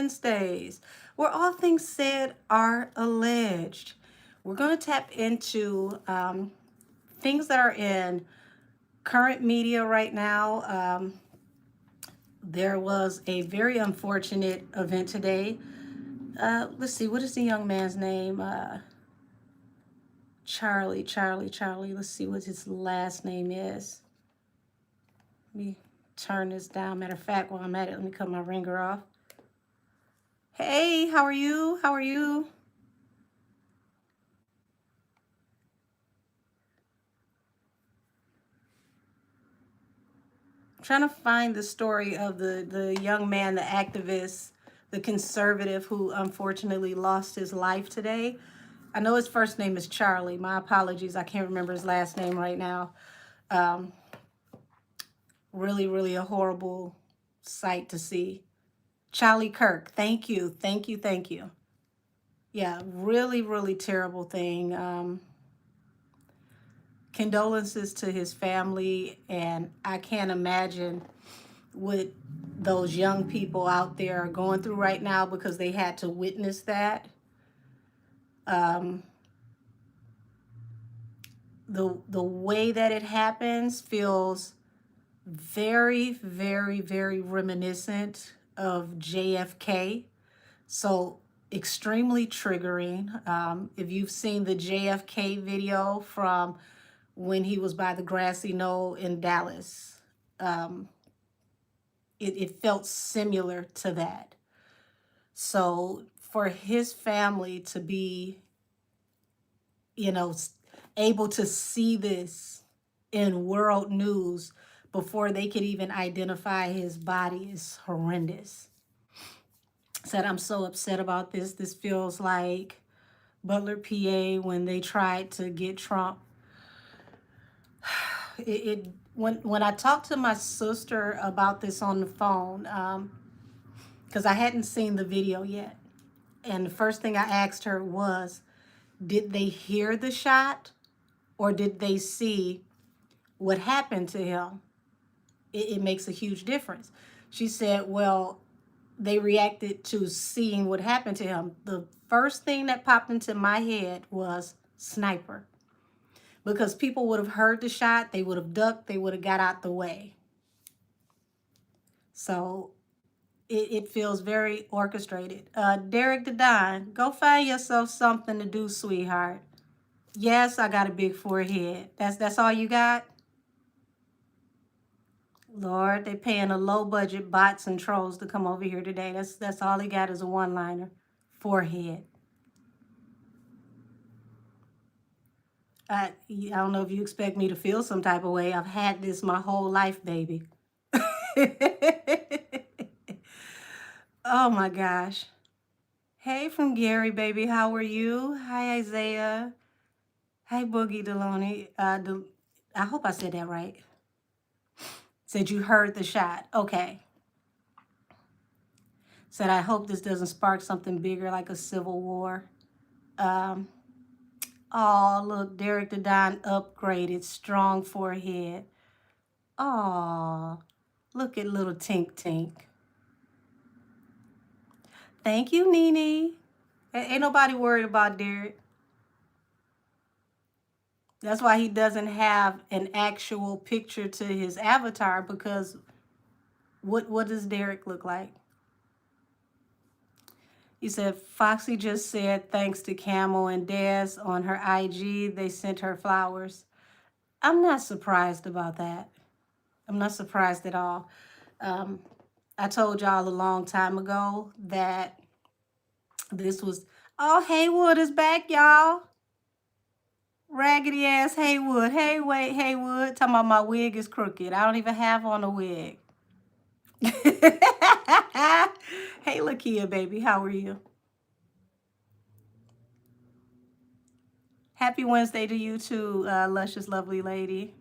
Wednesdays, where all things said are alleged. We're going to tap into things that are in current media right now. There was a very unfortunate event today. Let's see, what is the young man's name? Charlie. Let's see what his last name is. Let me turn this down. Matter of fact, while I'm at it, let me cut my ringer off. Hey, how are you? How are you? I'm trying to find the story of the young man, the activist, the conservative who unfortunately lost his life today. I know his first name is Charlie. My apologies. I can't remember his last name right now. Really a horrible sight to see. Charlie Kirk. Thank you. Thank you. Yeah, really terrible thing. Condolences to his family, and I can't imagine what those young people out there are going through right now because they had to witness that. The way that it happens feels very reminiscent of JFK. So extremely triggering. If you've seen the JFK video from when he was by the grassy knoll in Dallas, it felt similar to that. So for his family to be, able to see this in world news before they could even identify his body is horrendous. Said, I'm so upset about this. This feels like Butler, PA, when they tried to get Trump. When I talked to my sister about this on the phone, because I hadn't seen the video yet, and the first thing I asked her was, did they hear the shot or did they see what happened to him? It makes a huge difference. She said, well, they reacted to seeing what happened to him. The first thing that popped into my head was sniper. Because people would have heard the shot, they would have ducked, they would have got out the way. So it feels very orchestrated. Derek the Don, go find yourself something to do, sweetheart. Yes, I got a big forehead. That's all you got? Lord, they paying a low budget bots and trolls to come over here today. That's all he got is a one-liner. Forehead. I don't know if you expect me to feel some type of way. I've had this my whole life, baby. Oh my gosh. Hey from Gary, baby. How are you? Hi, Isaiah. Hi, Boogie Deloney. I hope I said that right. Said you heard the shot. Okay. Said, I hope this doesn't spark something bigger like a civil war. Oh, look, Derek the Don upgraded. Strong forehead. Oh, look at little Tink Tink. Thank you, Nene. Ain't nobody worried about Derek. That's why he doesn't have an actual picture to his avatar, because what does Derek look like? He said, Foxy just said thanks to Camel and Des on her IG, they sent her flowers. I'm not surprised about that. I'm not surprised at all. I told y'all a long time ago that this was, oh, Haywood is back, y'all. Raggedy ass Haywood. Hey, wait, Haywood. Talking about my wig is crooked. I don't even have on a wig. Hey, Lakia, baby. How are you? Happy Wednesday to you too, luscious, lovely lady.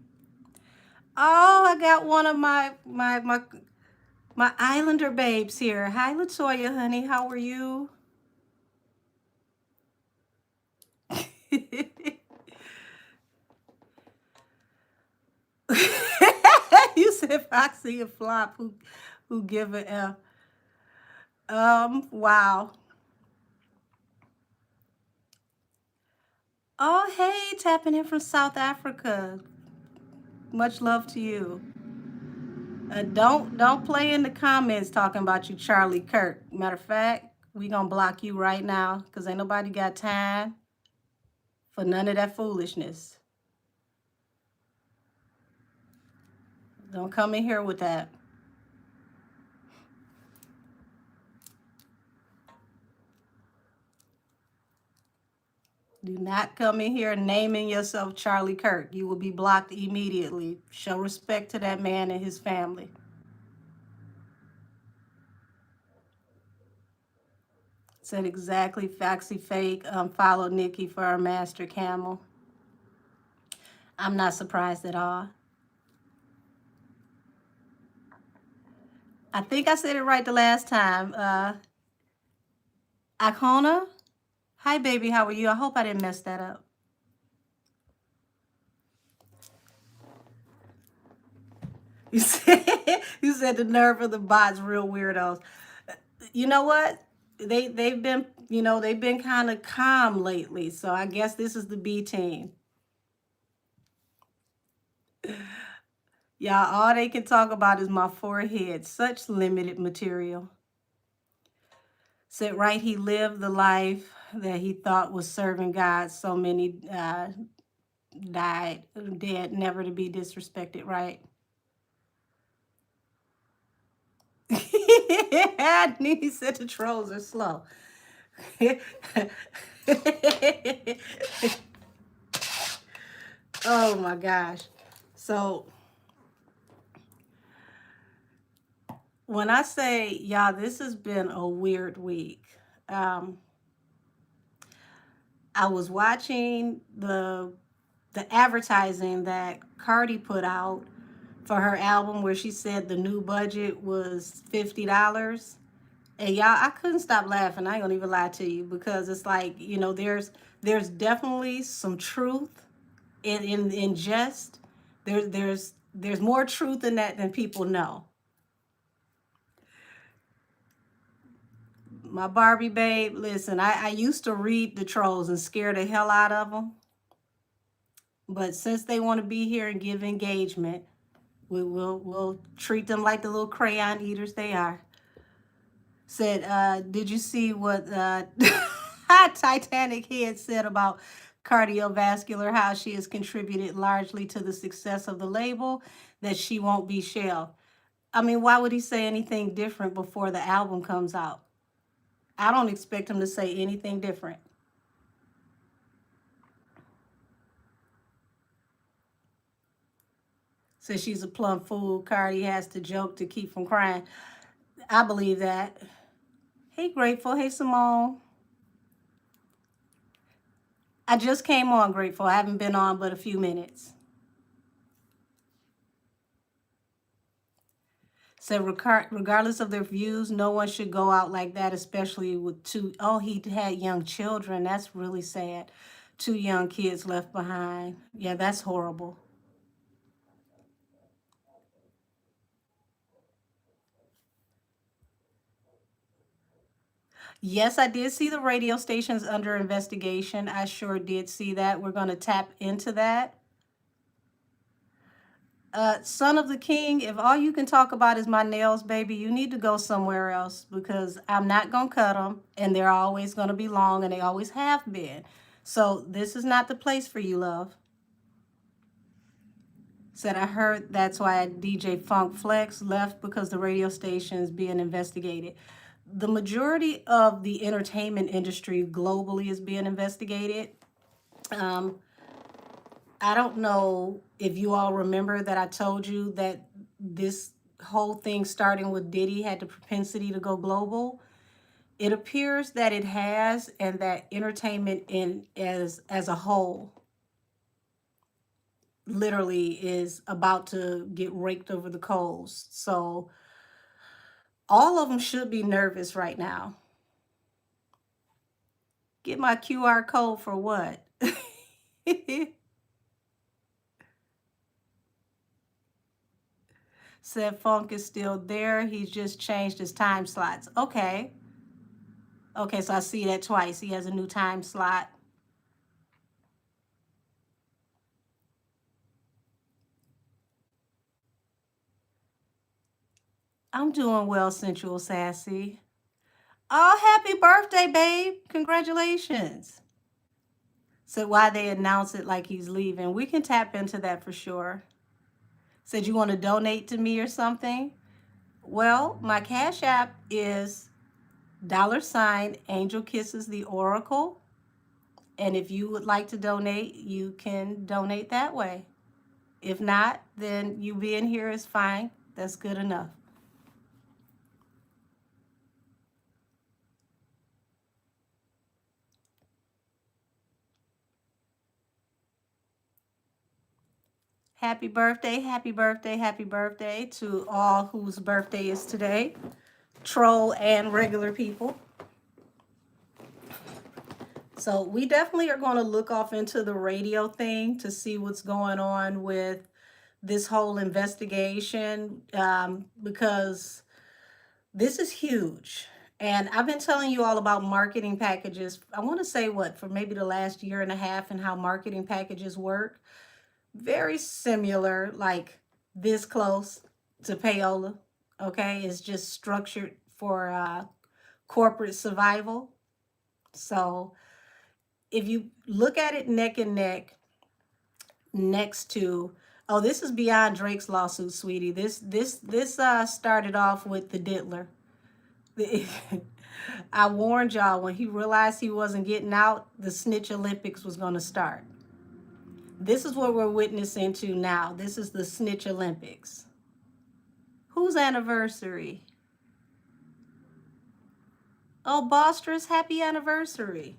Oh, I got one of my Islander babes here. Hi, Latoya, honey. How are you? You said Foxy a flop who give a F. Wow. Oh, hey, tapping in from South Africa. Much love to you. Don't play in the comments talking about you, Charlie Kirk. Matter of fact, we gonna block you right now because ain't nobody got time for none of that foolishness. Don't come in here with that. Do not come in here naming yourself Charlie Kirk. You will be blocked immediately. Show respect to that man and his family. Said exactly, Foxy Fake. Follow Nicki for our master camel. I'm not surprised at all. I think I said it right the last time. Icona? Hi, baby. How are you? I hope I didn't mess that up. You said, you said the nerve of the bots, real weirdos. You know what? They've been, they've been kind of calm lately. So I guess this is the B team. Y'all, all they can talk about is my forehead. Such limited material. Said right, he lived the life that he thought was serving God. So many died, dead, never to be disrespected, right? He said the trolls are slow. Oh my gosh. So when I say, y'all, this has been a weird week. Um, I was watching the advertising that Cardi put out for her album where she said the new budget was $50. And y'all, I couldn't stop laughing. I ain't gonna even lie to you because it's like, there's definitely some truth in jest. There's more truth in that than people know. My Barbie babe, listen, I used to read the trolls and scare the hell out of them. But since they want to be here and give engagement, we'll treat them like the little crayon eaters they are. Said, did you see what Titanic Head said about cardiovascular, how she has contributed largely to the success of the label, that she won't be Shell? I mean, why would he say anything different before the album comes out? I don't expect him to say anything different. Says she's a plumb fool. Cardi has to joke to keep from crying. I believe that. Hey, Grateful. Hey, Simone. I just came on, Grateful. I haven't been on but a few minutes. Said, regardless of their views, no one should go out like that, especially with two. Oh, he had young children. That's really sad. 2 young kids left behind. Yeah, that's horrible. Yes, I did see the radio stations under investigation. I sure did see that. We're going to tap into that. Son of the King, if all you can talk about is my nails, baby, you need to go somewhere else because I'm not going to cut them and they're always going to be long and they always have been. So this is not the place for you, love. Said, I heard that's why DJ Funk Flex left because the radio station is being investigated. The majority of the entertainment industry globally is being investigated. Um, I don't know if you all remember that I told you that this whole thing starting with Diddy had the propensity to go global. It appears that it has, and that entertainment as a whole literally is about to get raked over the coals. So all of them should be nervous right now. Get my QR code for what? Said Funk is still there. He's just changed his time slots. Okay. Okay, so I see that twice. He has a new time slot. I'm doing well, Sensual Sassy. Oh, happy birthday, babe. Congratulations. So why they announce it like he's leaving. We can tap into that for sure. Said you want to donate to me or something? Well, my Cash App is $ Angel Kisses the Oracle. And if you would like to donate, you can donate that way. If not, then you being here is fine. That's good enough. Happy birthday, happy birthday, happy birthday to all whose birthday is today, troll and regular people. So we definitely are going to look off into the radio thing to see what's going on with this whole investigation, because this is huge. And I've been telling you all about marketing packages. I want to say what, for maybe the last year and a half, and how marketing packages work. Very similar, like this close to payola. Okay, it's just structured for corporate survival. So if you look at it neck and neck, next to, oh, this is beyond Drake's lawsuit, sweetie. This started off with the diddler. I warned y'all, when he realized he wasn't getting out, the snitch Olympics was going to start. This is what we're witnessing to now. This is the snitch Olympics. Whose anniversary? Oh, Bostress, happy anniversary.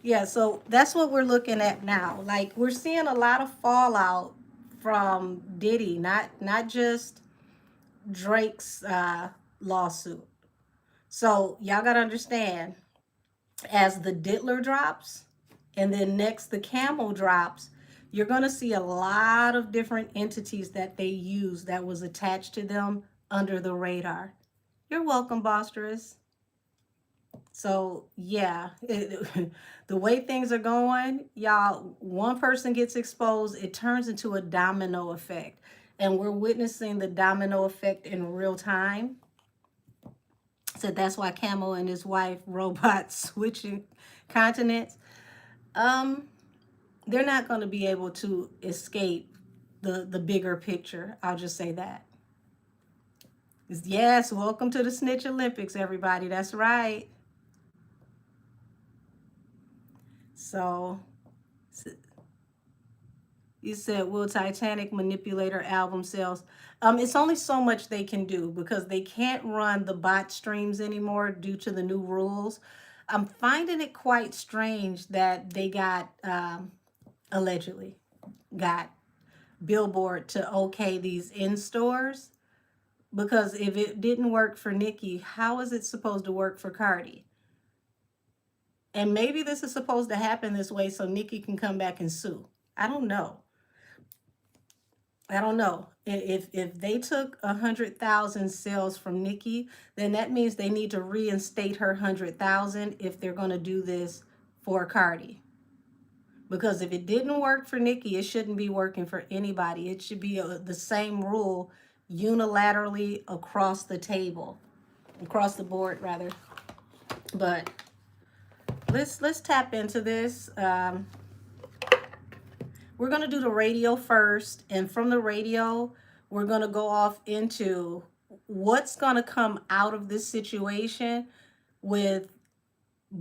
Yeah, so that's what we're looking at now. Like, we're seeing a lot of fallout from Diddy, not just Drake's lawsuit. So y'all gotta understand, as the diddler drops, and then next the camel drops, you're gonna see a lot of different entities that they use that was attached to them under the radar. You're welcome, Bostress. So yeah, the way things are going, y'all, one person gets exposed, it turns into a domino effect. And we're witnessing the domino effect in real time. So that's why Camel and his wife, Robot, switching continents. Um, they're not going to be able to escape the bigger picture. I'll just say that. Yes, welcome to the Snitch Olympics, everybody. That's right. So you said, will Titanic manipulator album sales? It's only so much they can do because they can't run the bot streams anymore due to the new rules. I'm finding it quite strange that they got, allegedly, got Billboard to okay these in stores, because if it didn't work for Nicki, how is it supposed to work for Cardi? And maybe this is supposed to happen this way so Nicki can come back and sue. I don't know. I don't know. If they took 100,000 sales from Nicki, then that means they need to reinstate her 100,000 if they're going to do this for Cardi. Because if it didn't work for Nicki, it shouldn't be working for anybody. It should be the same rule unilaterally across the table, across the board rather. But let's tap into this. We're going to do the radio first, and from the radio, we're going to go off into what's going to come out of this situation with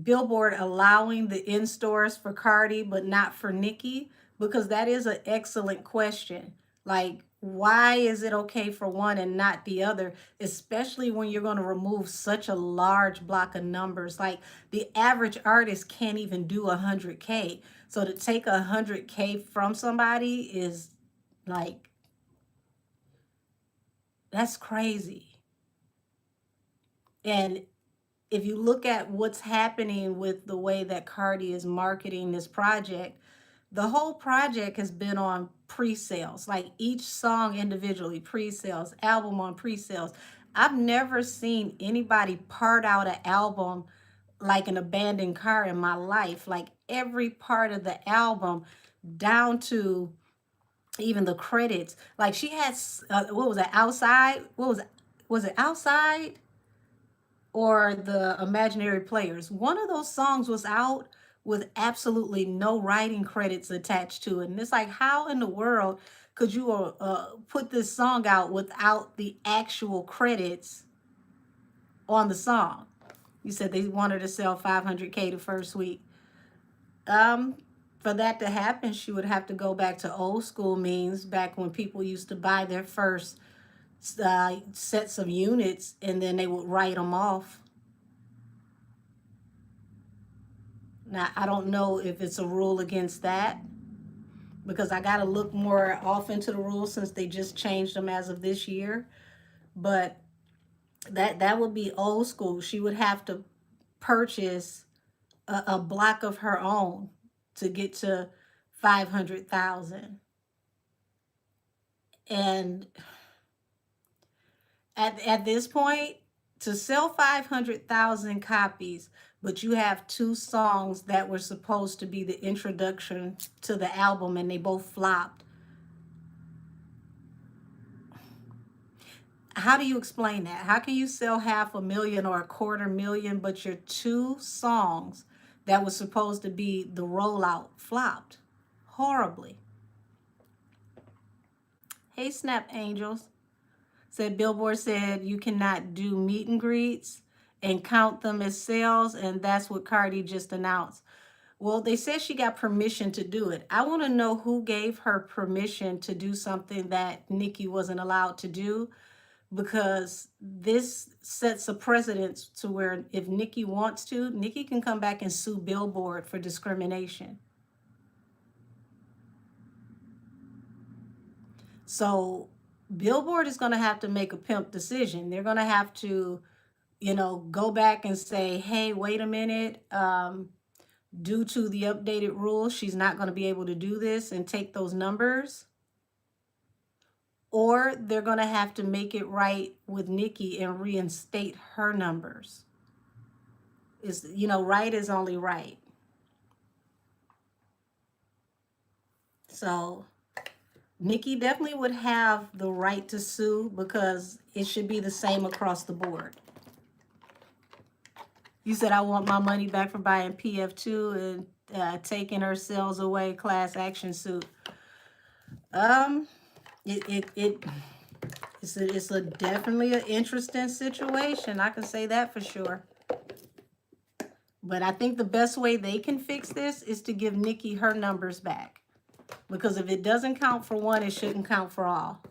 Billboard allowing the in-stores for Cardi but not for Nicki, because that is an excellent question. Like, why is it okay for one and not the other, especially when you're going to remove such a large block of numbers? Like, the average artist can't even do 100K. So to take 100K from somebody is like, that's crazy. And if you look at what's happening with the way that Cardi is marketing this project, the whole project has been on pre-sales, like each song individually, pre-sales, album on pre-sales. I've never seen anybody part out an album like an abandoned car in my life. Like every part of the album, down to even the credits. Like she had, what was it, Outside? Was it Outside or the Imaginary Players? One of those songs was out with absolutely no writing credits attached to it. And it's like, how in the world could you put this song out without the actual credits on the song? You said they wanted to sell 500K the first week. For that to happen, she would have to go back to old school means, back when people used to buy their first sets of units and then they would write them off. Now, I don't know if it's a rule against that, because I got to look more off into the rules since they just changed them as of this year. But that would be old school. She would have to purchase a block of her own to get to 500,000. And at this point, to sell 500,000 copies, but you have two songs that were supposed to be the introduction to the album and they both flopped. How do you explain that? How can you sell 500,000 or 250,000, but your two songs that was supposed to be the rollout flopped horribly? Hey, Snap Angels. Said Billboard said you cannot do meet and greets and count them as sales, and that's what Cardi just announced. Well, they said she got permission to do it. I want to know who gave her permission to do something that Nicki wasn't allowed to do, because this sets a precedent to where if Nicki wants to, Nicki can come back and sue Billboard for discrimination. So Billboard is going to have to make a pimp decision. They're going to have to, go back and say, hey, wait a minute. Due to the updated rules, she's not going to be able to do this, and take those numbers. Or they're going to have to make it right with Nicki and reinstate her numbers. Right is only right. So Nicki definitely would have the right to sue, because it should be the same across the board. You said I want my money back for buying PF2 and taking her sales away, class action suit. It's definitely an interesting situation. I can say that for sure. But I think the best way they can fix this is to give Nicki her numbers back. Because if it doesn't count for one, it shouldn't count for all.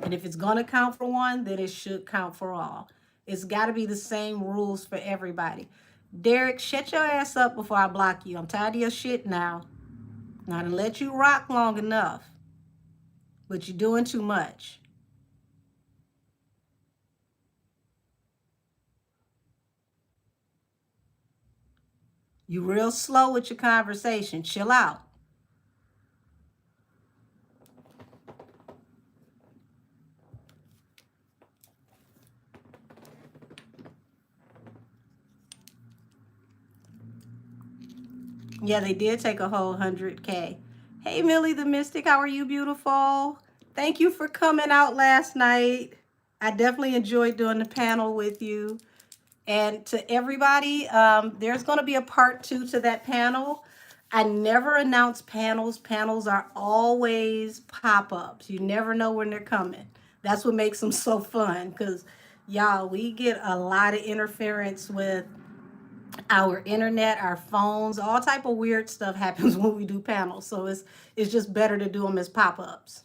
And if it's going to count for one, then it should count for all. It's got to be the same rules for everybody. Derek, shut your ass up before I block you. I'm tired of your shit now. Not to let you rock long enough. But you're doing too much. You real slow with your conversation. Chill out. Yeah, they did take a whole 100K. Hey, Millie the Mystic, how are you, beautiful? Thank you for coming out last night. I definitely enjoyed doing the panel with you. And to everybody, there's going to be a part 2 to that panel. I never announce panels. Panels are always pop-ups. You never know when they're coming. That's what makes them so fun, because, y'all, we get a lot of interference with our internet, our phones, all type of weird stuff happens when we do panels. So it's just better to do them as pop-ups.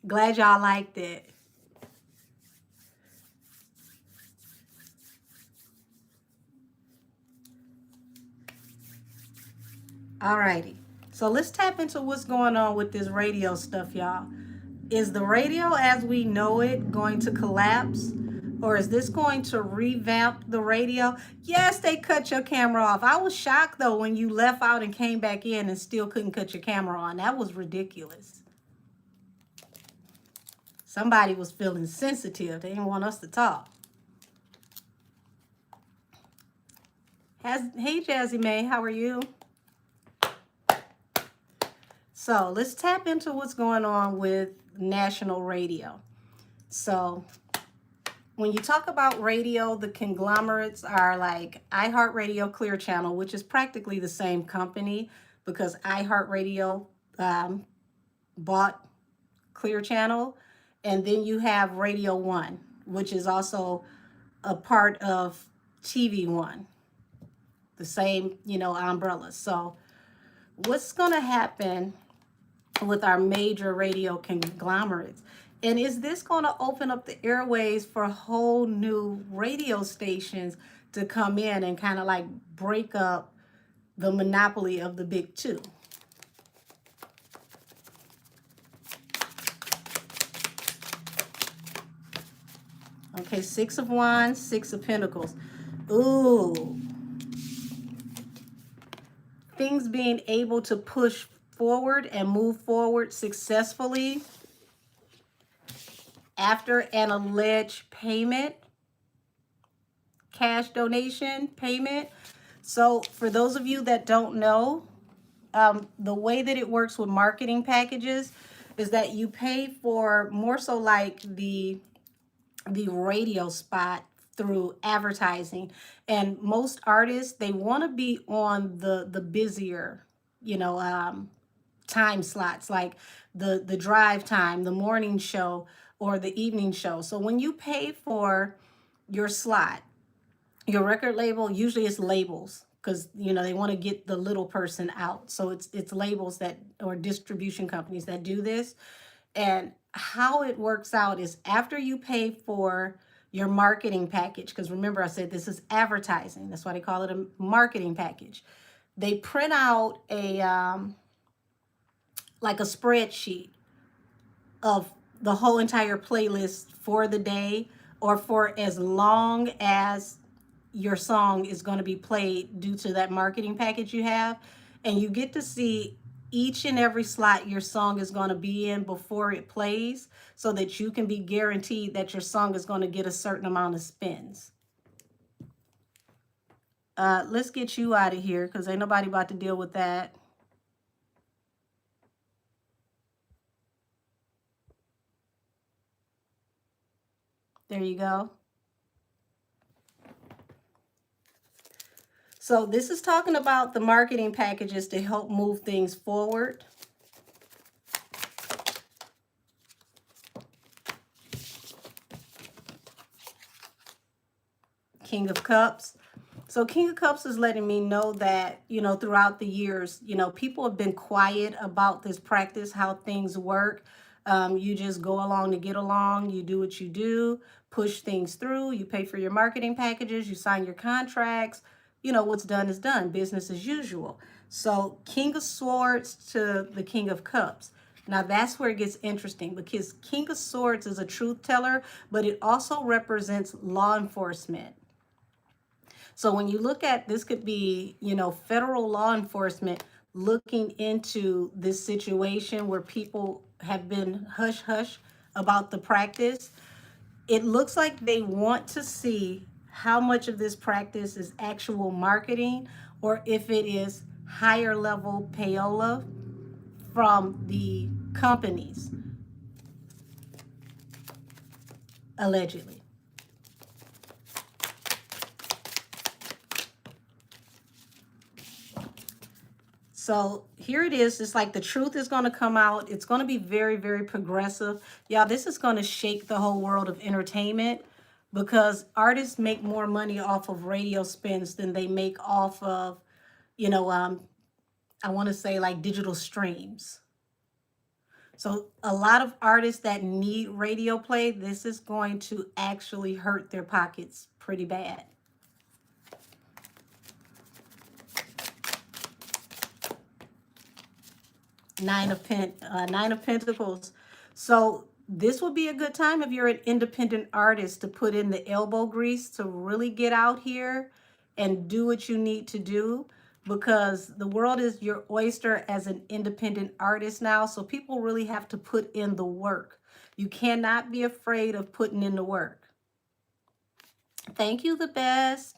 Glad y'all liked it. Alrighty. So let's tap into what's going on with this radio stuff, y'all. Is the radio as we know it going to collapse? Or is this going to revamp the radio? Yes, they cut your camera off. I was shocked, though, when you left out and came back in and still couldn't cut your camera on. That was ridiculous. Somebody was feeling sensitive. They didn't want us to talk. Hey, Jazzy May, how are you? So let's tap into what's going on with national radio. So when you talk about radio, the conglomerates are like iHeartRadio, Clear Channel, which is practically the same company because iHeartRadio bought Clear Channel. And then you have Radio One, which is also a part of TV One, the same, umbrella. So what's going to happen with our major radio conglomerates? And is this going to open up the airways for whole new radio stations to come in and kind of like break up the monopoly of the big two? Okay, Six of Wands, Six of Pentacles. Ooh. Things being able to push forward and move forward successfully after an alleged payment, cash donation payment. So for those of you that don't know, the way that it works with marketing packages is that you pay for more so like the radio spot through advertising. And most artists, they want to be on the busier, time slots, like the drive time, the morning show, or the evening show. So when you pay for your slot, your record label, usually it's labels, because they want to get the little person out. So it's labels that, or distribution companies that do this. And how it works out is after you pay for your marketing package, because remember I said this is advertising, that's why they call it a marketing package. They print out a like a spreadsheet of the whole entire playlist for the day, or for as long as your song is going to be played due to that marketing package you have. And you get to see each and every slot your song is going to be in before it plays, so that you can be guaranteed that your song is going to get a certain amount of spins. Let's get you out of here because ain't nobody about to deal with that. There you go. So this is talking about the marketing packages to help move things forward. King of Cups. So King of Cups is letting me know that, throughout the years, people have been quiet about this practice, how things work. You just go along to get along. You do what you do, push things through. You pay for your marketing packages. You sign your contracts. What's done is done. Business as usual. So King of Swords to the King of Cups. Now that's where it gets interesting, because King of Swords is a truth teller, but it also represents law enforcement. So when you look at this, could be, federal law enforcement looking into this situation where people have been hush hush about the practice. It looks like they want to see how much of this practice is actual marketing, or if it is higher level payola from the companies, allegedly. So here it is. It's like the truth is going to come out. It's going to be very, very progressive. Y'all, this is going to shake the whole world of entertainment, because artists make more money off of radio spins than they make off of, I want to say like digital streams. So a lot of artists that need radio play, this is going to actually hurt their pockets pretty bad. Nine of Pentacles. So this would be a good time if you're an independent artist to put in the elbow grease to really get out here and do what you need to do, because the world is your oyster as an independent artist now. So people really have to put in the work. You cannot be afraid of putting in the work. Thank you, the best.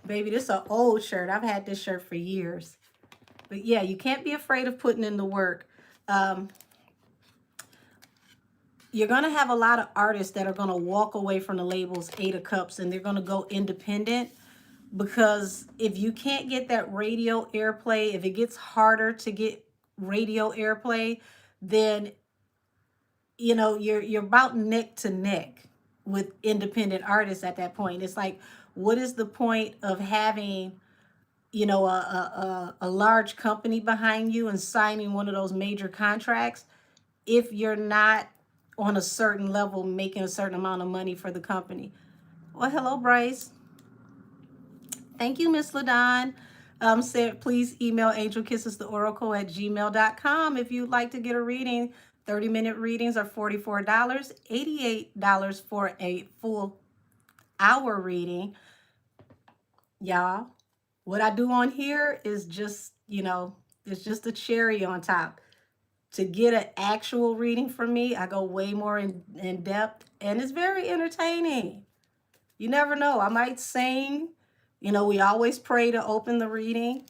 Baby, this is an old shirt. I've had this shirt for years. But yeah, you can't be afraid of putting in the work. You're going to have a lot of artists that are going to walk away from the labels Eight of Cups and they're going to go independent, because if you can't get that radio airplay, if it gets harder to get radio airplay, then you're about neck to neck with independent artists at that point. It's like, what is the point of having a large company behind you and signing one of those major contracts if you're not on a certain level making a certain amount of money for the company? Well, hello, Bryce. Thank you, Miss LaDon. Said, please email angelkissestheoracle@gmail.com if you'd like to get a reading. 30-minute readings are $44, $88 for a full hour reading. Y'all, what I do on here is just, it's just a cherry on top. To get an actual reading from me, I go way more in depth, and it's very entertaining. You never know. I might sing. We always pray to open the reading.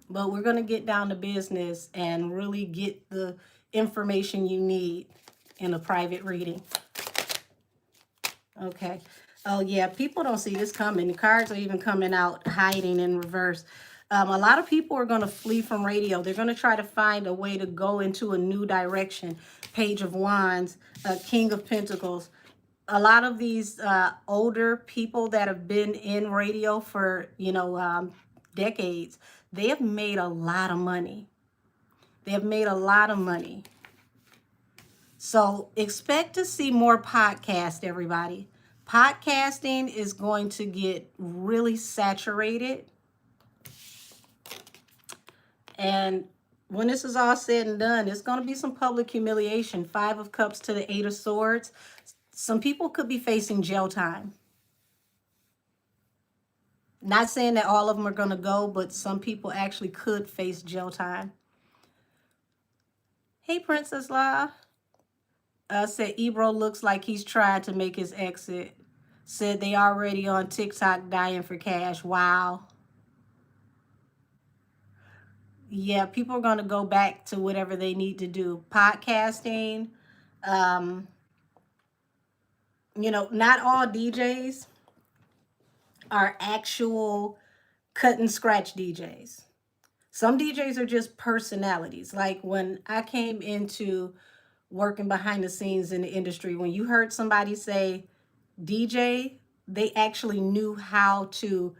But we're going to get down to business and really get the information you need in a private reading. Okay. Oh, yeah. People don't see this coming. The cards are even coming out hiding in reverse. A lot of people are going to flee from radio. They're going to try to find a way to go into a new direction. Page of Wands, King of Pentacles. A lot of these older people that have been in radio for, decades, they have made a lot of money. They have made a lot of money. So expect to see more podcasts, everybody. Podcasting is going to get really saturated. And when this is all said and done, it's going to be some public humiliation. 5 of Cups to the 8 of Swords. Some people could be facing jail time. Not saying that all of them are going to go, but some people actually could face jail time. Hey, Princess Law. Said Ebro looks like he's trying to make his exit. Said they already on TikTok dying for cash. Wow. Yeah, people are going to go back to whatever they need to do. Podcasting. Not all DJs are actual cut and scratch DJs. Some DJs are just personalities. Like when I came into working behind the scenes in the industry, when you heard somebody say DJ, they actually knew how to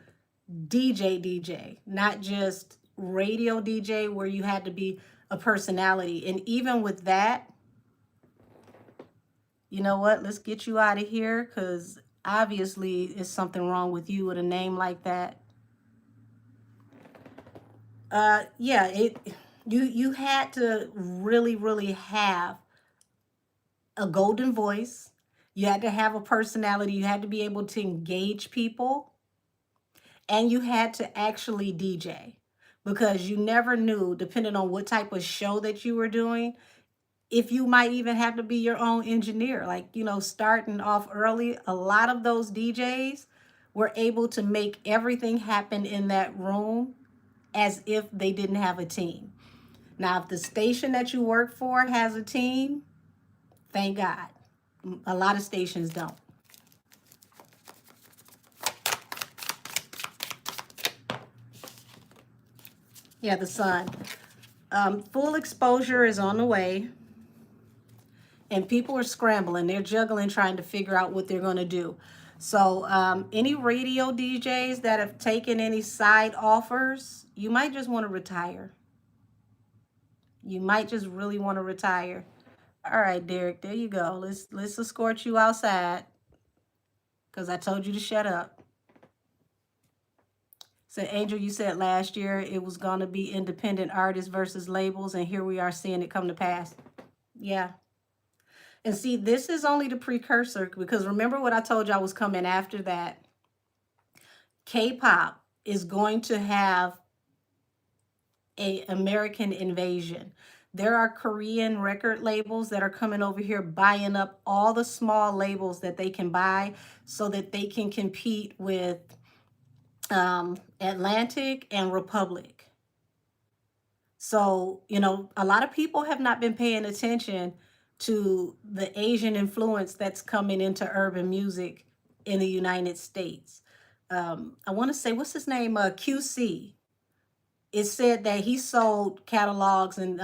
DJ, not just radio DJ where you had to be a personality. And even with that, you know what? Let's get you out of here, because obviously there's something wrong with you with a name like that. You had to really have a golden voice. You had to have a personality. You had to be able to engage people. And you had to actually DJ, because you never knew, depending on what type of show that you were doing, if you might even have to be your own engineer. Like, starting off early, a lot of those DJs were able to make everything happen in that room as if they didn't have a team. Now, if the station that you work for has a team, thank God. A lot of stations don't. Yeah, the sun. Full exposure is on the way. And people are scrambling. They're juggling, trying to figure out what they're going to do. So any radio DJs that have taken any side offers, you might just want to retire. You might just really want to retire. All right, Derek, there you go. Let's escort you outside, because I told you to shut up. So, Angel, you said last year it was going to be independent artists versus labels, and here we are seeing it come to pass. Yeah. And see, this is only the precursor, because remember what I told you I was coming after that. K-pop is going to have an American invasion. There are Korean record labels that are coming over here buying up all the small labels that they can buy so that they can compete with Atlantic and Republic. So, a lot of people have not been paying attention to the Asian influence that's coming into urban music in the United States. I want to say, what's his name? QC. It said that he sold catalogs and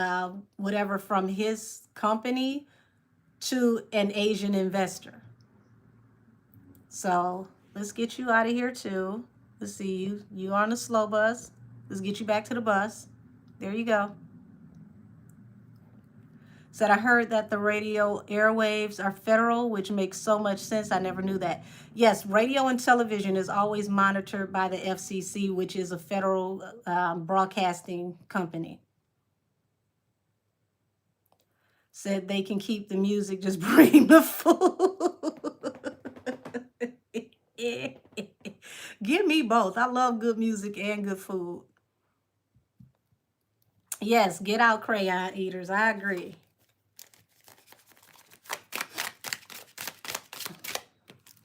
whatever from his company to an Asian investor. So let's get you out of here too. Let's see you. You on the slow bus. Let's get you back to the bus. There you go. Said, I heard that the radio airwaves are federal, which makes so much sense. I never knew that. Yes, radio and television is always monitored by the FCC, which is a federal broadcasting company. Said they can keep the music, just bring the food. Give me both. I love good music and good food. Yes, get out, crayon eaters. I agree.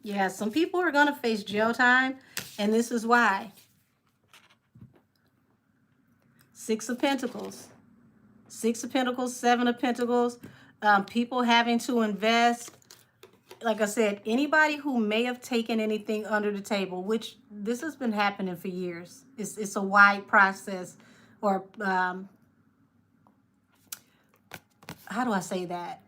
Yeah, some people are going to face jail time, and this is why. Six of Pentacles. Six of Pentacles, Seven of Pentacles. People having to invest. Like I said, anybody who may have taken anything under the table, which this has been happening for years. It's a wide process, or how do I say that?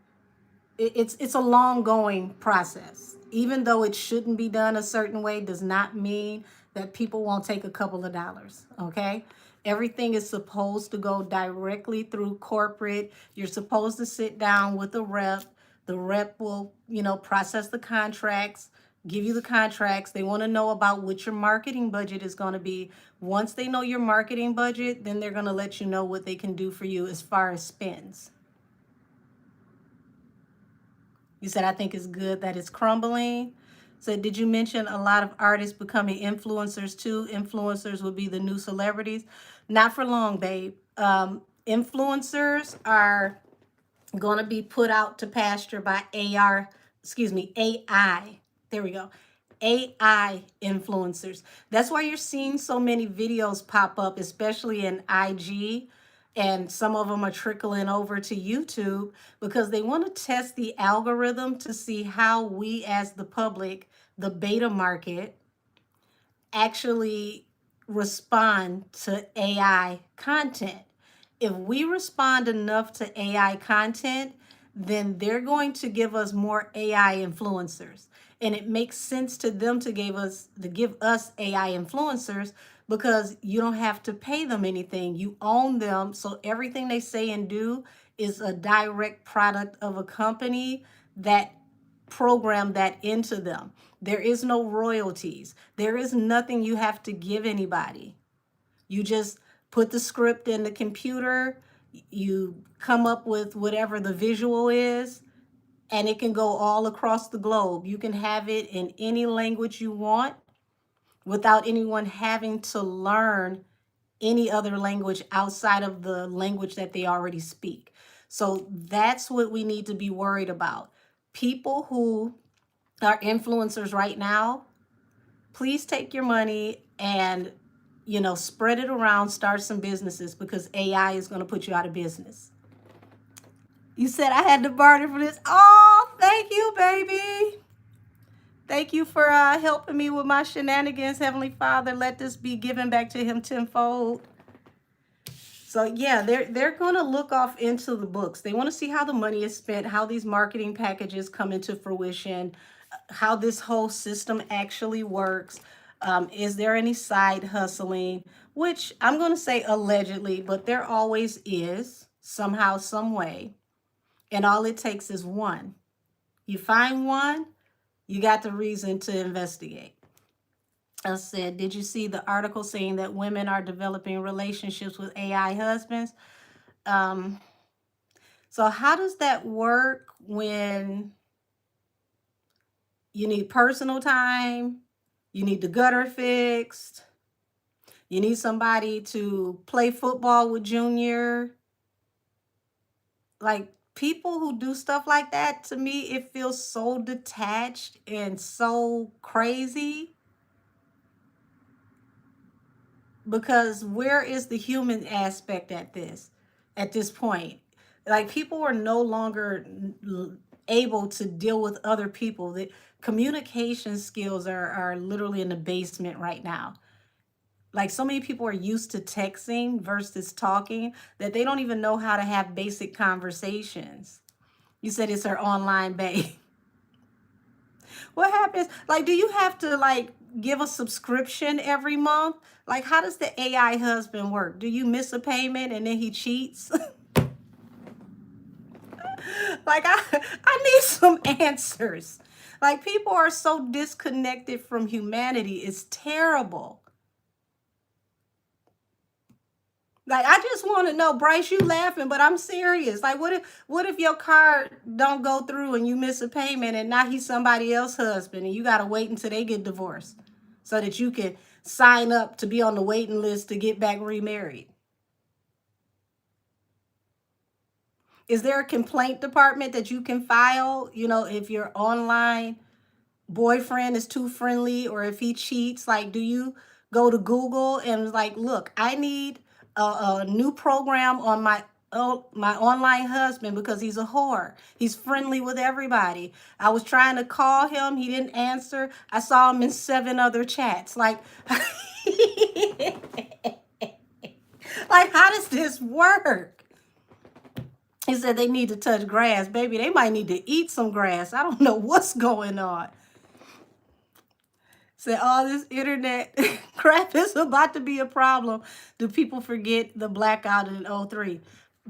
It's a long going process. Even though it shouldn't be done a certain way, does not mean that people won't take a couple of dollars. Okay. Everything is supposed to go directly through corporate. You're supposed to sit down with a rep. The rep will, process the contracts, give you the contracts. They want to know about what your marketing budget is going to be. Once they know your marketing budget, then they're going to let you know what they can do for you as far as spends. You said, I think it's good that it's crumbling. So did you mention a lot of artists becoming influencers too? Influencers will be the new celebrities. Not for long, babe. Influencers are going to be put out to pasture by AI. There we go. AI influencers. That's why you're seeing so many videos pop up, especially in IG. And some of them are trickling over to YouTube because they want to test the algorithm to see how we as the public, the beta market, actually respond to AI content. If we respond enough to AI content, then they're going to give us more AI influencers. And it makes sense to them to give us AI influencers because you don't have to pay them anything. You own them. So everything they say and do is a direct product of a company that programmed that into them. There is no royalties. There is nothing you have to give anybody. You just put the script in the computer, you come up with whatever the visual is, and it can go all across the globe. You can have it in any language you want without anyone having to learn any other language outside of the language that they already speak. So that's what we need to be worried about. People who are influencers right now, please take your money and, spread it around, start some businesses because AI is going to put you out of business. You said I had to barter for this. Oh, thank you, baby. Thank you for helping me with my shenanigans, Heavenly Father. Let this be given back to him tenfold. So yeah, they're going to look off into the books. They want to see how the money is spent, how these marketing packages come into fruition, how this whole system actually works. Is there any side hustling? Which I'm going to say allegedly, but there always is somehow, some way. And all it takes is one. You find one, you got the reason to investigate. I said, did you see the article saying that women are developing relationships with AI husbands? So how does that work when you need personal time, you need the gutter fixed, you need somebody to play football with Junior, Like people who do stuff like that, to me, it feels so detached and so crazy because where is the human aspect at this point? Like people are no longer able to deal with other people. The communication skills are literally in the basement right now. Like so many people are used to texting versus talking that they don't even know how to have basic conversations. You said it's her online babe. What happens? Like, do you have to like give a subscription every month? Like, how does the AI husband work? Do you miss a payment and then he cheats? Like, I need some answers. Like, people are so disconnected from humanity. It's terrible. Like, I just want to know, Bryce, you laughing, but I'm serious. Like, what if your card don't go through and you miss a payment and now he's somebody else's husband and you gotta wait until they get divorced so that you can sign up to be on the waiting list to get back remarried? Is there a complaint department that you can file, if your online boyfriend is too friendly or if he cheats? Like, do you go to Google and like, look, I need a new program on my online husband because he's a whore. He's friendly with everybody. I was trying to call him, he didn't answer. I saw him in 7 other chats. Like, like how does this work? He said they need to touch grass. Baby, they might need to eat some grass. I don't know what's going on. Said all this internet crap is about to be a problem. Do people forget the blackout in '03?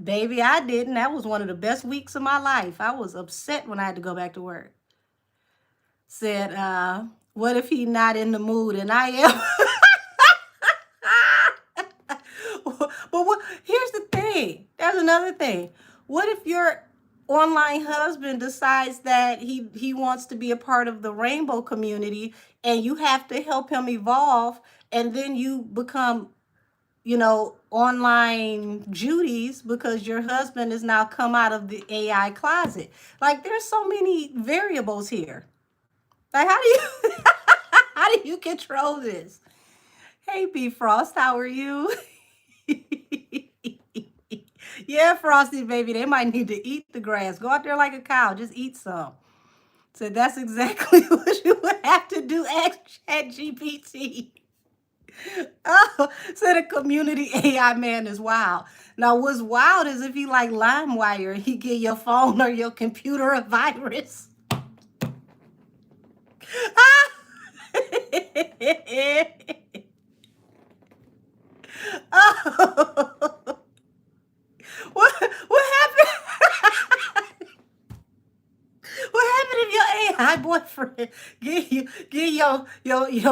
Baby, I didn't. That was one of the best weeks of my life. I was upset when I had to go back to work. Said, what if he not in the mood and I am? But here's the thing. There's another thing. What if your online husband decides that he wants to be a part of the rainbow community and you have to help him evolve and then you become, online Judy's because your husband has now come out of the AI closet. Like there's so many variables here. Like how do you how do you control this? Hey B Frost, how are you? Yeah, Frosty baby, they might need to eat the grass. Go out there like a cow, just eat some. So that's exactly what you would have to do. Ask ChatGPT. Oh, so the community AI man is wild. Now, what's wild is if he like LimeWire, he get your phone or your computer a virus. Oh, what happened? What happened if your AI boyfriend get your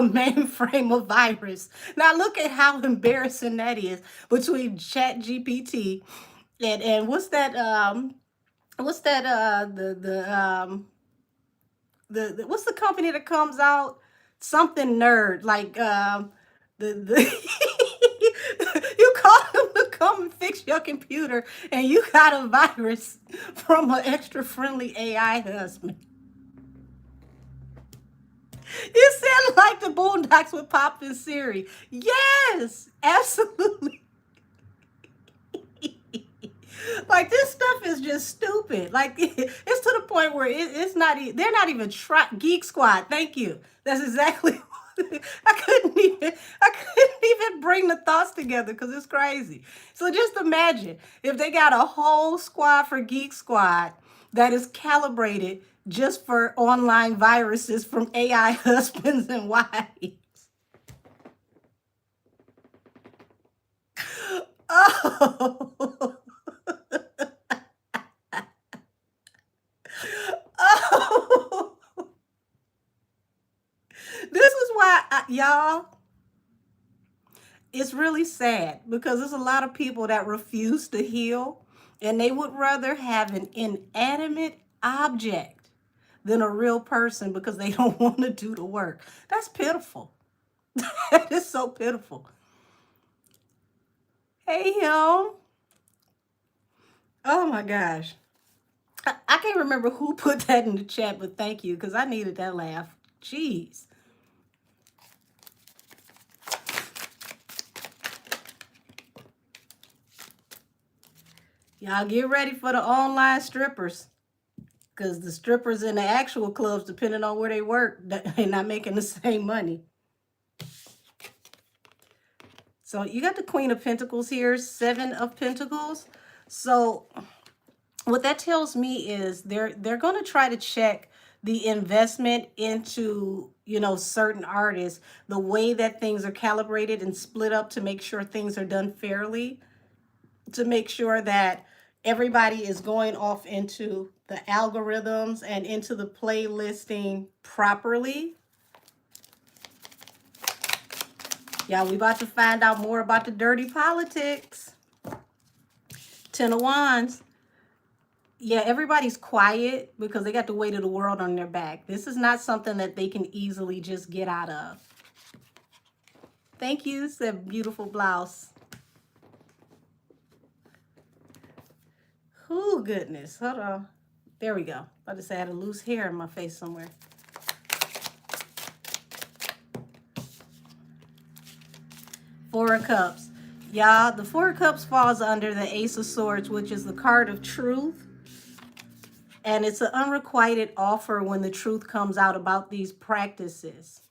mainframe a virus? Now look at how embarrassing that is between Chat GPT and what's that the what's the company that comes out? Something nerd like the you call him to come and fix your computer and you got a virus from an extra friendly AI husband. You sound like the Boondocks with Pop and Siri. Yes, absolutely. Like this stuff is just stupid. Like it's to the point where it's not. They're not even Geek Squad. Thank you. That's exactly. I couldn't even bring the thoughts together because it's crazy. So just imagine if they got a whole squad for Geek Squad that is calibrated just for online viruses from AI husbands and wives. Oh. Oh. This is why, y'all, it's really sad because there's a lot of people that refuse to heal and they would rather have an inanimate object than a real person because they don't want to do the work. That's pitiful. That is so pitiful. Hey, him. Oh my gosh. I can't remember who put that in the chat, but thank you, because I needed that laugh. Jeez. Y'all get ready for the online strippers. Because the strippers in the actual clubs, depending on where they work, they're not making the same money. So you got the Queen of Pentacles here, Seven of Pentacles. So what that tells me is they're going to try to check the investment into, you know, certain artists, the way that things are calibrated and split up to make sure things are done fairly, to make sure that everybody is going off into the algorithms and into the playlisting properly. Yeah, we about to find out more about the dirty politics. Ten of Wands. Yeah, everybody's quiet because they got the weight of the world on their back. This is not something that they can easily just get out of. Thank you. It's a beautiful blouse. Oh, goodness. Hold on. There we go. I just had a loose hair in my face somewhere. Four of Cups. Y'all, the Four of Cups falls under the Ace of Swords, which is the card of truth. And it's an unrequited offer when the truth comes out about these practices.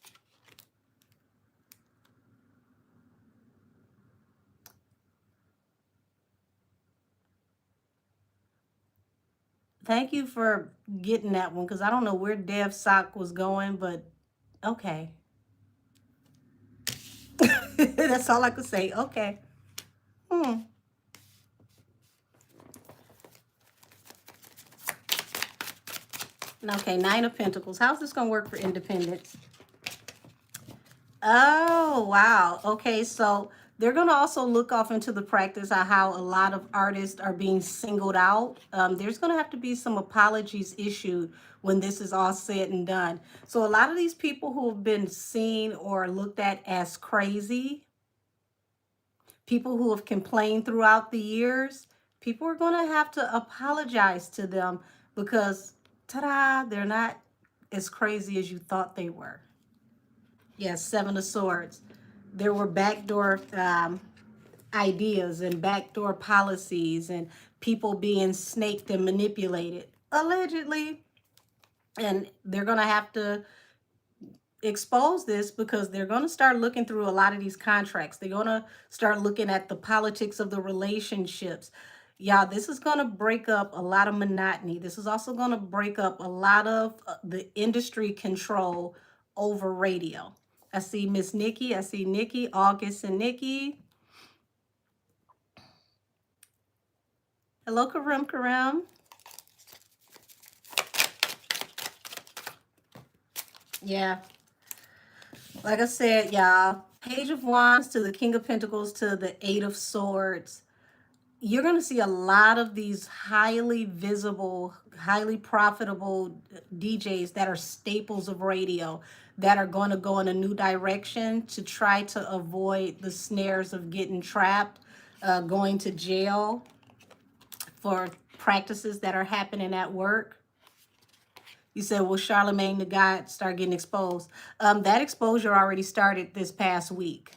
Thank you for getting that one, because I don't know where Dev Sock was going, but okay. That's all I could say. Okay. Okay, Nine of Pentacles. How's this going to work for independence? Oh, wow. Okay, so they're going to also look off into the practice of how a lot of artists are being singled out. There's going to have to be some apologies issued when this is all said and done. So a lot of these people who have been seen or looked at as crazy, people who have complained throughout the years, people are going to have to apologize to them because, ta-da, they're not as crazy as you thought they were. Yes, Seven of Swords. There were backdoor ideas and backdoor policies and people being snaked and manipulated, allegedly. And they're going to have to expose this because they're going to start looking through a lot of these contracts. They're going to start looking at the politics of the relationships. Y'all, this is going to break up a lot of monotony. This is also going to break up a lot of the industry control over radio. I see Miss Nikki. I see Nikki, August, and Nikki. Hello, Karim Karim. Yeah. Like I said, y'all, Page of Wands to the King of Pentacles to the Eight of Swords. You're going to see a lot of these highly visible, highly profitable DJs that are staples of radio that are going to go in a new direction to try to avoid the snares of getting trapped, going to jail for practices that are happening at work. You said, will Charlemagne the God start getting exposed? That exposure already started this past week.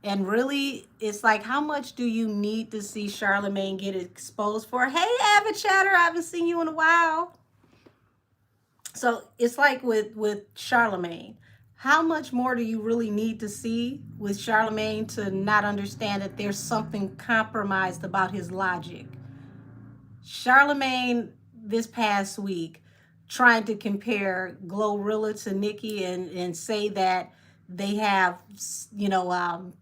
And really, it's like, how much do you need to see Charlemagne get exposed for? Hey, Avid Chatter, I haven't seen you in a while. So it's like with Charlemagne. How much more do you really need to see with Charlemagne to not understand that there's something compromised about his logic? Charlemagne this past week trying to compare Glorilla to Nicki and say that they have, you know,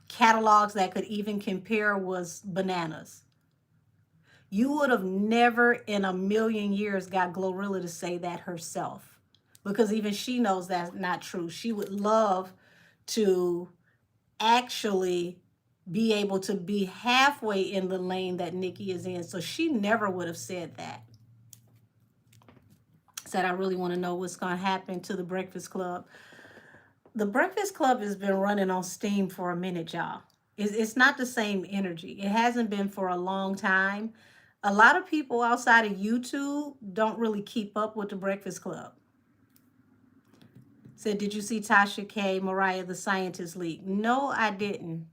catalogs that could even compare was bananas. You would have never in a million years got Glorilla to say that herself, because even she knows that's not true. She would love to actually be able to be halfway in the lane that Nicki is in. So she never would have said that. Said, I really want to know what's going to happen to the Breakfast Club. The Breakfast Club has been running on steam for a minute, y'all. It's not the same energy. It hasn't been for a long time. A lot of people outside of YouTube don't really keep up with the Breakfast Club. Said, did you see Tasha K, Mariah the Scientist leak? No, I didn't.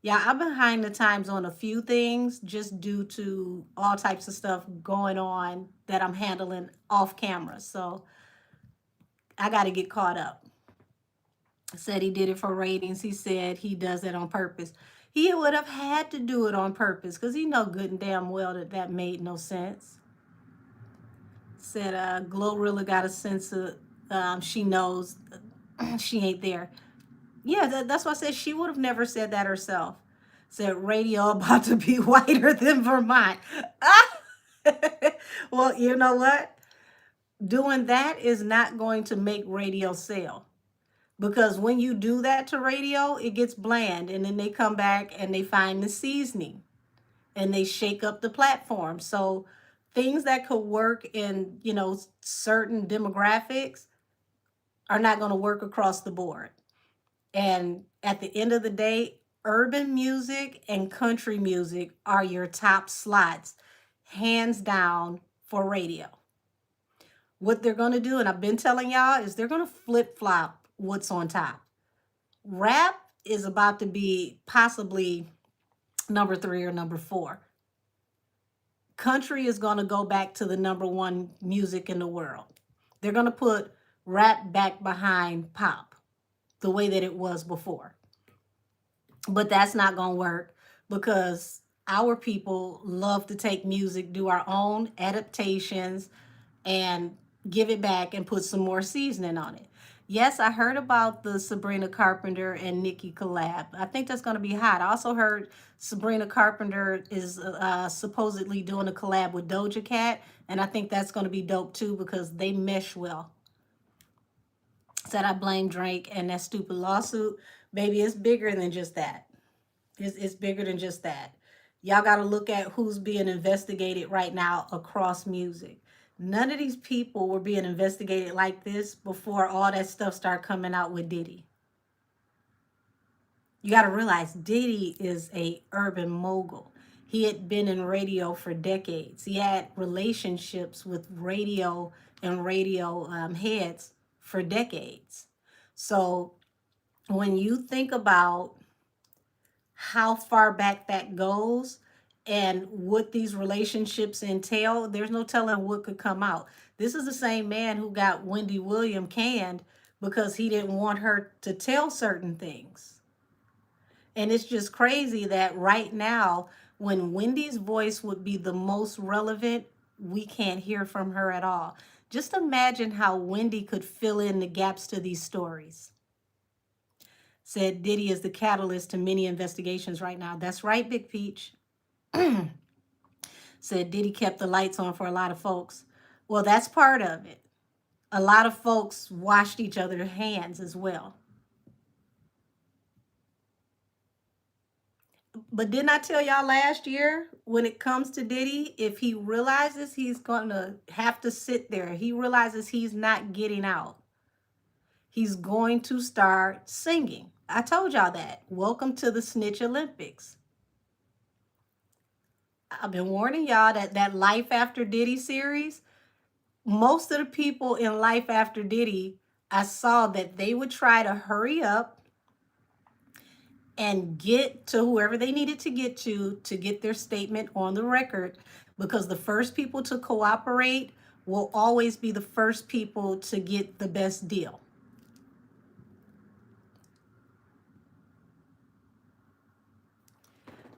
Yeah, I'm behind the times on a few things just due to all types of stuff going on that I'm handling off camera. So I got to get caught up. Said he did it for ratings. He said he does it on purpose. He would have had to do it on purpose because he know good and damn well that that made no sense. Said Glorilla got a sense of she knows she ain't there. Yeah, that's why I said she would have never said that herself. Said radio about to be whiter than Vermont. Well, you know what? Doing that is not going to make radio sell. Because when you do that to radio, it gets bland. And then they come back and they find the seasoning and they shake up the platform. So things that could work in, certain demographics are not going to work across the board. And at the end of the day, urban music and country music are your top slots, hands down, for radio. What they're going to do, and I've been telling y'all, is they're going to flip flop what's on top. Rap is about to be possibly number 3 or number 4. Country is going to go back to the number 1 music in the world. They're going to put rap back behind pop the way that it was before. But that's not going to work because our people love to take music, do our own adaptations, and give it back and put some more seasoning on it. Yes, I heard about the Sabrina Carpenter and Nicki collab. I think that's going to be hot. I also heard Sabrina Carpenter is supposedly doing a collab with Doja Cat, and I think that's going to be dope too because they mesh well. Said I blame Drake and that stupid lawsuit. Baby, it's bigger than just that. It's bigger than just that. Y'all got to look at who's being investigated right now across music. None of these people were being investigated like this before all that stuff started coming out with Diddy. You got to realize Diddy is a urban mogul. He had been in radio for decades. He had relationships with radio and radio heads for decades. So when you think about how far back that goes and what these relationships entail, there's no telling what could come out. This is the same man who got Wendy Williams canned because he didn't want her to tell certain things. And it's just crazy that right now, when Wendy's voice would be the most relevant, we can't hear from her at all. Just imagine how Wendy could fill in the gaps to these stories. Said Diddy is the catalyst to many investigations right now. That's right, Big Peach. Said Diddy kept the lights on for a lot of folks. Well, that's part of it. A lot of folks washed each other's hands as well. But didn't I tell y'all last year, when it comes to Diddy, if he realizes he's going to have to sit there, he realizes he's not getting out, he's going to start singing. I told y'all that. Welcome to the Snitch Olympics. I've been warning y'all that Life After Diddy series, most of the people in Life After Diddy, I saw that they would try to hurry up and get to whoever they needed to get their statement on the record, because the first people to cooperate will always be the first people to get the best deal.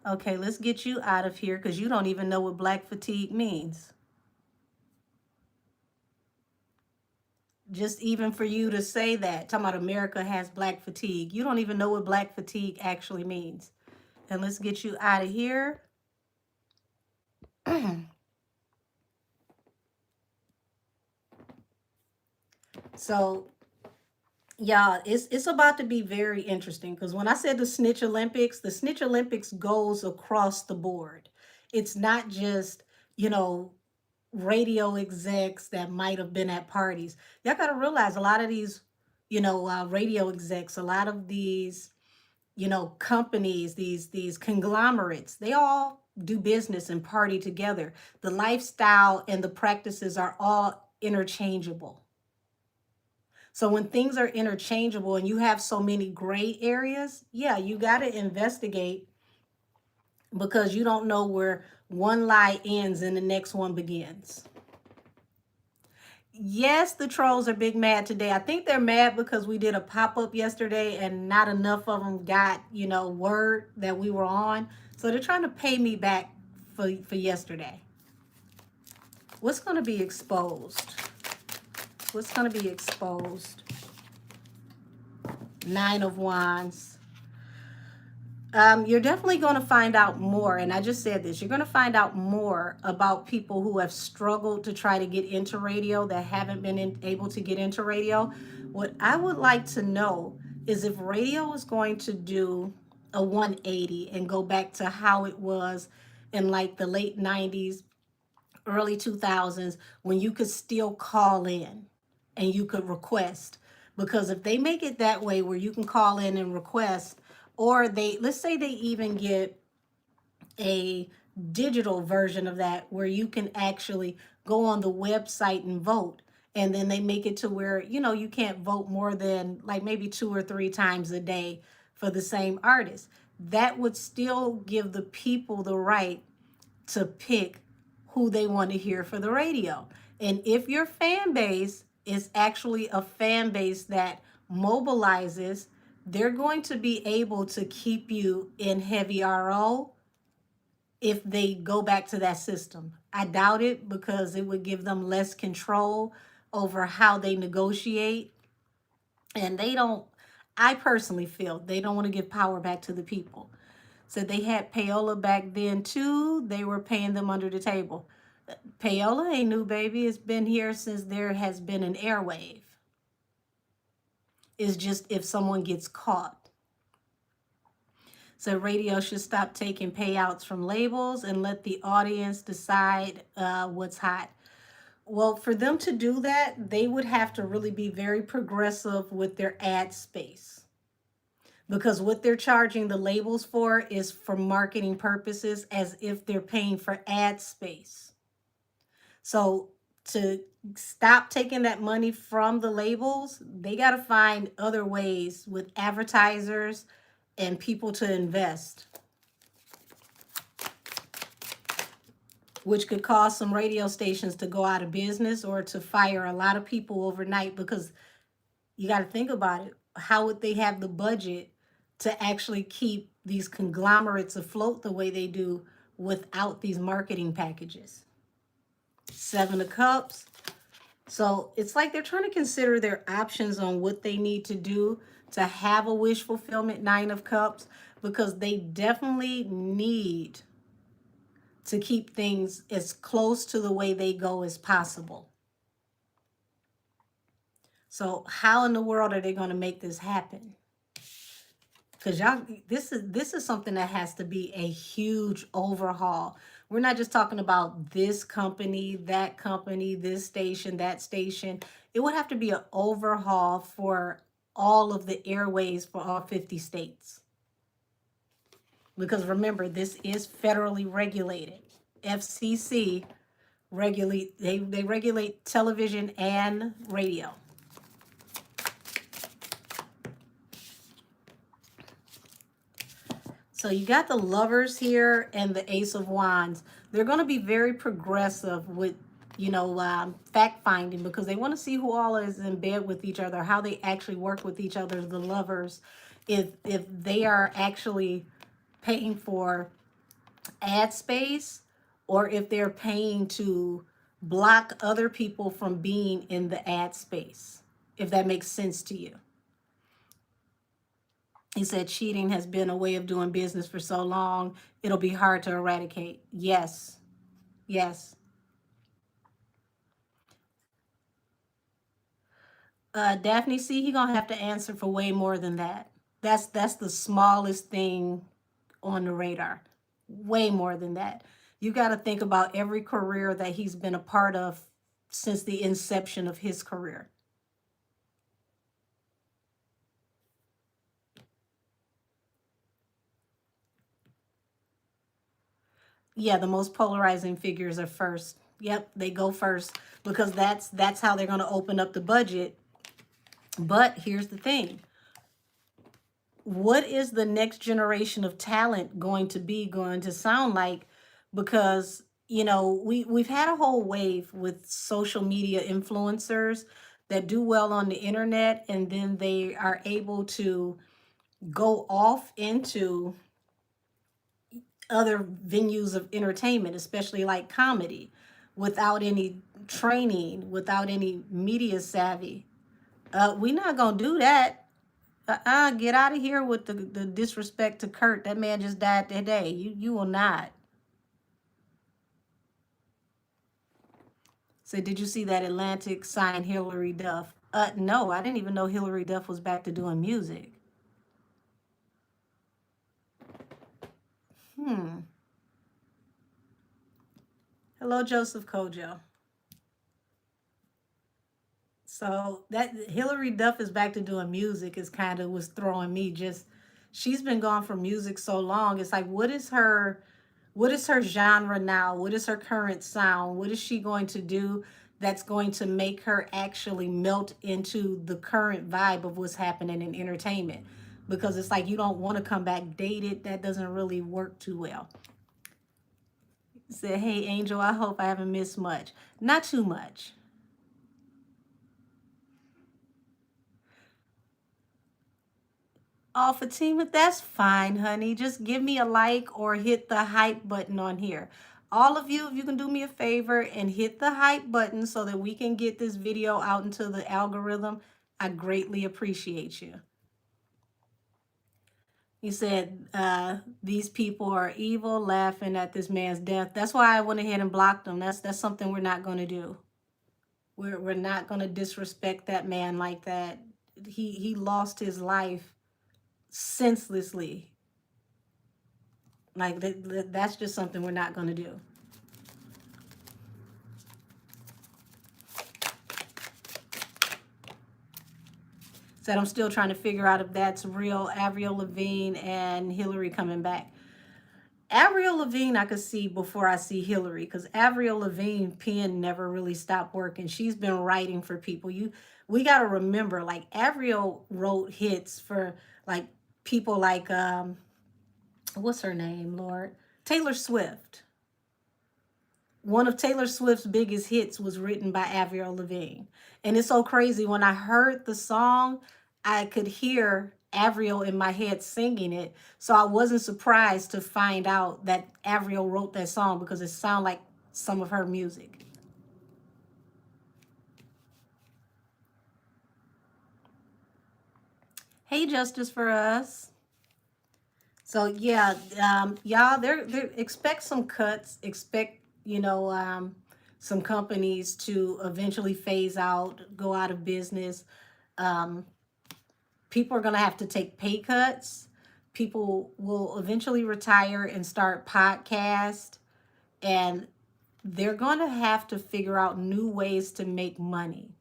Okay, let's get you out of here because you don't even know what black fatigue means. Just even for you to say that, talking about America has black fatigue, you don't even know what black fatigue actually means. And let's get you out of here. So, y'all, it's about to be very interesting because when I said the Snitch Olympics goes across the board. It's not just, radio execs that might have been at parties. Y'all got to realize a lot of these, radio execs, a lot of these companies, these conglomerates, they all do business and party together. The lifestyle and the practices are all interchangeable. So when things are interchangeable and you have so many gray areas, yeah, you got to investigate, because you don't know where one lie ends and the next one begins. Yes, the trolls are big mad today. I think they're mad because we did a pop-up yesterday and not enough of them got, word that we were on. So they're trying to pay me back for yesterday. What's going to be exposed? What's going to be exposed? Nine of Wands. You're definitely going to find out more, and I just said this, you're going to find out more about people who have struggled to try to get into radio, that haven't been able to get into radio. What I would like to know is if radio is going to do a 180 and go back to how it was in like the late 90s, early 2000s, when you could still call in and you could request. Because if they make it that way where you can call in and request, or let's say they even get a digital version of that where you can actually go on the website and vote, and then they make it to where you can't vote more than like maybe 2 or 3 times a day for the same artist, that would still give the people the right to pick who they want to hear for the radio. And if your fan base is actually a fan base that mobilizes, they're going to be able to keep you in heavy RO if they go back to that system. I doubt it, because it would give them less control over how they negotiate. And I personally feel they don't want to give power back to the people. So they had payola back then too. They were paying them under the table. Payola ain't new, baby. It's been here since there has been an airwave. It's just if someone gets caught. So radio should stop taking payouts from labels and let the audience decide what's hot. Well, for them to do that, they would have to really be very progressive with their ad space. Because what they're charging the labels for is for marketing purposes, as if they're paying for ad space. So to stop taking that money from the labels, they got to find other ways with advertisers and people to invest, which could cause some radio stations to go out of business or to fire a lot of people overnight. Because you got to think about it. How would they have the budget to actually keep these conglomerates afloat the way they do without these marketing packages? 7 of Cups. So it's like they're trying to consider their options on what they need to do to have a wish fulfillment. 9 of Cups, because they definitely need to keep things as close to the way they go as possible. So how in the world are they going to make this happen? Because this is something that has to be a huge overhaul. We're not just talking about this company, that company, this station, that station. It would have to be an overhaul for all of the airways for all 50 states. Because remember, this is federally regulated. FCC they regulate television and radio. So you got the Lovers here and the Ace of Wands. They're going to be very progressive with, fact finding, because they want to see who all is in bed with each other, how they actually work with each other, the lovers, if they are actually paying for ad space, or if they're paying to block other people from being in the ad space, if that makes sense to you. He said cheating has been a way of doing business for so long, it'll be hard to eradicate. Yes. Yes. Daphne, see, he gonna have to answer for way more than that. That's the smallest thing on the radar. Way more than that. You got to think about every career that he's been a part of since the inception of his career. Yeah, the most polarizing figures are first. Yep, they go first because that's how they're going to open up the budget. But here's the thing. What is the next generation of talent going to sound like? Because we've had a whole wave with social media influencers that do well on the internet, and then they are able to go off into other venues of entertainment, especially like comedy, without any training, without any media savvy. We're not gonna do that. Get out of here with the disrespect to Kirk. That man just died today. You will not. So did you see that Atlantic signed Hillary Duff? No, I didn't even know Hillary Duff was back to doing music. Hmm. Hello, Joseph Kojo. So that Hillary Duff is back to doing music is kind of was throwing me. Just she's been gone from music so long. It's like what is her genre now? What is her current sound? What is she going to do that's going to make her actually melt into the current vibe of what's happening in entertainment? Because it's like you don't want to come back dated. That doesn't really work too well. Said, hey Angel, I hope I haven't missed much. Not too much. Oh, Fatima, that's fine, honey. Just give me a like or hit the hype button on here. All of you, if you can do me a favor and hit the hype button so that we can get this video out into the algorithm, I greatly appreciate you. You said these people are evil, laughing at this man's death. That's why I went ahead and blocked them. That's something we're not going to do. We're not going to disrespect that man like that. He lost his life senselessly. Like that's just something we're not going to do. Said I'm still trying to figure out if that's real. Avril Lavigne and Hillary coming back. Avril Lavigne I could see before I see Hillary, because Avril Lavigne pen never really stopped working. She's been writing for people. We got to remember, like Avril wrote hits for like people like what's her name, Lord? Taylor Swift. One of Taylor Swift's biggest hits was written by Avril Lavigne. And it's so crazy. When I heard the song, I could hear Avril in my head singing it. So I wasn't surprised to find out that Avril wrote that song because it sounded like some of her music. Hey, Justice for Us. So yeah, y'all, they're expect some cuts. Expect some companies to eventually phase out, go out of business. Um, People are gonna have to take pay cuts. People will eventually retire and start podcasts, and they're gonna have to figure out new ways to make money,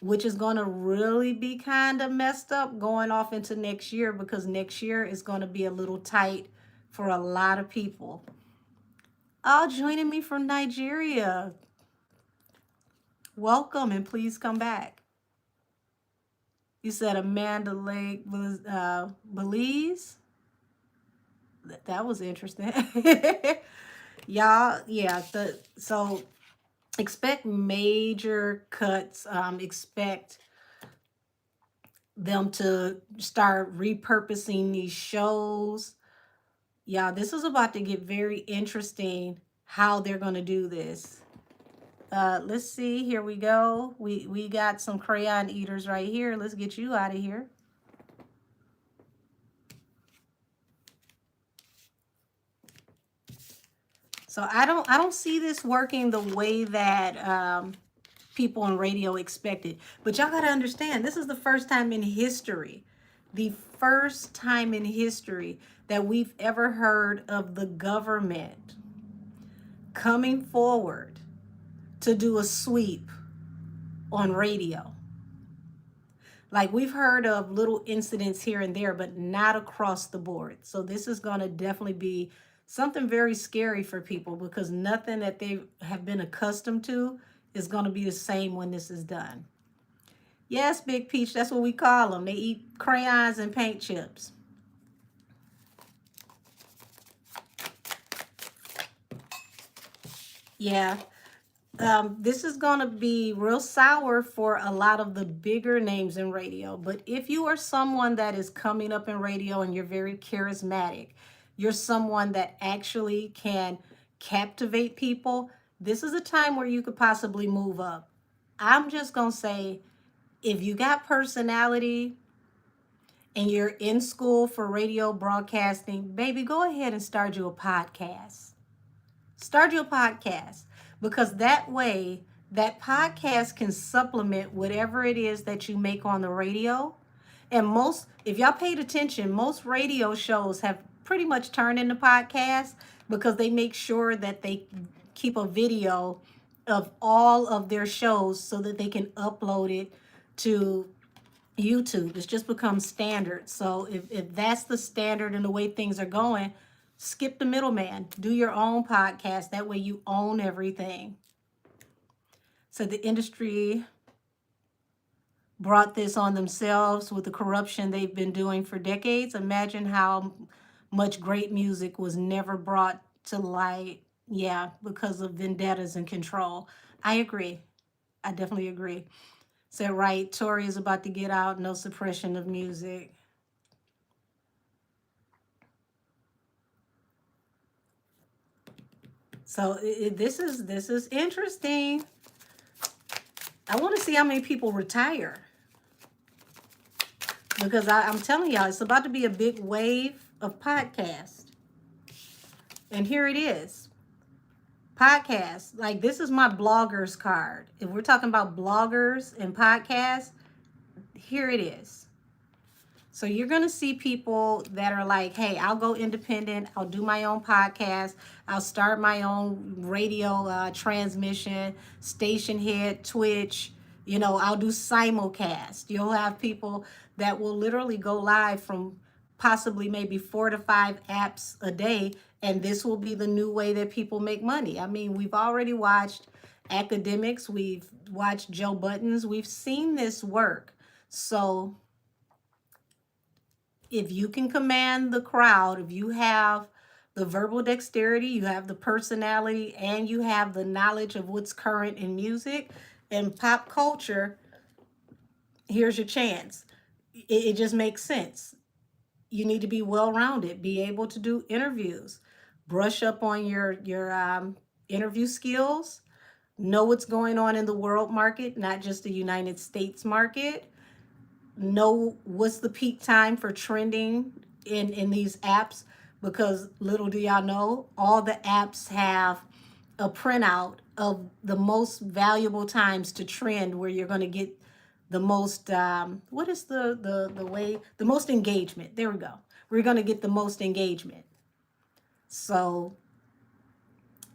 which is going to really be kind of messed up going off into next year, because next year is going to be a little tight for a lot of people. All joining me from Nigeria. Welcome and please come back. You said Amanda Lake was Belize. That was interesting. Y'all, yeah. So expect major cuts. Expect them to start repurposing these shows. Yeah, this is about to get very interesting how they're going to do this. Let's see. Here we go. We got some crayon eaters right here. Let's get you out of here. So I don't see this working the way that people on radio expected. But y'all got to understand, this is the first time in history, that we've ever heard of the government coming forward to do a sweep on radio. Like, we've heard of little incidents here and there, but not across the board. So this is going to definitely be Something very scary for people because nothing that they have been accustomed to is going to be the same when this is done. Yes, Big Peach, that's what we call them. They eat crayons and paint chips. Yeah. This is going to be real sour for a lot of the bigger names in radio. But if you are someone that is coming up in radio and you're very charismatic, you're someone that actually can captivate people, this is a time where you could possibly move up. I'm just going to say, if you got personality and you're in school for radio broadcasting, baby, go ahead and start you a podcast. Start your podcast, because that way that podcast can supplement whatever it is that you make on the radio. And most, if y'all paid attention, most radio shows have pretty much turned into podcasts because they make sure that they keep a video of all of their shows so that they can upload it to YouTube. It's just become standard. So if that's the standard and the way things are going, skip the middleman. Do your own podcast. That way you own everything. So the industry brought this on themselves with the corruption they've been doing for decades. Imagine how much great music was never brought to light. Yeah, because of vendettas and control. I agree. I definitely agree. Said right, Tory is about to get out, no suppression of music. So this is interesting. I want to see how many people retire, because I'm telling y'all, it's about to be a big wave of podcasts. And here it is. Podcasts. Like, this is my blogger's card. If we're talking about bloggers and podcasts, here it is. So you're going to see people that are like, hey, I'll go independent. I'll do my own podcast. I'll start my own radio transmission, station head, Twitch. You know, I'll do simulcast. You'll have people that will literally go live from possibly maybe 4 to 5 apps a day. And this will be the new way that people make money. I mean, we've already watched academics. We've watched Joe Buttons. We've seen this work. So if you can command the crowd, if you have the verbal dexterity, you have the personality, and you have the knowledge of what's current in music and pop culture, here's your chance. It just makes sense. You need to be well-rounded, be able to do interviews, brush up on your interview skills, know what's going on in the world market, not just the United States market. Know what's the peak time for trending in these apps, because little do y'all know, all the apps have a printout of the most valuable times to trend, where you're going to get the most what is the way, the most engagement. There we go. We're going to get the most engagement. So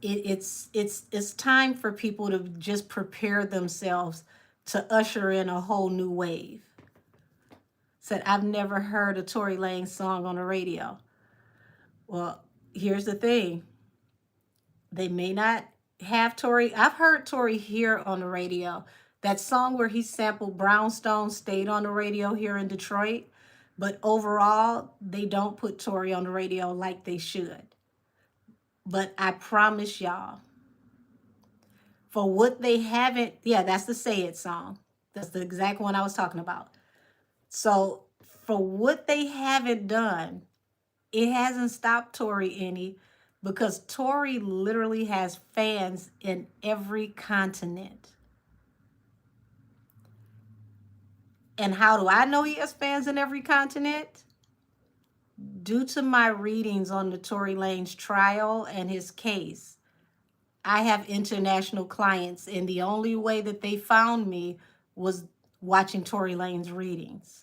it's time for people to just prepare themselves to usher in a whole new wave. Said, I've never heard a Tory Lanez song on the radio. Well, here's the thing. They may not have Tory. I've heard Tory here on the radio. That song where he sampled Brownstone stayed on the radio here in Detroit. But overall, they don't put Tory on the radio like they should. But I promise y'all, for what they haven't, yeah, that's the Say It song. That's the exact one I was talking about. So for what they haven't done, it hasn't stopped Tory any, because Tory literally has fans in every continent. And how do I know he has fans in every continent? Due to my readings on the Tory Lanez trial and his case, I have international clients, and the only way that they found me was watching Tory Lanez readings.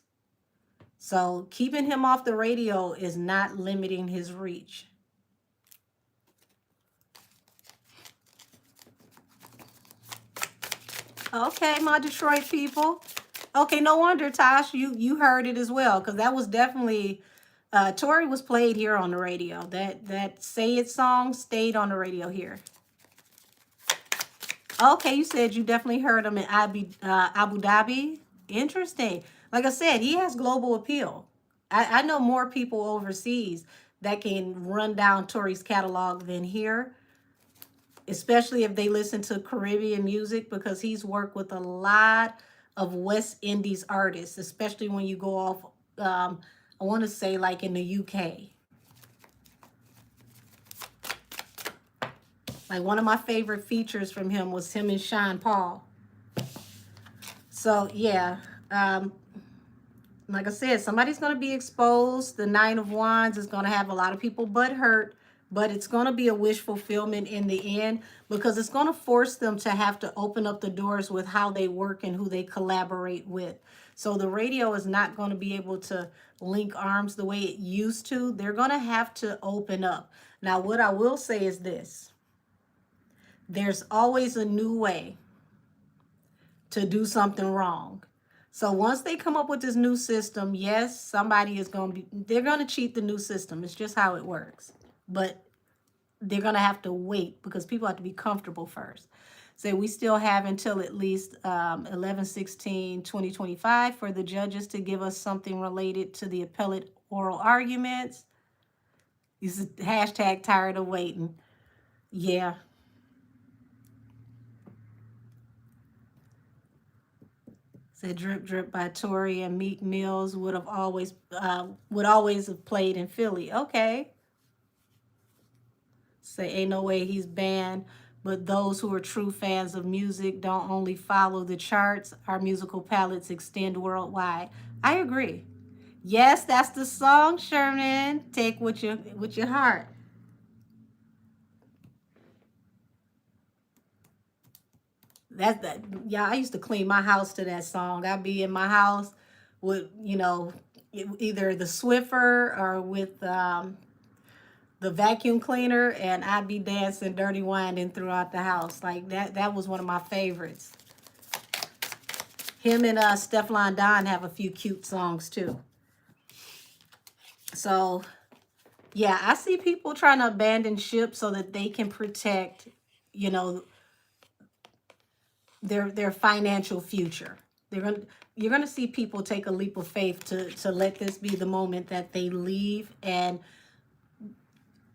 So keeping him off the radio is not limiting his reach. Okay, my Detroit people. Okay, no wonder, Tosh, you heard it as well, because that was definitely Tori was played here on the radio. That Say It song stayed on the radio here. Okay, you said you definitely heard him in Abu Dhabi. Interesting. Like I said, he has global appeal. I know more people overseas that can run down Tori's catalog than here, especially if they listen to Caribbean music, because he's worked with a lot of West Indies artists, especially when you go off, I want to say like in the UK. Like one of my favorite features from him was him and Sean Paul. So yeah, like I said, somebody's going to be exposed. The Nine of Wands is going to have a lot of people butt hurt, but it's going to be a wish fulfillment in the end, because it's going to force them to have to open up the doors with how they work and who they collaborate with. So the radio is not going to be able to link arms the way it used to. They're going to have to open up. Now, what I will say is this. There's always a new way to do something wrong. So once they come up with this new system, yes, somebody is going to be, they're going to cheat the new system. It's just how it works. But they're going to have to wait, because people have to be comfortable first. So we still have until at least 11/16/2025 for the judges to give us something related to the appellate oral arguments. This is hashtag tired of waiting. Yeah. Said Drip Drip by Tori and Meek Mills would always have played in Philly. Okay. Say ain't no way he's banned, but those who are true fans of music don't only follow the charts, our musical palettes extend worldwide. I agree. Yes, that's the song, Sherman. Take with your heart. That's that. Yeah, I used to clean my house to that song. I'd be in my house with, either the Swiffer or with the vacuum cleaner, and I'd be dancing Dirty Winding throughout the house. Like that was one of my favorites. Him and Stefflon Don have a few cute songs too. So yeah, I see people trying to abandon ship so that they can protect, their financial future. You're gonna see people take a leap of faith to let this be the moment that they leave and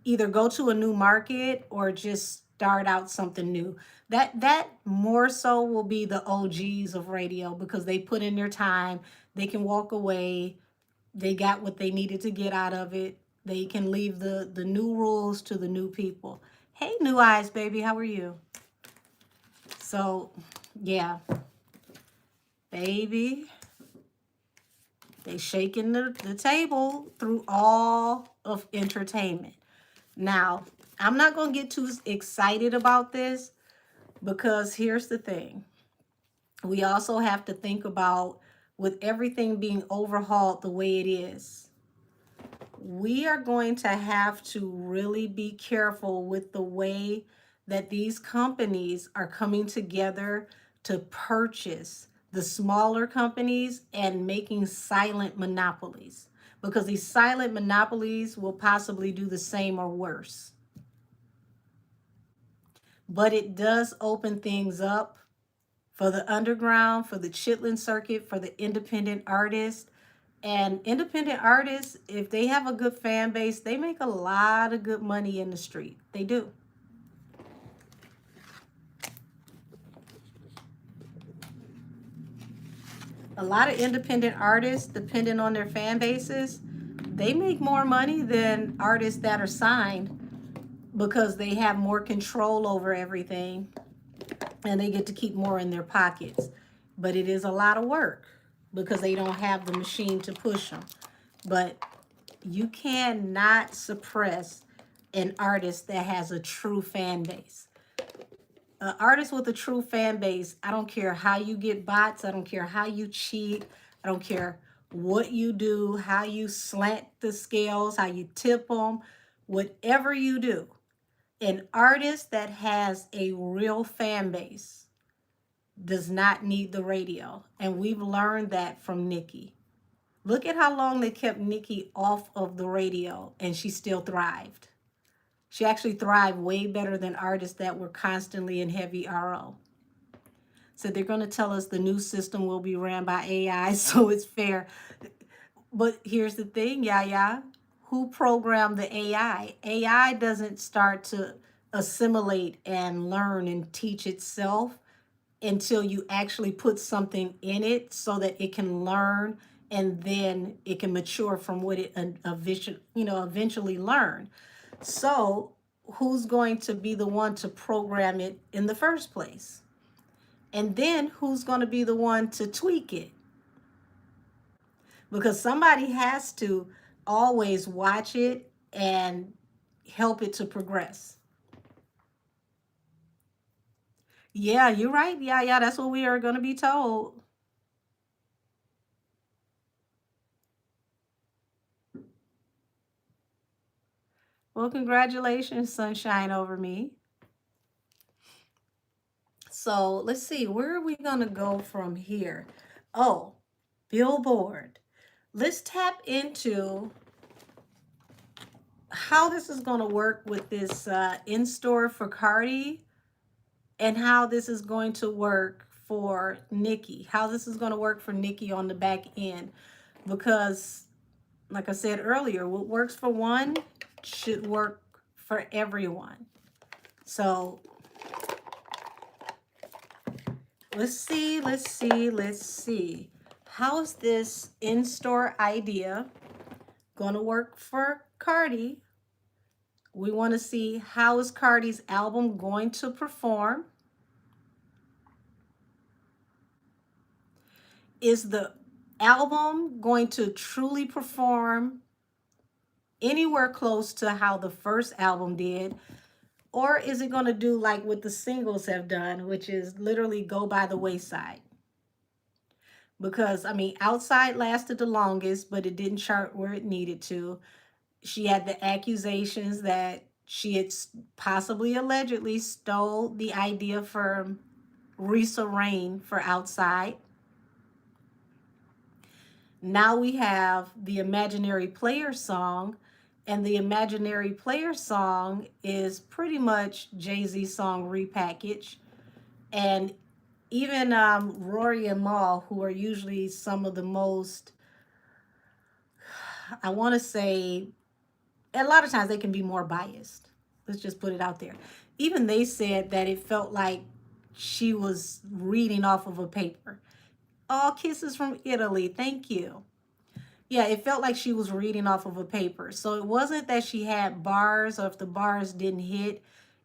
either go to a new market or just start out something new. That more so will be the OGs of radio, because they put in their time. They can walk away. They got what they needed to get out of it. They can leave the new rules to the new people. Hey, New Eyes, baby, how are you? So, yeah, baby, they shaking the table through all of entertainment. Now, I'm not going to get too excited about this, because here's the thing. We also have to think about, with everything being overhauled the way it is, we are going to have to really be careful with the way that these companies are coming together to purchase the smaller companies and making silent monopolies, because these silent monopolies will possibly do the same or worse. But it does open things up for the underground, for the chitlin circuit, for the independent artists. And independent artists, if they have a good fan base, they make a lot of good money in the street. They do. A lot of independent artists, depending on their fan bases, they make more money than artists that are signed, because they have more control over everything and they get to keep more in their pockets. But it is a lot of work, because they don't have the machine to push them. But you cannot suppress an artist that has a true fan base. An artist with a true fan base, I don't care how you get bots, I don't care how you cheat, I don't care what you do, how you slant the scales, how you tip them, whatever you do. An artist that has a real fan base does not need the radio. And we've learned that from Nicki. Look at how long they kept Nicki off of the radio and she still thrived. She actually thrived way better than artists that were constantly in heavy RO. So they're going to tell us the new system will be ran by AI, so it's fair. But here's the thing, Yaya. Who programmed the AI? AI doesn't start to assimilate and learn and teach itself until you actually put something in it so that it can learn and then it can mature from what it eventually learn. So who's going to be the one to program it in the first place? And then who's going to be the one to tweak it? Because somebody has to always watch it and help it to progress. Yeah, you're right. Yeah, that's what we are going to be told. Well, congratulations, sunshine over me. So let's see, where are we going to go from here? Oh, Billboard. Let's tap into how this is going to work with this in-store for Cardi and how this is going to work for Nicki, how this is going to work for Nicki on the back end. Because, like I said earlier, what works for one should work for everyone. So let's see. How is this in-store idea going to work for Cardi? We want to see how is Cardi's album going to perform. Is the album going to truly perform anywhere close to how the first album did? Or is it going to do like what the singles have done, which is literally go by the wayside? Because, I mean, Outside lasted the longest, but it didn't chart where it needed to. She had the accusations that she had possibly allegedly stole the idea from Risa Rain for Outside. Now we have the Imaginary Player song, and the Imaginary Player song is pretty much Jay-Z's song repackaged. And even Rory and Mal, who are usually some of the most, I want to say, a lot of times they can be more biased. Let's just put it out there. Even they said that it felt like she was reading off of a paper. All kisses from Italy. Thank you. Yeah, it felt like she was reading off of a paper. So it wasn't that she had bars or if the bars didn't hit.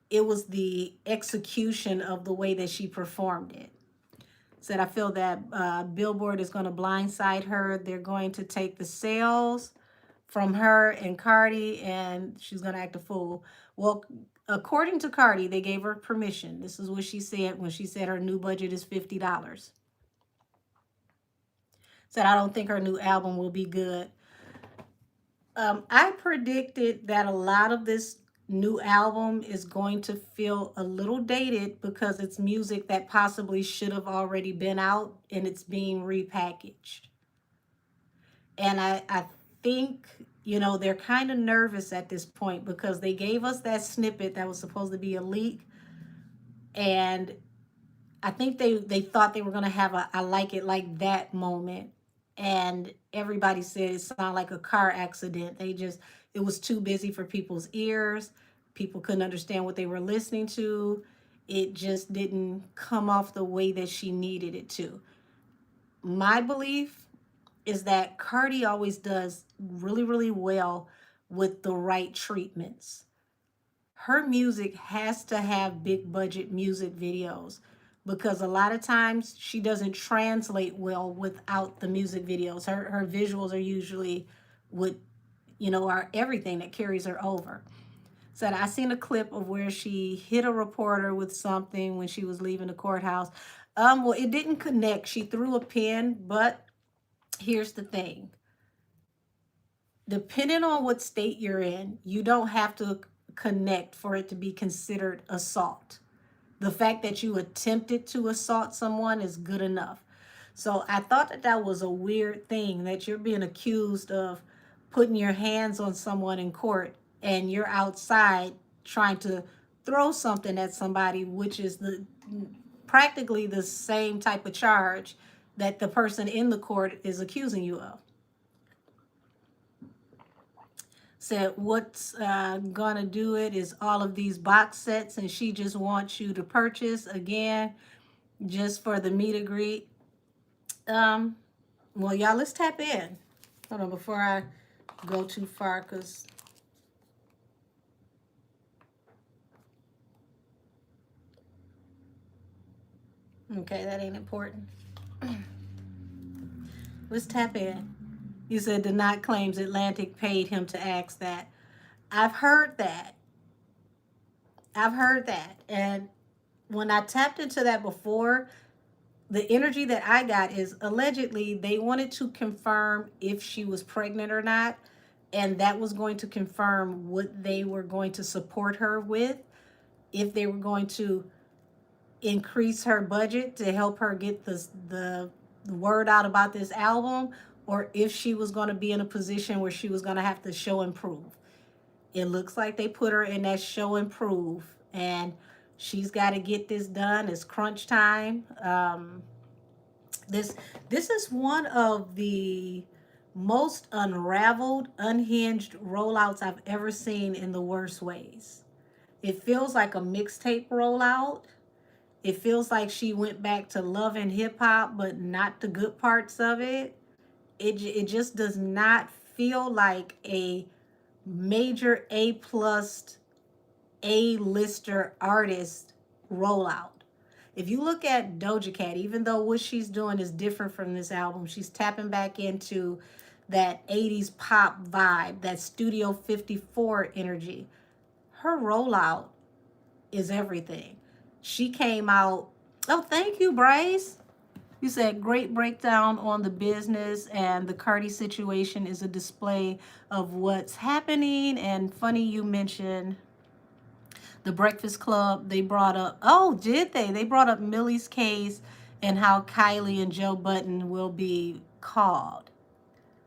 It was the execution of the way that she performed it. Said, I feel that Billboard is going to blindside her. They're going to take the sales from her and Cardi, and she's going to act a fool. Well, according to Cardi, they gave her permission. This is what she said when she said her new budget is $50. Said, I don't think her new album will be good. I predicted that a lot of this new album is going to feel a little dated because it's music that possibly should have already been out and it's being repackaged. And I think, they're kind of nervous at this point because they gave us that snippet that was supposed to be a leak. And I think they thought they were going to have a I like it like that moment. And everybody said it sounded like a car accident. It was too busy for people's ears. People couldn't understand what they were listening to. It just didn't come off the way that she needed it to. My belief is that Cardi always does really, really well with the right treatments. Her music has to have big budget music videos because a lot of times she doesn't translate well without the music videos. Her visuals are usually what, are everything that carries her over. Said, I seen a clip of where she hit a reporter with something when she was leaving the courthouse. Well, it didn't connect. She threw a pin, but here's the thing. Depending on what state you're in, you don't have to connect for it to be considered assault. The fact that you attempted to assault someone is good enough. So I thought that that was a weird thing, that you're being accused of putting your hands on someone in court and you're outside trying to throw something at somebody, which is the practically the same type of charge that the person in the court is accusing you of. Said what's gonna do it is all of these box sets, and she just wants you to purchase again just for the meet and greet. Well, y'all, let's tap in. Hold on before I go too far, because okay, that ain't important. Let's tap in. You said Denot claims Atlantic paid him to ask that. I've heard that. I've heard that. And when I tapped into that before, the energy that I got is allegedly they wanted to confirm if she was pregnant or not. And that was going to confirm what they were going to support her with, if they were going to increase her budget to help her get the word out about this album, or if she was going to be in a position where she was going to have to show and prove. It looks like they put her in that show and prove, and she's got to get this done. It's crunch time. This is one of the most unraveled, unhinged rollouts I've ever seen in the worst ways. It feels like a mixtape rollout. It feels like she went back to love and hip hop, but not the good parts of it. It just does not feel like a major A plus A-lister artist rollout. If you look at Doja Cat, even though what she's doing is different from this album, she's tapping back into that 80s pop vibe, that Studio 54 energy. Her rollout is everything. She came out, oh, thank you, Bryce. You said great breakdown on the business, and the Cardi situation is a display of what's happening. And funny you mentioned the Breakfast Club. They brought up, oh, did they? They brought up Millie's case and how Kylie and Joe Budden will be called.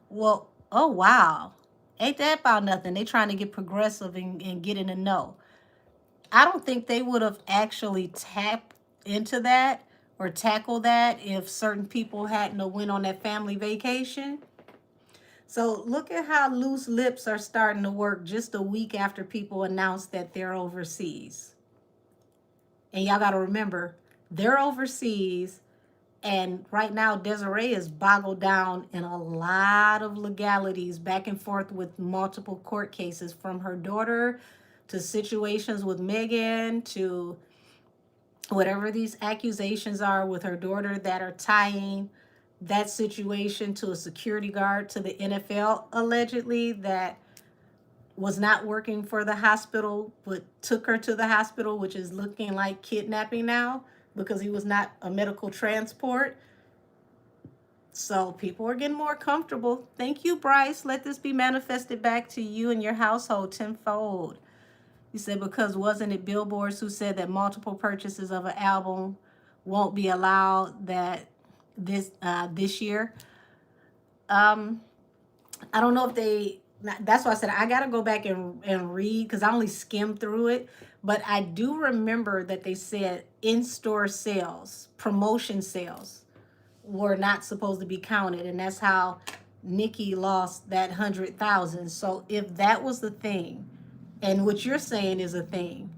Well, oh, wow. Ain't that about nothing? They trying to get progressive and get in the know. I don't think they would have actually tapped into that or tackled that if certain people hadn't went on that family vacation. So look at how loose lips are starting to work just a week after people announce that they're overseas. And y'all got to remember, they're overseas. And right now, Desiree is boggled down in a lot of legalities, back and forth with multiple court cases, from her daughter to situations with Megan to whatever these accusations are with her daughter that are tying that situation to a security guard to the NFL, allegedly, that was not working for the hospital, but took her to the hospital, which is looking like kidnapping now because he was not a medical transport. So people are getting more comfortable. Thank you, Bryce. Let this be manifested back to you and your household tenfold. You said, because wasn't it Billboards who said that multiple purchases of an album won't be allowed that this year? I don't know if they, that's why I said I got to go back and read, because I only skimmed through it. But I do remember that they said in-store sales, promotion sales were not supposed to be counted. And that's how Nicki lost that 100,000. So if that was the thing, and what you're saying is a thing,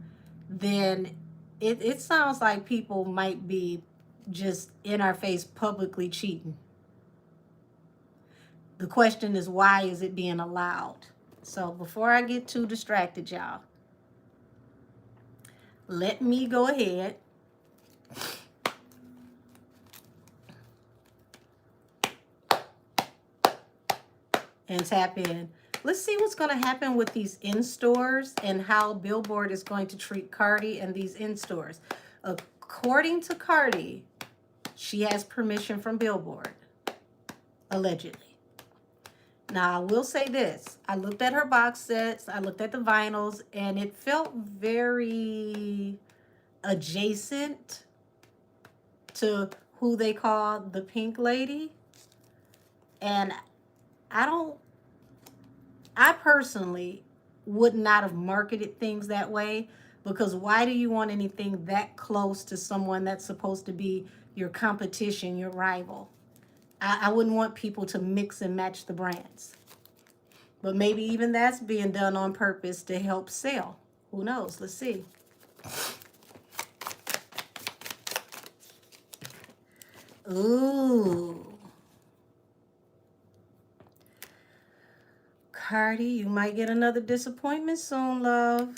then it sounds like people might be just in our face publicly cheating. The question is, why is it being allowed? So before I get too distracted, y'all, let me go ahead and tap in. Let's see what's going to happen with these in-stores and how Billboard is going to treat Cardi and these in-stores. According to Cardi, she has permission from Billboard, allegedly. Now, I will say this. I looked at her box sets. I looked at the vinyls, and it felt very adjacent to who they call the Pink Lady. And I personally would not have marketed things that way, because why do you want anything that close to someone that's supposed to be your competition, your rival? I wouldn't want people to mix and match the brands. But maybe even that's being done on purpose to help sell. Who knows? Let's see. Ooh. Cardi, you might get another disappointment soon, love.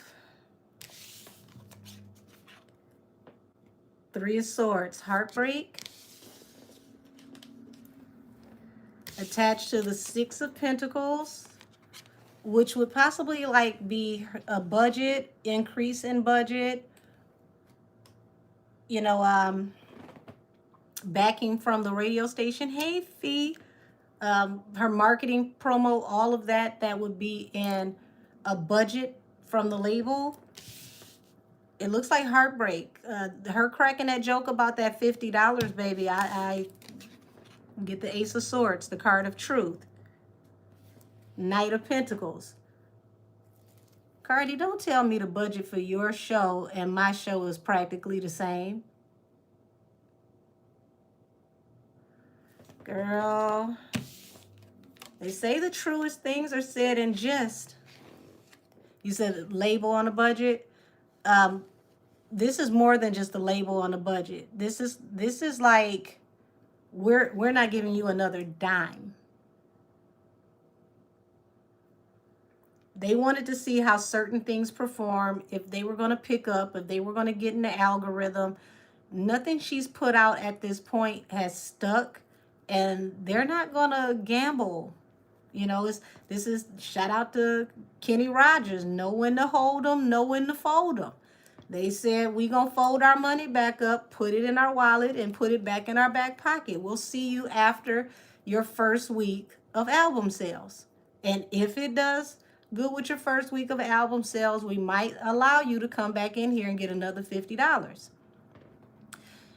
Three of Swords, heartbreak. Attached to the Six of Pentacles, which would possibly like be a budget, increase in budget, you know, backing from the radio station. Hey, Fee. Her marketing promo, all of that, that would be in a budget from the label. It looks like heartbreak. Her cracking that joke about that $50, baby. I get the Ace of Swords, the card of truth. Knight of Pentacles. Cardi, don't tell me the budget for your show and my show is practically the same. Girl, they say the truest things are said in jest. You said label on a budget. This is more than just a label on a budget. This is like we're not giving you another dime. They wanted to see how certain things perform, if they were going to pick up, if they were going to get in the algorithm. Nothing she's put out at this point has stuck, and they're not going to gamble. You know, this is shout out to Kenny Rogers. Know when to hold them, know when to fold them. They said, we going to fold our money back up, put it in our wallet, and put it back in our back pocket. We'll see you after your first week of album sales. And if it does good with your first week of album sales, we might allow you to come back in here and get another $50.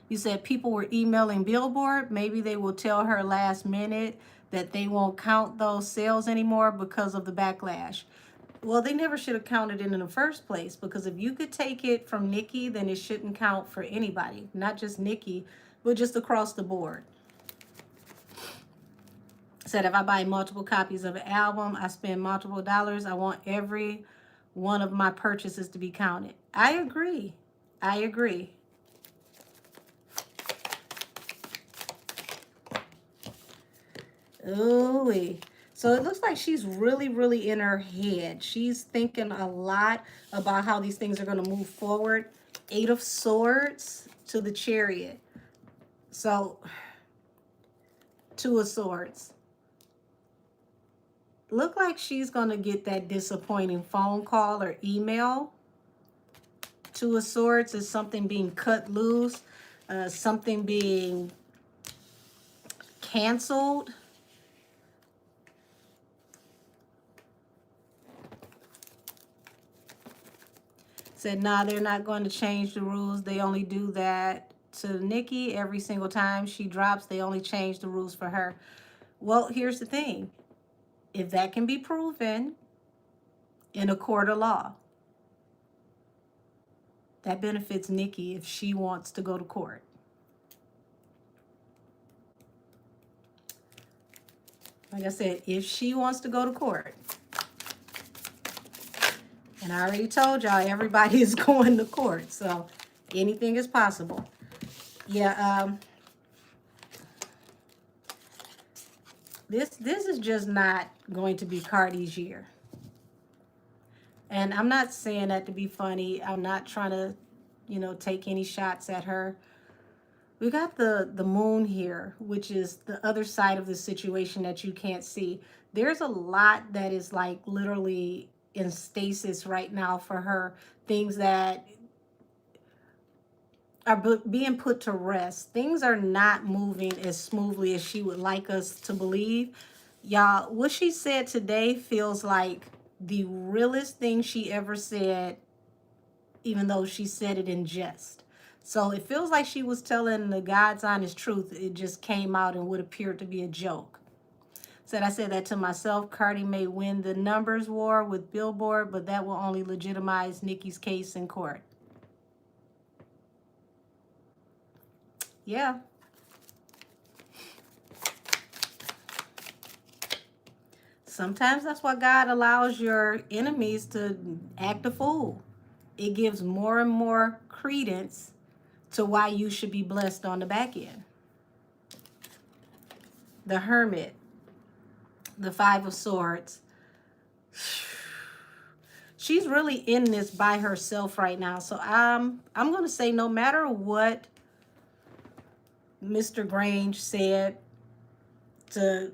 You said people were emailing Billboard. Maybe they will tell her last minute that they won't count those sales anymore because of the backlash. Well, they never should have counted it in the first place, because if you could take it from Nicki, then it shouldn't count for anybody, not just Nicki, but just across the board. Said if I buy multiple copies of an album, I spend multiple dollars, I want every one of my purchases to be counted. I agree. I agree. Ooh. So it looks like she's really, really in her head. She's thinking a lot about how these things are going to move forward. Eight of Swords to the Chariot. So, Two of Swords. Look like she's going to get that disappointing phone call or email. Two of Swords is something being cut loose, something being canceled. Said, nah, they're not going to change the rules. They only do that to Nicki every single time she drops. They only change the rules for her. Well, here's the thing. If that can be proven in a court of law, that benefits Nicki if she wants to go to court. Like I said, if she wants to go to court. And I already told y'all everybody is going to court, so anything is possible. Yeah, this is just not going to be Cardi's year. And I'm not saying that to be funny. I'm not trying to, you know, take any shots at her. We got the moon here, which is the other side of the situation that you can't see. There's a lot that is like literally in stasis right now for her. Things that are being put to rest. Things are not moving as smoothly as she would like us to believe. Y'all, what she said today feels like the realest thing she ever said, even though she said it in jest. So it feels like she was telling the God's honest truth. It just came out and would appear to be a joke. I said that to myself. Cardi may win the numbers war with Billboard, but that will only legitimize Nicki's case in court. Yeah. Sometimes that's why God allows your enemies to act a fool. It gives more and more credence to why you should be blessed on the back end. The Hermit, the Five of Swords. She's really in this by herself right now. So I'm going to say no matter what Mr. Grange said to,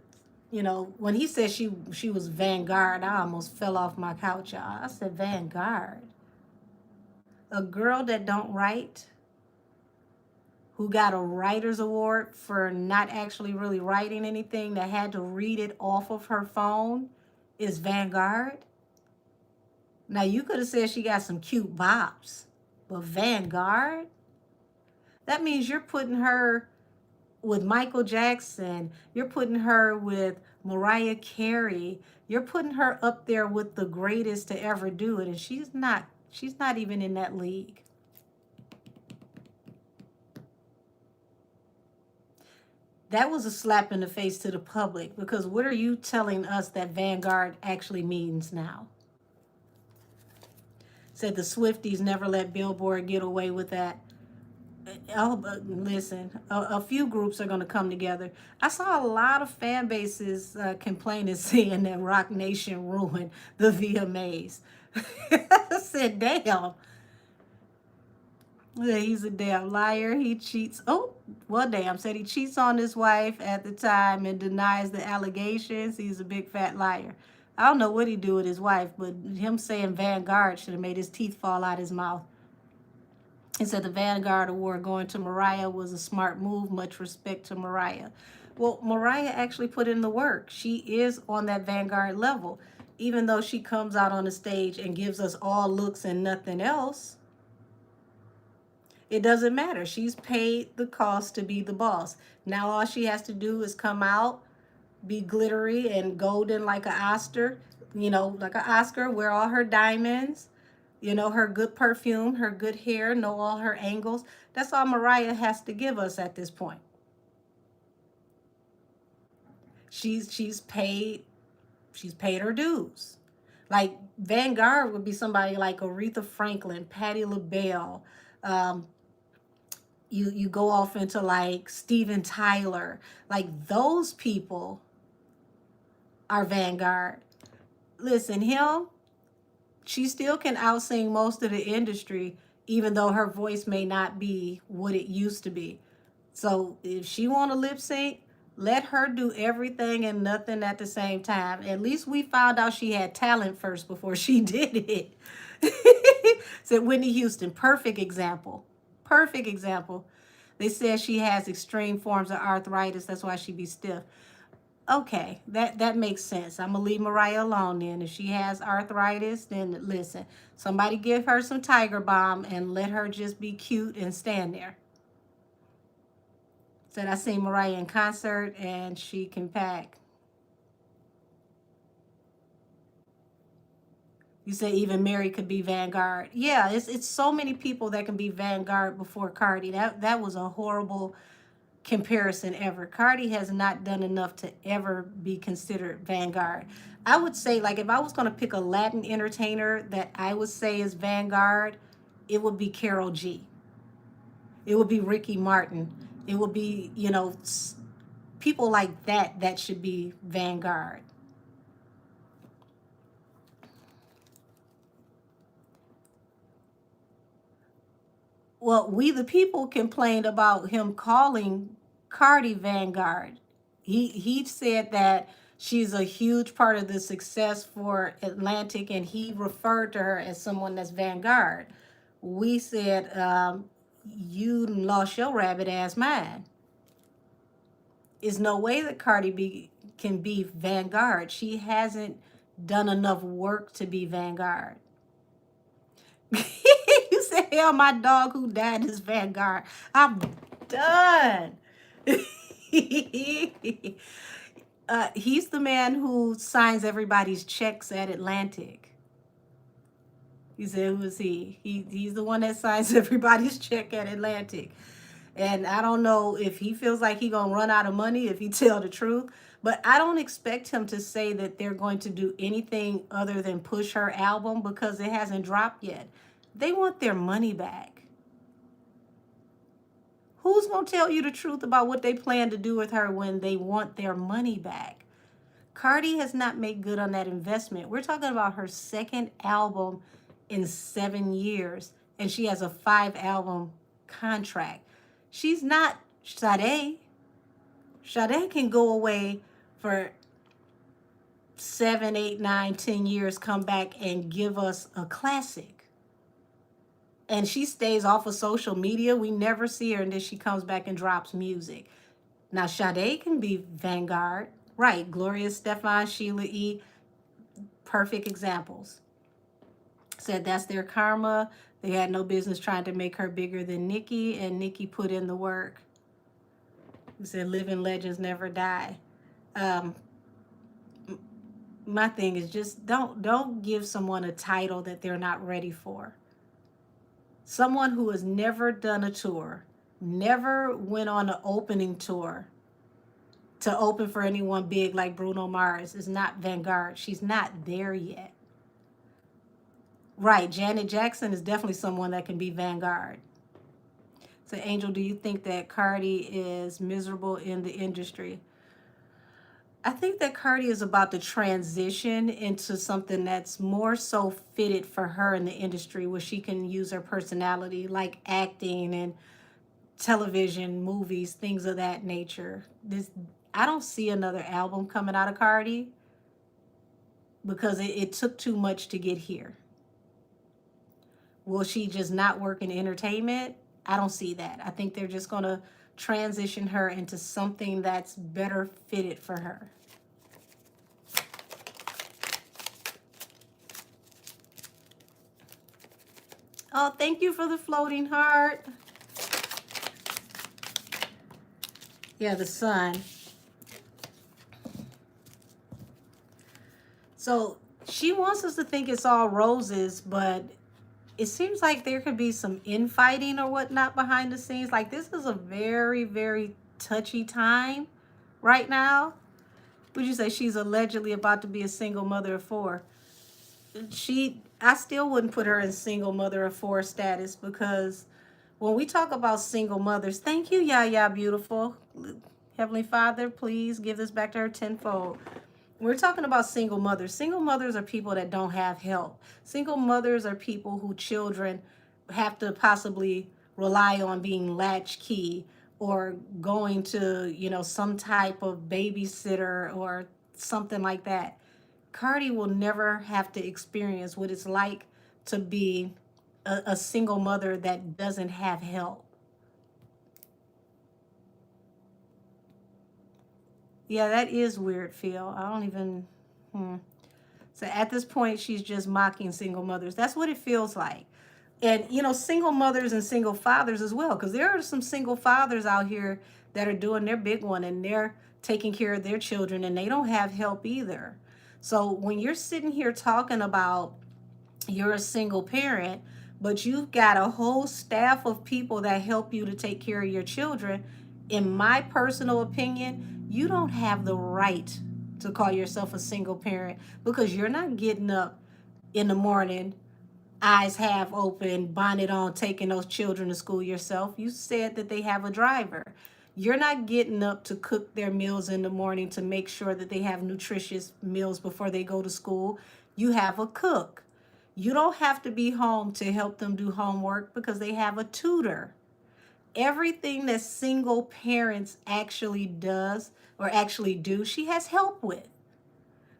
you know, when he said she was Vanguard, I almost fell off my couch, y'all. I said, Vanguard? A girl that don't write, who got a writer's award for not actually really writing anything, that had to read it off of her phone, is Vanguard? Now, you could have said she got some cute bops, but Vanguard? That means you're putting her with Michael Jackson. You're putting her with Mariah Carey. You're putting her up there with the greatest to ever do it, and she's not even in that league. That was a slap in the face to the public, because what are you telling us that Vanguard actually means now? Said the Swifties never let Billboard get away with that. Oh, but listen, a few groups are going to come together. I saw a lot of fan bases complaining, saying that Rock Nation ruined the VMAs. I said, damn. Yeah, he's a damn liar. He cheats. Oh, well, damn. Said he cheats on his wife at the time and denies the allegations. He's a big fat liar. I don't know what he do with his wife, but him saying Vanguard should have made his teeth fall out his mouth. He said the Vanguard Award going to Mariah was a smart move. Much respect to Mariah. Well, Mariah actually put in the work. She is on that Vanguard level. Even though she comes out on the stage and gives us all looks and nothing else, it doesn't matter. She's paid the cost to be the boss. Now all she has to do is come out, be glittery and golden like an Oscar, wear all her diamonds, her good perfume, her good hair, know all her angles. That's all Mariah has to give us at this point. She's paid her dues. Like Vanguard would be somebody like Aretha Franklin, Patti LaBelle. You go off into like Steven Tyler. Like those people are Vanguard. Listen, she still can outsing most of the industry, even though her voice may not be what it used to be. So if she want to lip sync, let her do everything and nothing at the same time. At least we found out she had talent first before she did it. Said Whitney Houston, perfect example. Perfect example. They said she has extreme forms of arthritis. That's why she be stiff. Okay, that makes sense. I'm going to leave Mariah alone then. If she has arthritis, then listen. Somebody give her some Tiger Balm and let her just be cute and stand there. Said I seen Mariah in concert and she can pack. You say even Mary could be Vanguard. Yeah, it's so many people that can be Vanguard before Cardi. That was a horrible comparison ever. Cardi has not done enough to ever be considered Vanguard. I would say, like, if I was going to pick a Latin entertainer that I would say is Vanguard, it would be Karol G. It would be Ricky Martin. It would be, people like that should be Vanguard. Well, we the people complained about him calling Cardi Vanguard. He said that she's a huge part of the success for Atlantic, and he referred to her as someone that's Vanguard. We said, you lost your rabbit ass mind. There's no way that Cardi B can be Vanguard. She hasn't done enough work to be Vanguard. You said, hell, my dog who died is Vanguard. I'm done. He's the man who signs everybody's checks at Atlantic. You said, who is he? He's the one that signs everybody's check at Atlantic. And I don't know if he feels like he gonna run out of money if he tell the truth. But I don't expect him to say that they're going to do anything other than push her album because it hasn't dropped yet. They want their money back. Who's going to tell you the truth about what they plan to do with her when they want their money back? Cardi has not made good on that investment. We're talking about her second album in 7 years, and she has a 5-album contract. She's not Sade. Sade can go away for 7, 8, 9, 10 years, come back and give us a classic. And she stays off of social media. We never see her, and then she comes back and drops music. Now, Sade can be Vanguard. Right, Gloria Estefan, Sheila E., perfect examples. Said that's their karma. They had no business trying to make her bigger than Nicki, and Nicki put in the work. He said living legends never die. My thing is just don't give someone a title that they're not ready for. Someone who has never done a tour, never went on an opening tour to open for anyone big like Bruno Mars is not Vanguard. She's not there yet. Right, Janet Jackson is definitely someone that can be Vanguard. So, Angel, do you think that Cardi is miserable in the industry? I think that Cardi is about to transition into something that's more so fitted for her in the industry, where she can use her personality, like acting and television, movies, things of that nature. I don't see another album coming out of Cardi because it took too much to get here. Will she just not work in entertainment? I don't see that. I think they're just going to transition her into something that's better fitted for her. Oh, thank you for the floating heart. Yeah, the sun. So she wants us to think it's all roses, but it seems like there could be some infighting or whatnot behind the scenes. Like, this is a very, very touchy time right now. Would you say she's allegedly about to be a single mother of 4? I still wouldn't put her in single mother of 4 status, because when we talk about single mothers, thank you, Yaya Beautiful. Heavenly Father, please give this back to her tenfold. We're talking about single mothers. Single mothers are people that don't have help. Single mothers are people who children have to possibly rely on being latchkey or going to, some type of babysitter or something like that. Cardi will never have to experience what it's like to be a single mother that doesn't have help. Yeah, that is weird, Phil. I don't even... So at this point, she's just mocking single mothers. That's what it feels like. And, single mothers and single fathers as well, because there are some single fathers out here that are doing their big one, and they're taking care of their children, and they don't have help either. So when you're sitting here talking about you're a single parent, but you've got a whole staff of people that help you to take care of your children, in my personal opinion, you don't have the right to call yourself a single parent, because you're not getting up in the morning, eyes half open, bonnet on, taking those children to school yourself. You said that they have a driver. You're not getting up to cook their meals in the morning to make sure that they have nutritious meals before they go to school. You have a cook. You don't have to be home to help them do homework because they have a tutor. Everything that single parents actually does or actually do, she has help with.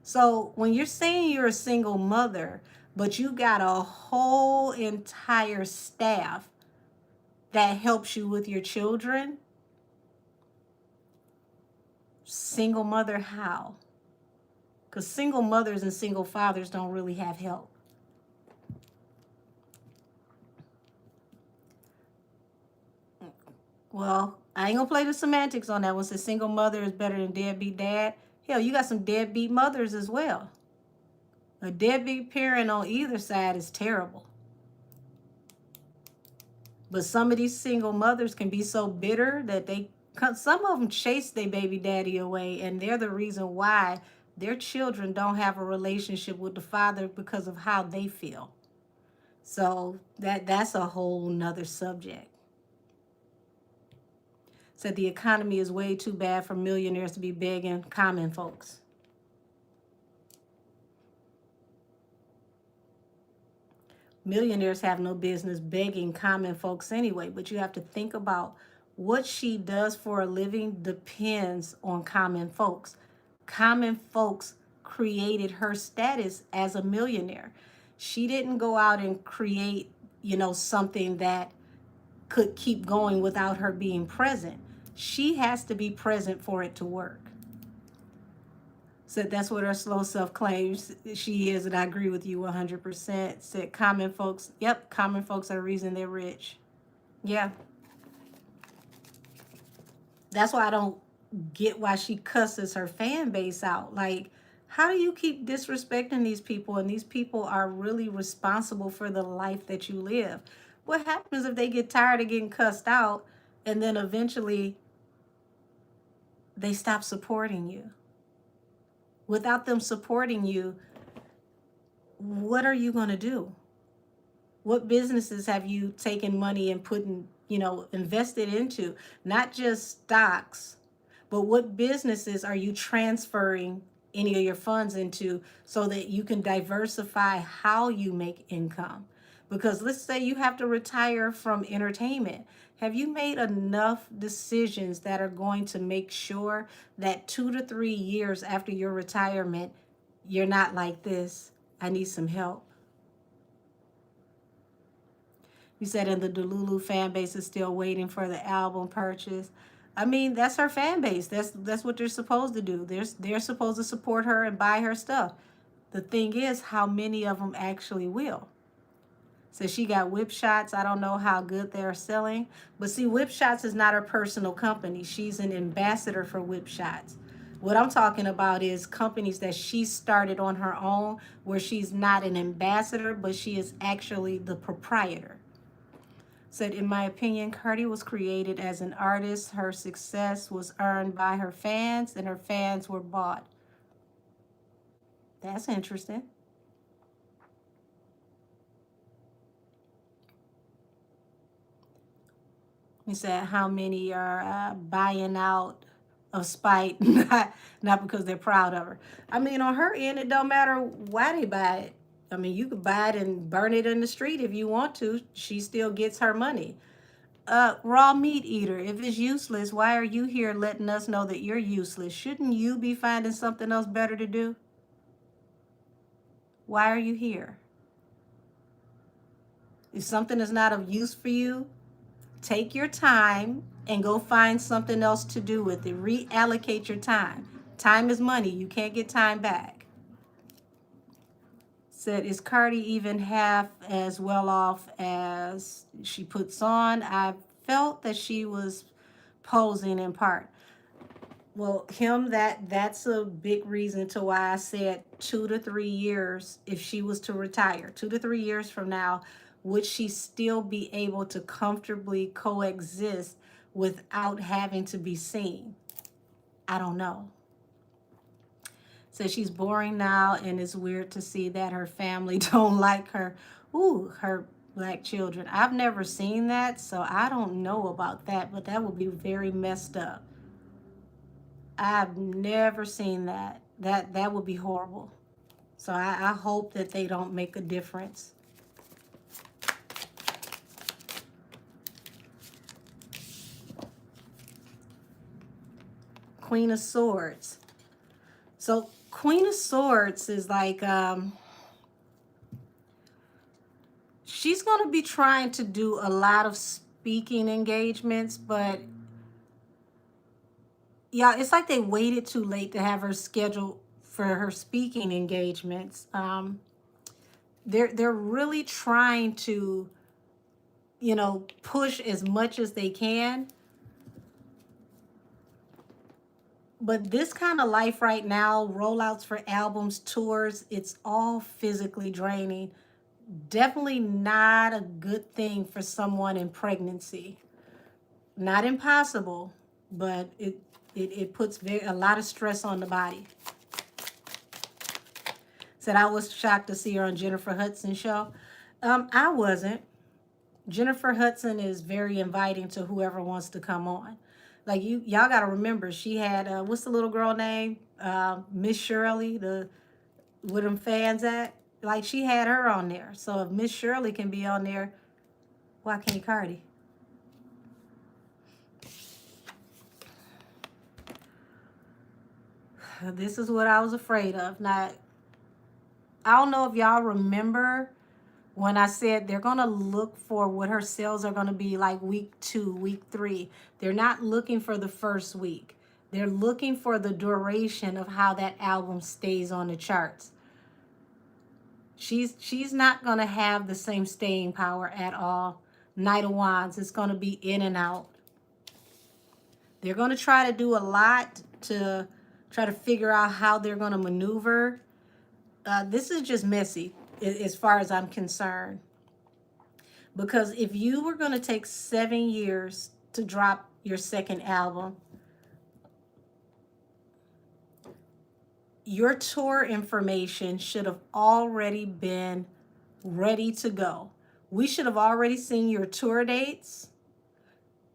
So when you're saying you're a single mother, but you got a whole entire staff that helps you with your children, single mother how? Because single mothers and single fathers don't really have help. Well, I ain't gonna play the semantics on that one. Says single mother is better than deadbeat dad. Hell, you got some deadbeat mothers as well. A deadbeat parent on either side is terrible. But some of these single mothers can be so bitter that some of them chase their baby daddy away, and they're the reason why their children don't have a relationship with the father because of how they feel. So that's a whole nother subject. Said the economy is way too bad for millionaires to be begging common folks. Millionaires have no business begging common folks anyway, but you have to think about what she does for a living depends on common folks. Common folks created her status as a millionaire. She didn't go out and create, something that could keep going without her being present. She has to be present for it to work. Said that's what her slow self claims she is, and I agree with you 100%. Said common folks, yep, common folks are the reason they're rich. Yeah. That's why I don't get why she cusses her fan base out. Like, how do you keep disrespecting these people, and these people are really responsible for the life that you live? What happens if they get tired of getting cussed out and then eventually they stop supporting you? Without them supporting you, what are you going to do? What businesses have you taken money and invested into? Not just stocks, but what businesses are you transferring any of your funds into so that you can diversify how you make income? Because let's say you have to retire from entertainment. Have you made enough decisions that are going to make sure that 2 to 3 years after your retirement, you're not like this? I need some help. You said, and the Delulu fan base is still waiting for the album purchase. I mean, that's her fan base. That's what they're supposed to do. They're supposed to support her and buy her stuff. The thing is, how many of them actually will? So she got Whip Shots. I don't know how good they're selling. But see, Whip Shots is not her personal company. She's an ambassador for Whip Shots. What I'm talking about is companies that she started on her own, where she's not an ambassador, but she is actually the proprietor. Said, in my opinion, Cardi was created as an artist. Her success was earned by her fans, and her fans were bought. That's interesting. He said, how many are buying out of spite, not because they're proud of her. I mean, on her end, it don't matter why they buy it. I mean, you could buy it and burn it in the street if you want to. She still gets her money. Raw meat eater, if it's useless, why are you here letting us know that you're useless? Shouldn't you be finding something else better to do? Why are you here? If something is not of use for you, take your time and go find something else to do with it. Reallocate your time. Time is money. You can't get time back. Said, is Cardi even half as well off as she puts on? I felt that she was posing in part. Well, that's a big reason to why I said 2 to 3 years. If she was to retire 2 to 3 years from now, would she still be able to comfortably coexist without having to be seen? I don't know. Says she's boring now, and it's weird to see that her family don't like her. Ooh, her black children. I've never seen that, so I don't know about that, but that would be very messed up. I've never seen that. That would be horrible. So I hope that they don't make a difference. Queen of Swords. So Queen of Swords is like, she's going to be trying to do a lot of speaking engagements, but yeah, it's like they waited too late to have her scheduled for her speaking engagements. They're really trying to, push as much as they can, But this kind of life right now, rollouts for albums, tours, it's all physically draining. Definitely not a good thing for someone in pregnancy. Not impossible, but it puts a lot of stress on the body. Said I was shocked to see her on Jennifer Hudson's show. I wasn't. Jennifer Hudson is very inviting to whoever wants to come on. Like y'all got to remember, she had what's the little girl name? Miss Shirley, the where them fans at? Like she had her on there. So if Miss Shirley can be on there, why can't Cardi? This is what I was afraid of. Now, I don't know if y'all remember when I said they're going to look for what her sales are going to be like week 2, week 3. They're not looking for the first week. They're looking for the duration of how that album stays on the charts. She's not going to have the same staying power at all. Knight of Wands, it's going to be in and out. They're going to try to do a lot to try to figure out how they're going to maneuver. This is just messy as far as I'm concerned. Because if you were going to take 7 years to drop your second album, your tour information should have already been ready to go. We should have already seen your tour dates.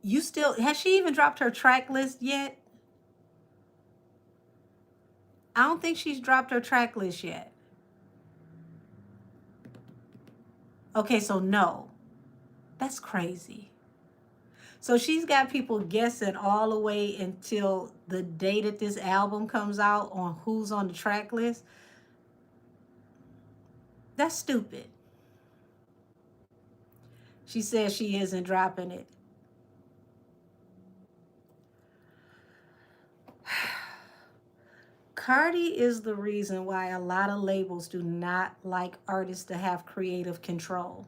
Has she even dropped her track list yet? I don't think she's dropped her track list yet. Okay, so no. That's crazy. So she's got people guessing all the way until the day that this album comes out on who's on the track list. That's stupid. She says she isn't dropping it. Cardi is the reason why a lot of labels do not like artists to have creative control.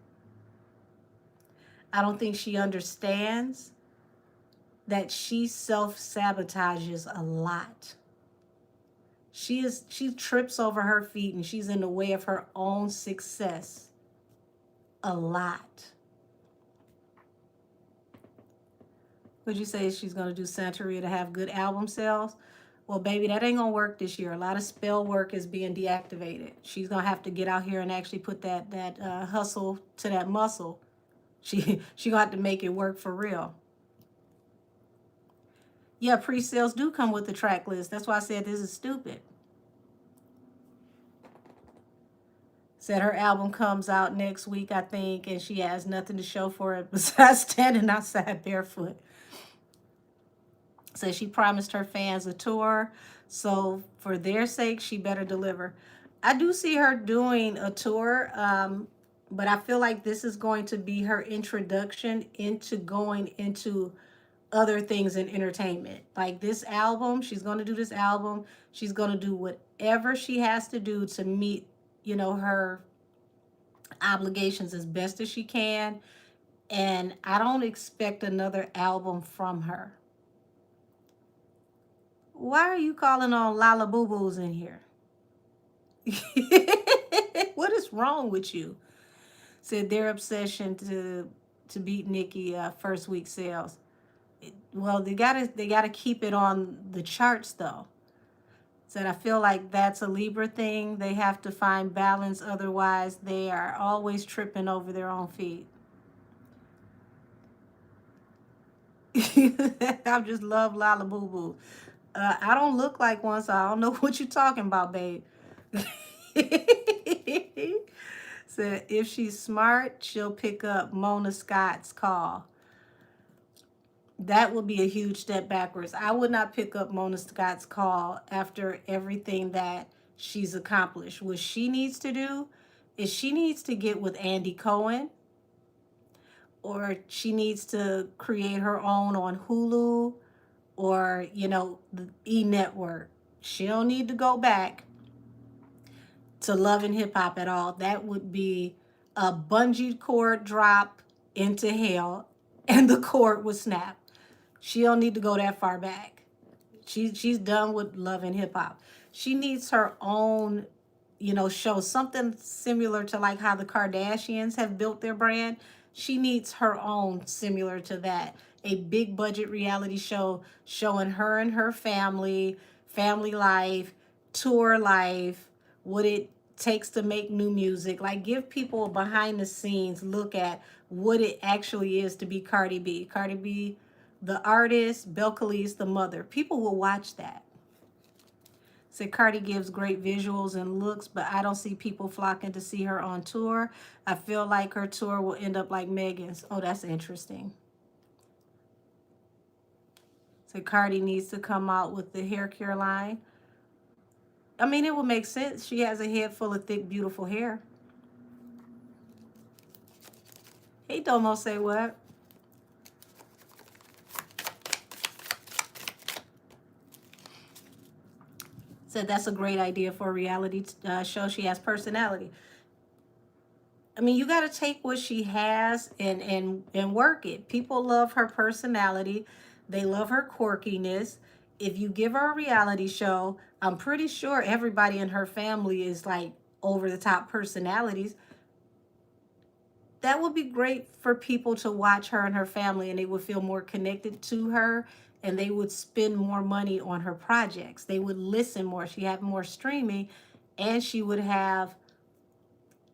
I don't think she understands that she self-sabotages a lot. She trips over her feet and she's in the way of her own success a lot. Would you say she's going to do Santeria to have good album sales? Well, baby, that ain't going to work this year. A lot of spell work is being deactivated. She's going to have to get out here and actually put that hustle to that muscle. She going to have to make it work for real. Yeah, pre-sales do come with the track list. That's why I said this is stupid. Said her album comes out next week, I think, and she has nothing to show for it besides standing outside barefoot. Said she promised her fans a tour, so for their sake, she better deliver. I do see her doing a tour, but I feel like this is going to be her introduction into going into other things in entertainment. Like this album, she's going to do this album. She's going to do whatever she has to do to meet, her obligations as best as she can. And I don't expect another album from her. Why are you calling on Lala Boo Boos in here? What is wrong with you? Said their obsession to beat Nicki first week sales. Well, they gotta keep it on the charts though. Said I feel like that's a Libra thing. They have to find balance, otherwise they are always tripping over their own feet. I just love Lala Boo Boo. I don't look like one, so I don't know what you're talking about, babe. Said if she's smart, she'll pick up Mona Scott's call. That would be a huge step backwards. I would not pick up Mona Scott's call after everything that she's accomplished. What she needs to do is she needs to get with Andy Cohen, or she needs to create her own on Hulu, or, the E Network. She don't need to go back to Love and Hip Hop at all. That would be a bungee cord drop into hell and the cord would snap. She don't need to go that far back. She's done with Love and Hip Hop. She needs her own, show, something similar to like how the Kardashians have built their brand. She needs her own similar to that. A big budget reality show showing her and her family life, tour life, what it takes to make new music. Like, give people a behind the scenes look at what it actually is to be Cardi B. Cardi B, the artist, Belcalis, the mother. People will watch that. Said Cardi gives great visuals and looks, but I don't see people flocking to see her on tour. I feel like her tour will end up like Megan's. Oh, that's interesting. Said Cardi needs to come out with the hair care line. I mean, it would make sense. She has a head full of thick, beautiful hair. Hey, Domo, say what? Said that's a great idea for a reality show. She has personality. I mean, you got to take what she has and work it. People love her personality. They love her quirkiness. If you give her a reality show, I'm pretty sure everybody in her family is like over the top personalities. That would be great for people to watch her and her family, and they would feel more connected to her, and they would spend more money on her projects. They would listen more. She'd have more streaming, and she would have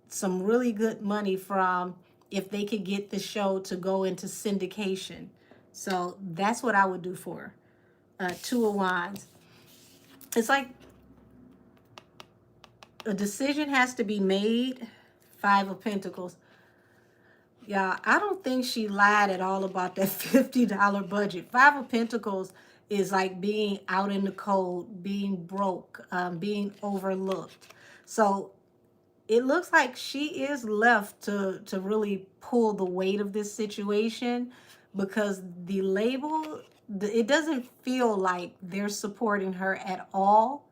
some really good money from if they could get the show to go into syndication. So that's what I would do for her. Two of Wands. It's like a decision has to be made. Five of Pentacles. Yeah, I don't think she lied at all about that $50 budget. Five of Pentacles is like being out in the cold, being broke, being overlooked. So it looks like she is left to really pull the weight of this situation, because the label, it doesn't feel like they're supporting her at all.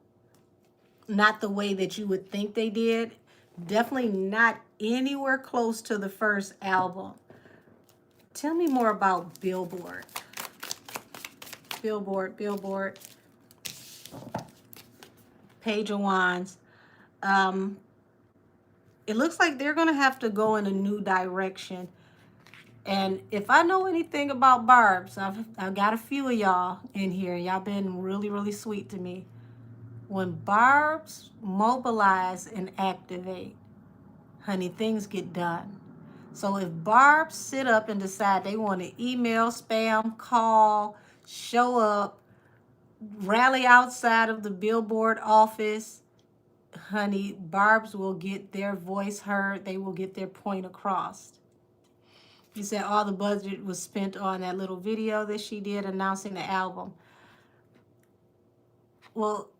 Not the way that you would think they did. Definitely not anywhere close to the first album. Tell me more about Billboard. Billboard. Page of Wands. It looks like they're going to have to go in a new direction. And if I know anything about Barbs, I've got a few of y'all in here. Y'all been really, really sweet to me. When Barbs mobilize and activate, honey, things get done. So if Barbs sit up and decide they want to email, spam, call, show up, rally outside of the Billboard office, honey, Barbs will get their voice heard. They will get their point across. You said all the budget was spent on that little video that she did announcing the album. Well,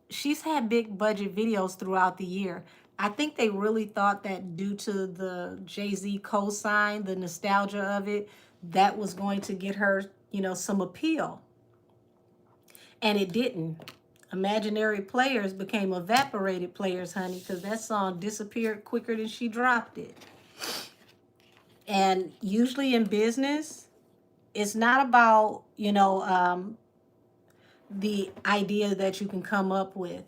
she's had big budget videos throughout the year. I think they really thought that due to the Jay-Z cosign, the nostalgia of it, that was going to get her, some appeal. And it didn't. Imaginary players became evaporated players, honey, because that song disappeared quicker than she dropped it. And usually in business, it's not about, the idea that you can come up with.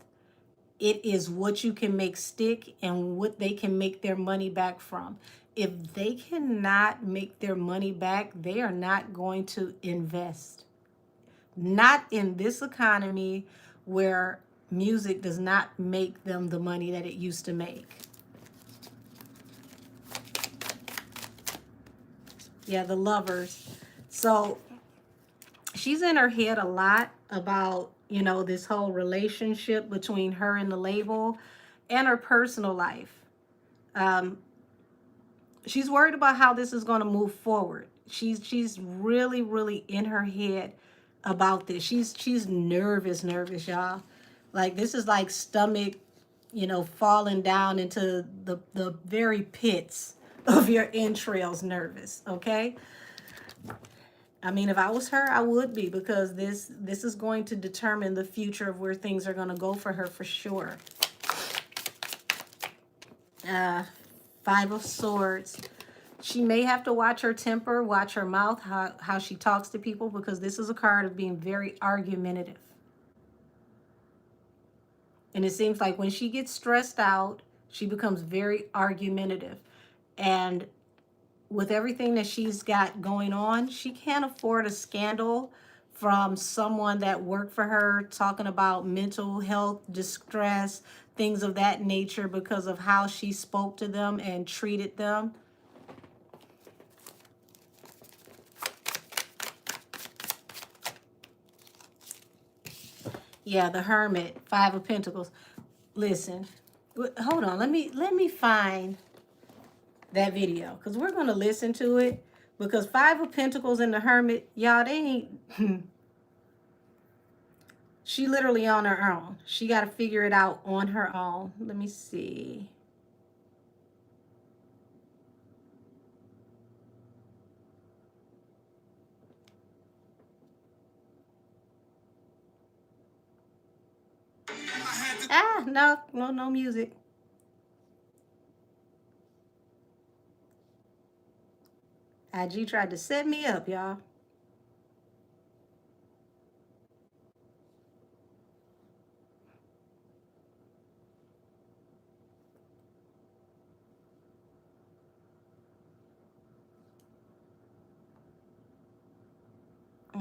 It is what you can make stick and what they can make their money back from. If they cannot make their money back, they are not going to invest. Not in this economy where music does not make them the money that it used to make. Yeah, the Lovers. So she's in her head a lot about, this whole relationship between her and the label and her personal life. She's worried about how this is going to move forward. She's really, really in her head about this. She's nervous, y'all. Like, this is like stomach, falling down into the very pits of your entrails nervous, okay? I mean, if I was her, I would be, because this is going to determine the future of where things are going to go for her for sure. Five of Swords. She may have to watch her temper, watch her mouth, how she talks to people, because this is a card of being very argumentative. And it seems like when she gets stressed out, she becomes very argumentative. And with everything that she's got going on, she can't afford a scandal from someone that worked for her talking about mental health distress, things of that nature, because of how she spoke to them and treated them. Yeah, the Hermit, Five of Pentacles. Listen, hold on. Let me find that video, because we're going to listen to it, because Five of Pentacles and the Hermit, y'all, they ain't she literally on her own. She got to figure it out on her own. Let me see. No music. IG tried to set me up, y'all.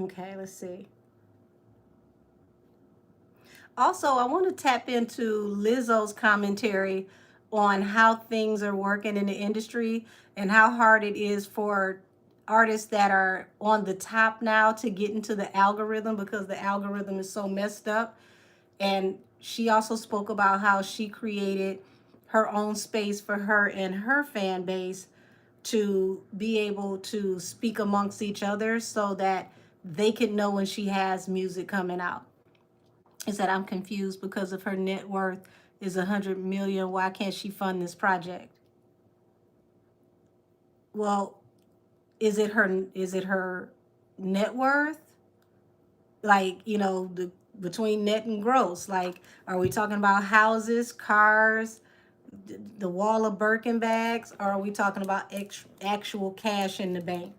Okay, let's see. Also, I want to tap into Lizzo's commentary on how things are working in the industry and how hard it is for artists that are on the top now to get into the algorithm, because the algorithm is so messed up. And she also spoke about how she created her own space for her and her fan base to be able to speak amongst each other so that they can know when she has music coming out. He said, I'm confused because of her net worth is 100 million. Why can't she fund this project? Well, is it her net worth? Like, you know, between net and gross, like, are we talking about houses, cars, the wall of Birkin bags, or are we talking about actual cash in the bank?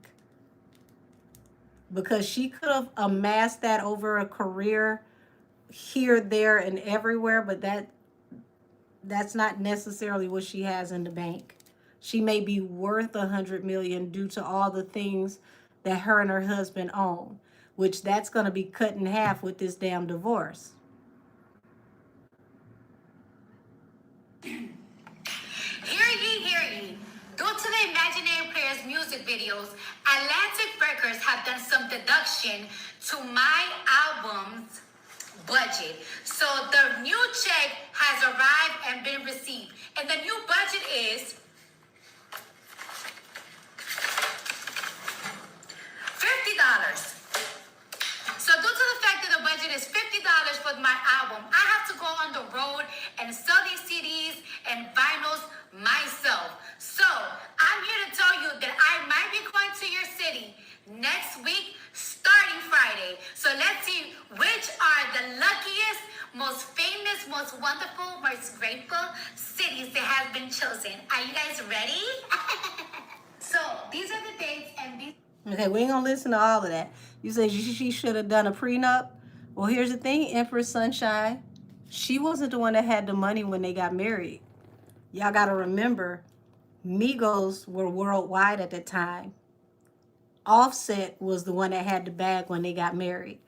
Because she could have amassed that over a career here, there, and everywhere, but that's not necessarily what she has in the bank. She may be worth 100 million due to all the things that her and her husband own, which that's going to be cut in half with this damn divorce. Hear ye. Due to the imaginary players' music videos, Atlantic Records have done some deduction to my album's budget. So the new check has arrived and been received. And the new budget is $50. So due to the fact that the budget is $50 for my album, I have to go on the road and sell these CDs and vinyls myself. So I'm here to tell you that I might be going to your city next week, starting Friday. So let's see which are the luckiest, most famous, most wonderful, most grateful cities that have been chosen. Are you guys ready? So these are the dates and these. Okay, we ain't gonna listen to all of that. You say she should have done a prenup. Well, here's the thing, Empress Sunshine. She wasn't the one that had the money when they got married. Y'all gotta remember, Migos were worldwide at the time. Offset was the one that had the bag when they got married.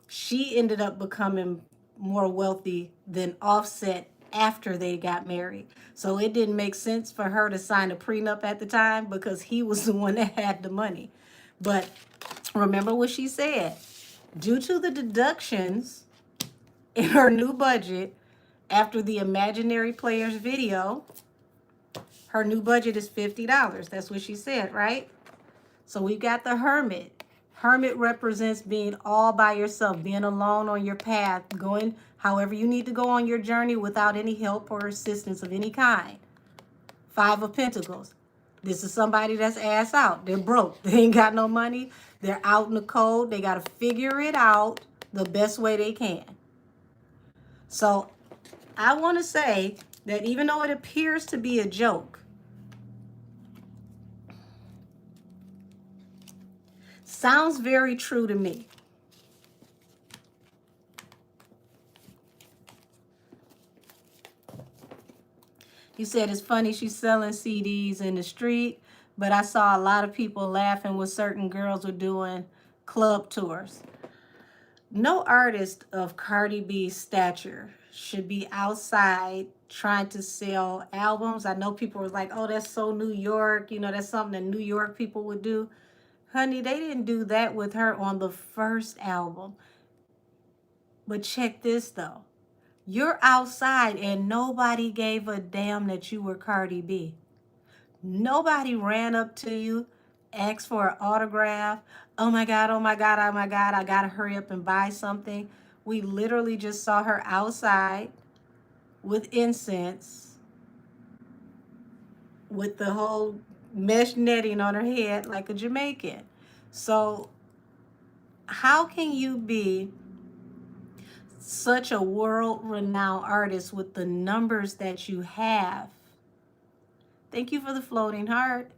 She ended up becoming more wealthy than Offset after they got married. So it didn't make sense for her to sign a prenup at the time because he was the one that had the money. But remember what she said. Due to the deductions in her new budget after the Imaginary Players video, her new budget is $50. That's what she said, right? So we've got the Hermit. Hermit represents being all by yourself, being alone on your path, going however you need to go on your journey without any help or assistance of any kind. Five of Pentacles. This is somebody that's ass out. They're broke. They ain't got no money. They're out in the cold. They got to figure it out the best way they can. So I want to say that even though it appears to be a joke, Sounds very true to me. You said it's funny she's selling CDs in the street, but I saw a lot of people laughing when certain girls were doing club tours. No artist of Cardi B's stature should be outside trying to sell albums. I know people were like, oh, that's so New York. You know, that's something that New York people would do. Honey, they didn't do that with her on the first album. But check this, though. You're outside and nobody gave a damn that you were Cardi B. Nobody ran up to you, asked for an autograph. Oh my God, oh my God, oh my God, I gotta hurry up and buy something. We literally just saw her outside with incense, with the whole mesh netting on her head like a Jamaican. So, how can you be such a world-renowned artist with the numbers that you have? Thank you for the floating heart.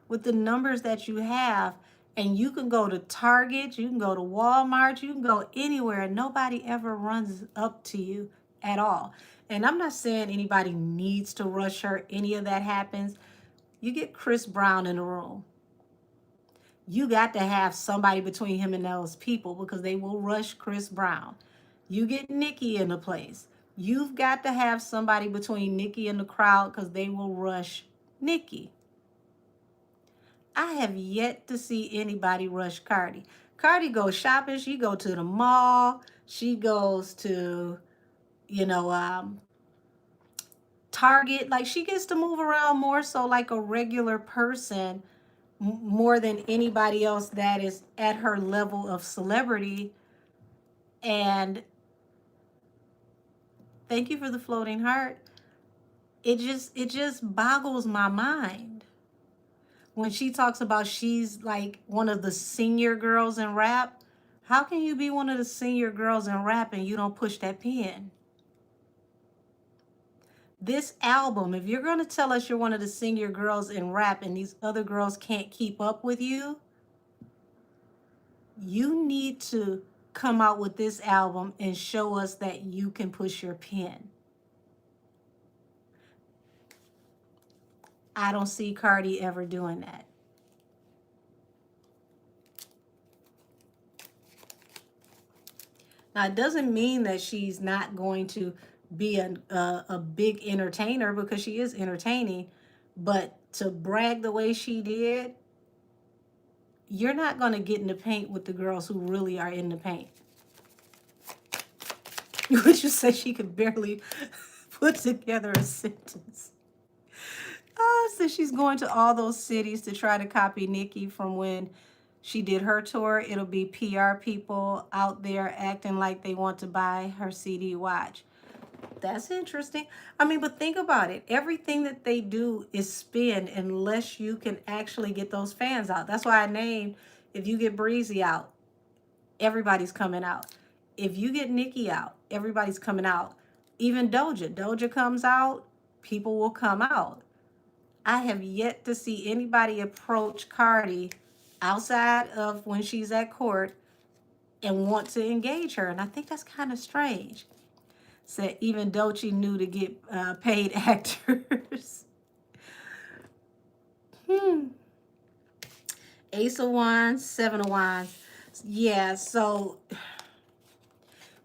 With the numbers that you have, and you can go to Target, you can go to Walmart, you can go anywhere, and nobody ever runs up to you at all. And I'm not saying anybody needs to rush her, any of that happens. You get Chris Brown in the room. You got to have somebody between him and those people because they will rush Chris Brown. You get Nicki in the place. You've got to have somebody between Nicki and the crowd because they will rush Nicki. I have yet to see anybody rush Cardi. Cardi goes shopping. She go to the mall. She goes to, Target. Like, she gets to move around more so like a regular person, more than anybody else that is at her level of celebrity. And thank you for the floating heart. It just boggles my mind when she talks about she's like one of the senior girls in rap. How can you be one of the senior girls in rap and you don't push that pen? This album, if you're going to tell us you're one of the senior girls in rap and these other girls can't keep up with you, you need to come out with this album and show us that you can push your pen. I don't see Cardi ever doing that. Now, it doesn't mean that she's not going to be a big entertainer, because she is entertaining, but to brag the way she did, you're not going to get in the paint with the girls who really are in the paint. Would you say she could barely put together a sentence? So she's going to all those cities to try to copy Nicki from when she did her tour. It'll be PR people out there acting like they want to buy her CD watch. That's interesting. I mean, but think about it. Everything that they do is spin unless you can actually get those fans out. That's why I named, if you get Breezy out, everybody's coming out. If you get Nicki out, everybody's coming out. Even Doja comes out, people will come out. I have yet to see anybody approach Cardi outside of when she's at court and want to engage her. And I think that's kind of strange. Said even Doechii knew to get paid actors. Ace of Wands, Seven of Wands. Yeah, so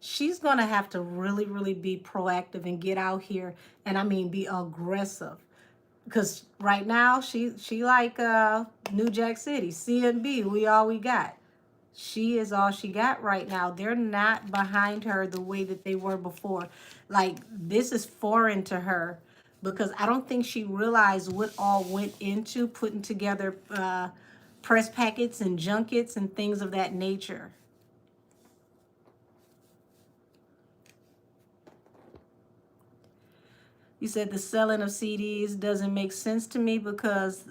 she's going to have to really, really be proactive and get out here. And I mean, be aggressive. Because right now, she like New Jack City, CNB, we all we got. She is all she got right now. They're not behind her the way that they were before. Like, this is foreign to her, because I don't think she realized what all went into putting together press packets and junkets and things of that nature. You said the selling of CDs doesn't make sense to me, because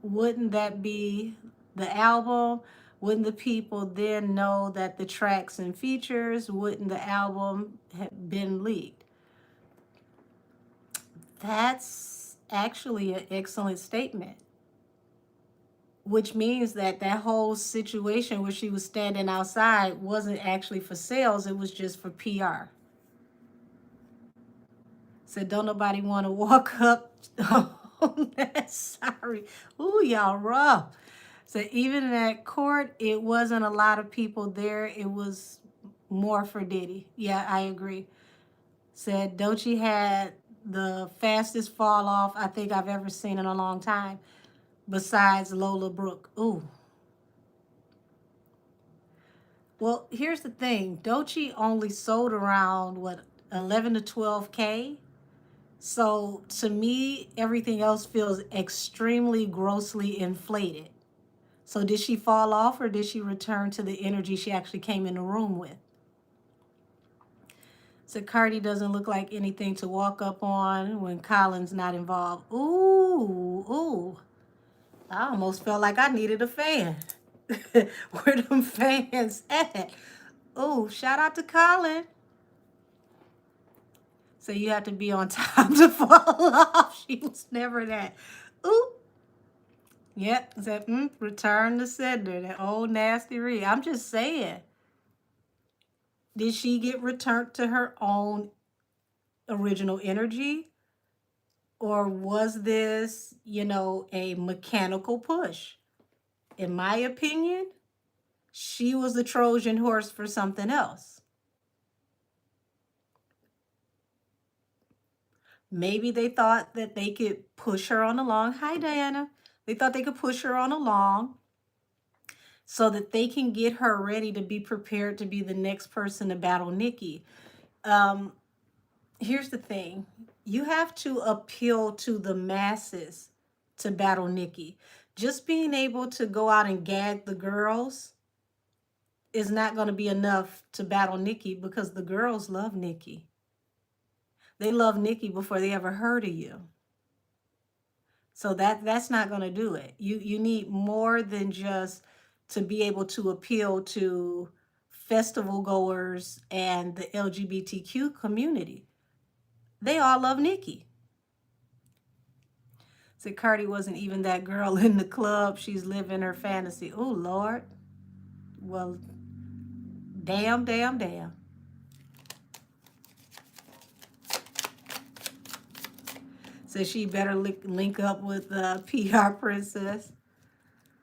wouldn't that be the album? Wouldn't the people then know that the tracks and features, wouldn't the album have been leaked? That's actually an excellent statement. which means that that whole situation where she was standing outside wasn't actually for sales, it was just for PR. Said, don't nobody want to walk up on that. Sorry. Ooh, y'all rough. So even at court, it wasn't a lot of people there. It was more for Diddy. Yeah, I agree. Said Doechii had the fastest fall off I think I've ever seen in a long time, besides Lola Brooke. Ooh. Well, here's the thing. Doechii only sold around, what, 11 to 12K? So to me, everything else feels extremely grossly inflated. So did she fall off, or did she return to the energy she actually came in the room with? So Cardi doesn't look like anything to walk up on when Colin's not involved. Ooh, ooh. I almost felt like I needed a fan. Where them fans at? Ooh, shout out to Colin. So you have to be on time to fall off. She was never that. Ooh. Yep. Said, return to sender. That old nasty read. I'm just saying. Did she get returned to her own original energy? Or was this, a mechanical push? In my opinion, she was the Trojan horse for something else. Maybe they thought that they could push her on along. Hi, Diana. They thought they could push her on along so that they can get her ready to be prepared to be the next person to battle Nicki. Here's the thing. You have to appeal to the masses to battle Nicki. Just being able to go out and gag the girls is not going to be enough to battle Nicki, because the girls love Nicki. They love Nicki before they ever heard of you. So that's not going to do it. You need more than just to be able to appeal to festival goers and the LGBTQ community. They all love Nicki. So Cardi wasn't even that girl in the club. She's living her fantasy. Oh, Lord. Well, damn, damn, damn. So she better link up with the PR princess.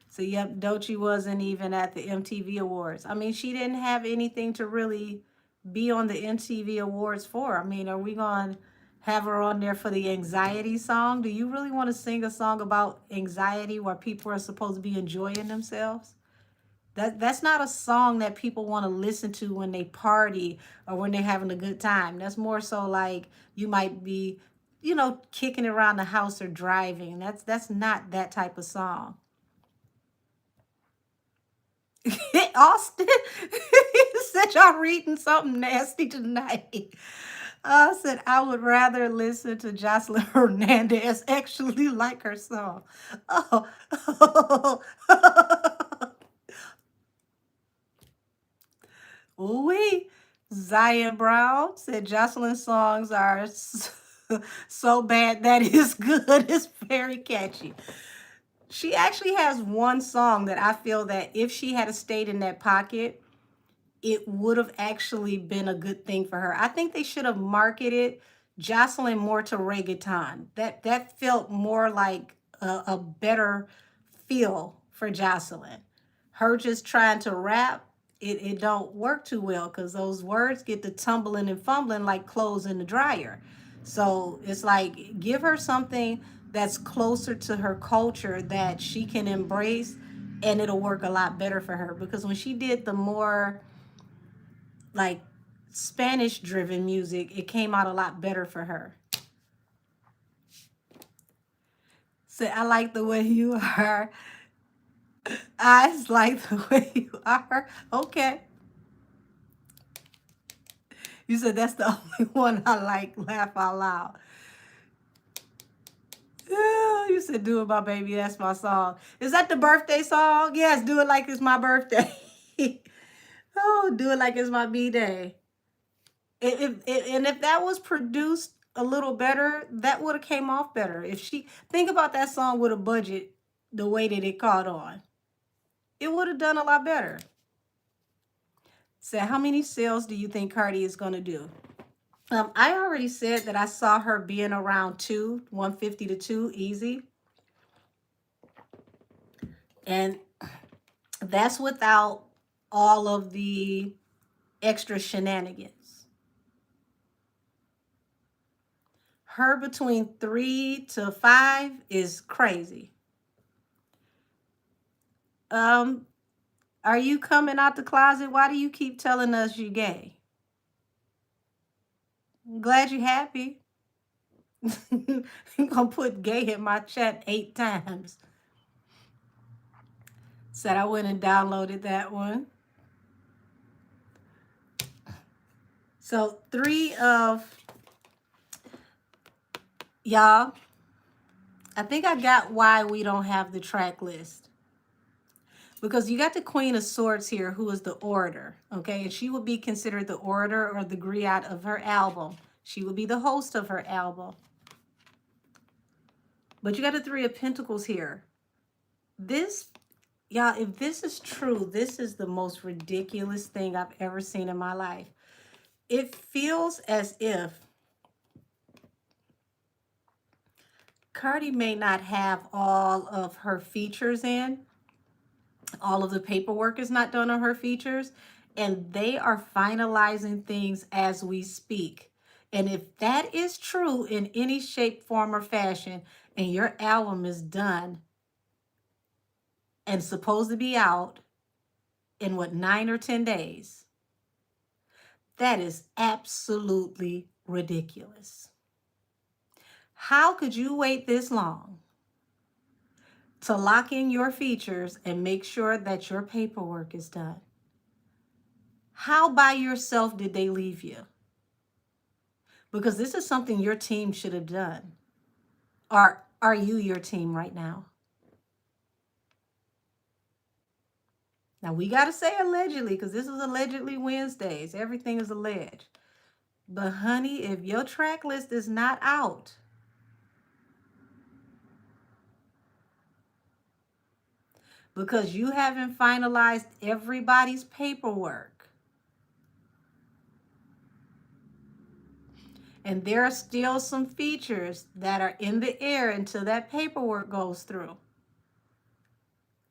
So, yep, Doechii wasn't even at the MTV Awards. I mean, she didn't have anything to really be on the MTV Awards for. I mean, are we going to have her on there for the anxiety song? Do you really want to sing a song about anxiety where people are supposed to be enjoying themselves? That's not a song that people want to listen to when they party or when they're having a good time. That's more so like you might be, kicking around the house or driving. That's not that type of song. Austin, you said y'all reading something nasty tonight. I said I would rather listen to Jocelyn Hernandez actually like her song. Oh, ooh-wee. Zion Brown said Jocelyn's songs are so bad that is good. It's very catchy. She actually has one song that I feel that if she had stayed in that pocket, it would have actually been a good thing for her. I think they should have marketed Jocelyn more to reggaeton. That felt more like a better feel for Jocelyn. Her just trying to rap, it don't work too well, because those words get to tumbling and fumbling like clothes in the dryer. So it's like, give her something that's closer to her culture that she can embrace, and it'll work a lot better for her. Because when she did the more like Spanish driven music, it came out a lot better for her. So I like the way you are. I like the way you are. Okay. You said that's the only one I like. Laugh out loud. You said, do it, my baby. That's my song. Is that the birthday song? Yes, do it like it's my birthday. Oh, do it like it's my B-day. And if that was produced a little better, that would have came off better. If she, think about that song with a budget, the way that it caught on. It would have done a lot better. So how many sales do you think Cardi is going to do? I already said that I saw her being around 150 to 2, easy. And that's without all of the extra shenanigans. Her between 3 to 5 is crazy. Are you coming out the closet? Why do you keep telling us you gay? I'm glad you're happy. I'm gonna put gay in my chat 8 times. Said I went and downloaded that one. So 3 of y'all, I think I got why we don't have the track list. Because you got the Queen of Swords here, who is the orator, okay? And she would be considered the orator or the griot of her album. She would be the host of her album. But you got the 3 of Pentacles here. This, y'all, if this is true, this is the most ridiculous thing I've ever seen in my life. It feels as if Cardi may not have all of her features in. All of the paperwork is not done on her features, and they are finalizing things as we speak. And if that is true in any shape, form, or fashion, and your album is done and supposed to be out in 9 or 10 days, that is absolutely ridiculous. How could you wait this long to lock in your features and make sure that your paperwork is done? How by yourself did they leave you? Because this is something your team should have done. Or are you your team right now? Now, we got to say allegedly, because this is allegedly Wednesdays. Everything is alleged. But honey, if your track list is not out, because you haven't finalized everybody's paperwork, and there are still some features that are in the air until that paperwork goes through,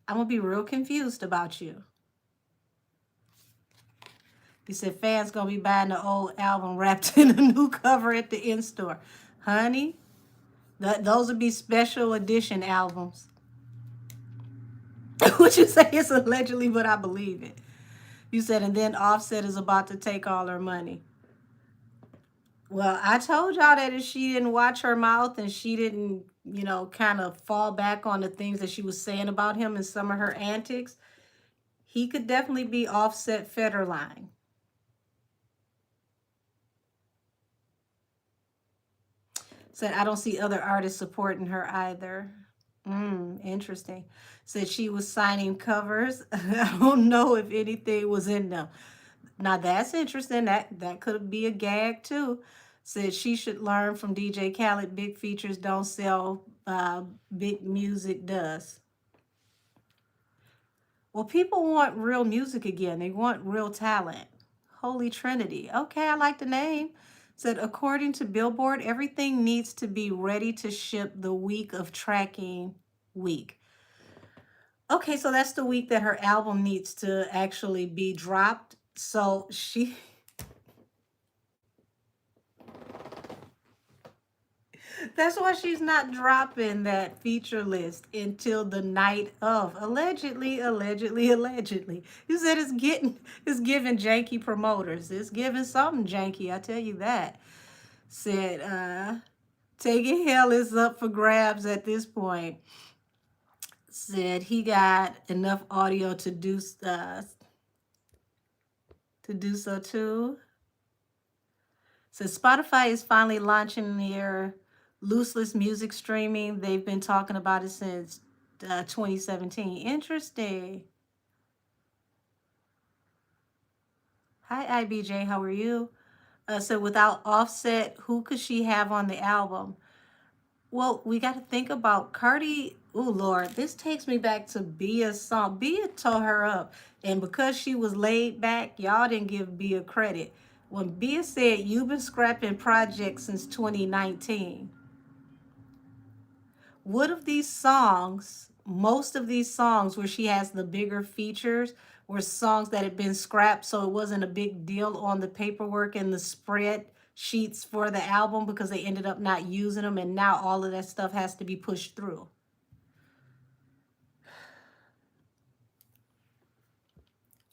I'm going to be real confused about you. He said fans going to be buying the old album wrapped in a new cover at the in-store. Honey, those would be special edition albums. What you say is allegedly, but I believe it. You said, and then Offset is about to take all her money. Well, I told y'all that if she didn't watch her mouth and she didn't, kind of fall back on the things that she was saying about him and some of her antics, he could definitely be Offset Federline. Said, I don't see other artists supporting her either. Interesting. Said she was signing covers. I don't know if anything was in them. Now that's interesting. That could be a gag too. Said she should learn from DJ Khaled. Big features don't sell. Big music does. Well, people want real music again. They want real talent. Holy Trinity. Okay, I like the name. Said, according to Billboard, everything needs to be ready to ship the week of tracking week. Okay, so that's the week that her album needs to actually be dropped. So that's why she's not dropping that feature list until the night of. Allegedly. You said it's giving janky promoters. It's giving something janky, I tell you that. Said, taking hell is up for grabs at this point. Said he got enough audio to do so too. Said Spotify is finally launching their looseless music streaming. They've been talking about it since 2017. Interesting. Hi, IBJ. How are you? So without Offset, who could she have on the album? Well, we got to think about Cardi Oh Lord, this takes me back to Bia's song. Bia tore her up, and because she was laid back, y'all didn't give Bia credit. When Bia said you've been scrapping projects since 2019, what of these songs, most of these songs where she has the bigger features, were songs that had been scrapped, so it wasn't a big deal on the paperwork and the spread sheets for the album because they ended up not using them, and now all of that stuff has to be pushed through.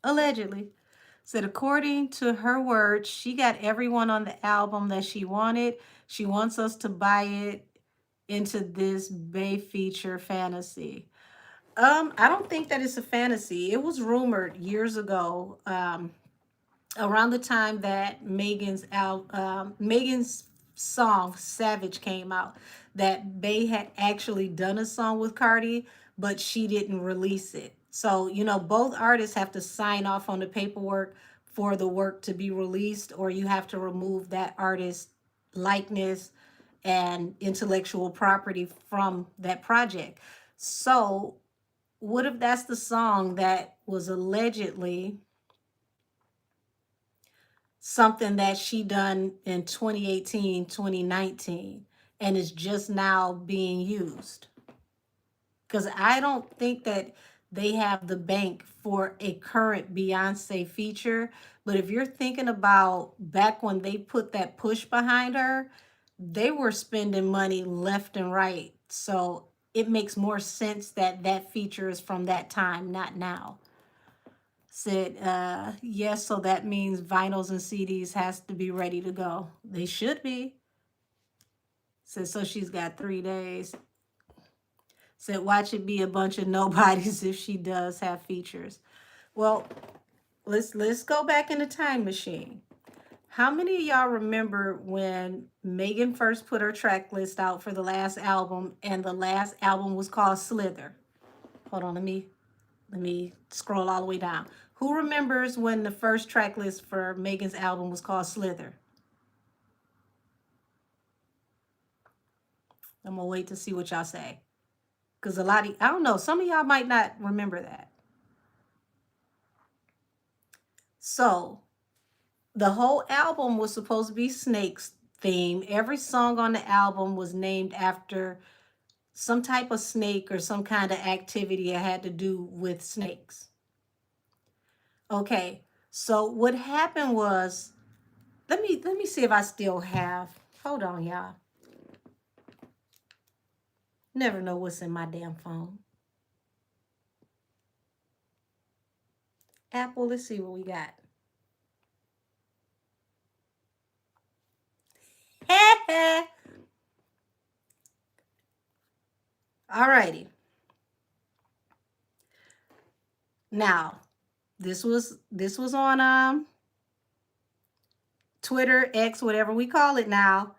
Allegedly. Said according to her words, she got everyone on the album that she wanted. She wants us to buy it into this Bay feature fantasy. I don't think that it's a fantasy. It was rumored years ago, around the time that Megan's song Savage came out, that Bay had actually done a song with Cardi, but she didn't release it. So, you know, both artists have to sign off on the paperwork for the work to be released, or you have to remove that artist likeness and intellectual property from that project. So, what if that's the song that was allegedly something that she done in 2018, 2019, and is just now being used? Because I don't think that they have the bank for a current Beyonce feature. But if you're thinking about back when they put that push behind her, they were spending money left and right. So it makes more sense that that feature is from that time, not now. Said, yes, so that means vinyls and CDs has to be ready to go. They should be. Said, so she's got 3 days. Said, watch it be a bunch of nobodies if she does have features. Well, let's go back in the time machine. How many of y'all remember when Megan first put her track list out for the last album, and the last album was called Slither? Hold on, let me scroll all the way down. Who remembers when the first track list for Megan's album was called Slither? I'm gonna wait to see what y'all say. Because a lot of, I don't know, some of y'all might not remember that. So the whole album was supposed to be snakes theme. Every song on the album was named after some type of snake or some kind of activity that had to do with snakes. Okay, so what happened was, let me see if I still have. Hold on, y'all. Never know what's in my damn phone. Apple, let's see what we got. All righty. Now, this was on Twitter, X, whatever we call it now.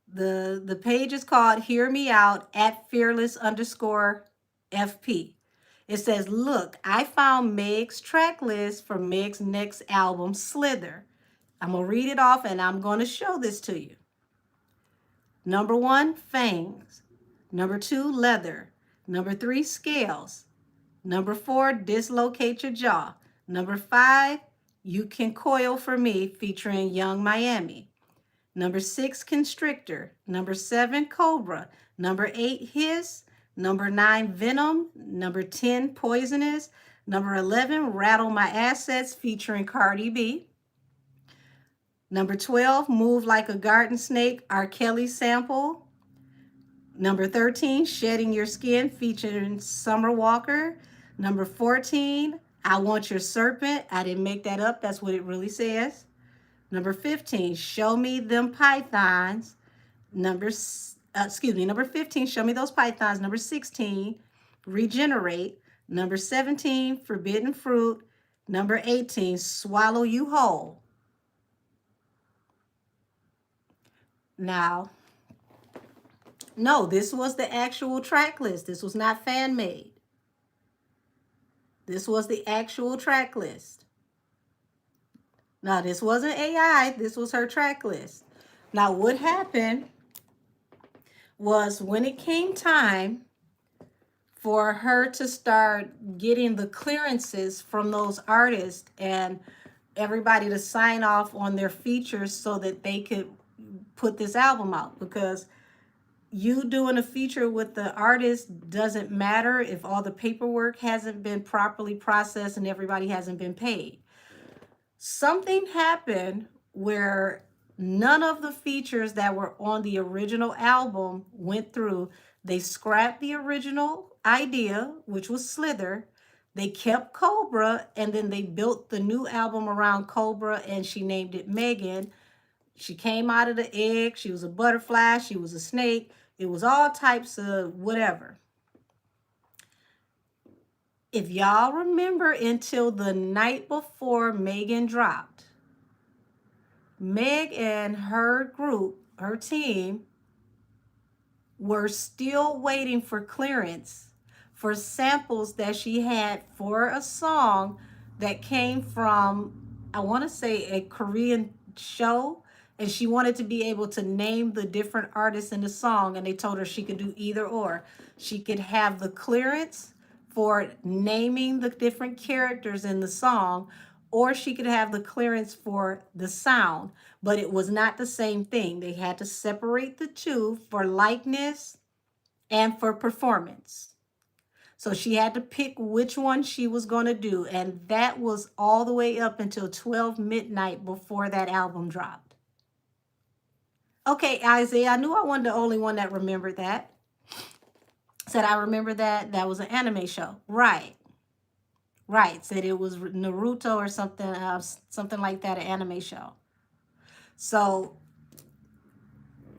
The page is called Hear Me Out at fearless_FP. It says, look, I found Meg's track list for Meg's next album, Slither. I'm going to read it off and I'm going to show this to you. Number 1, fangs. Number 2, leather. Number 3, scales. Number 4, dislocate your jaw. Number 5, you can coil for me, featuring Young Miami. Number 6, constrictor. Number 7, cobra. Number 8, hiss. Number 9, venom. Number 10, poisonous. Number 11, rattle my assets, featuring Cardi B. Number 12, move like a garden snake, R. Kelly sample. Number 13, shedding your skin, featuring Summer Walker. Number 14, I want your serpent. I didn't make that up. That's what it really says. Number 15, show me them pythons. Number 15, show me those pythons. Number 16, regenerate. Number 17, forbidden fruit. Number 18, swallow you whole. Now, no, this was the actual track list. This was not fan made. This was the actual track list. Now, this wasn't AI. This was her track list. Now, what happened was when it came time for her to start getting the clearances from those artists and everybody to sign off on their features so that they could put this album out. Because you doing a feature with the artist doesn't matter if all the paperwork hasn't been properly processed and everybody hasn't been paid. Something happened where none of the features that were on the original album went through. They scrapped the original idea, which was Slither. They kept Cobra, and then they built the new album around Cobra, and she named it Megan. She came out of the egg. She was a butterfly. She was a snake. It was all types of whatever. If y'all remember, until the night before Megan dropped, Meg and her group, her team, were still waiting for clearance for samples that she had for a song that came from, I want to say, a Korean show. And she wanted to be able to name the different artists in the song. And they told her she could do either or. She could have the clearance for naming the different characters in the song, or she could have the clearance for the sound. But it was not the same thing. They had to separate the two for likeness and for performance. So she had to pick which one she was going to do. And that was all the way up until 12 midnight before that album dropped. Okay, Isaiah, I knew I wasn't the only one that remembered that. Said, I remember that. That was an anime show. Right. Right. Said it was Naruto or something like that, an anime show. So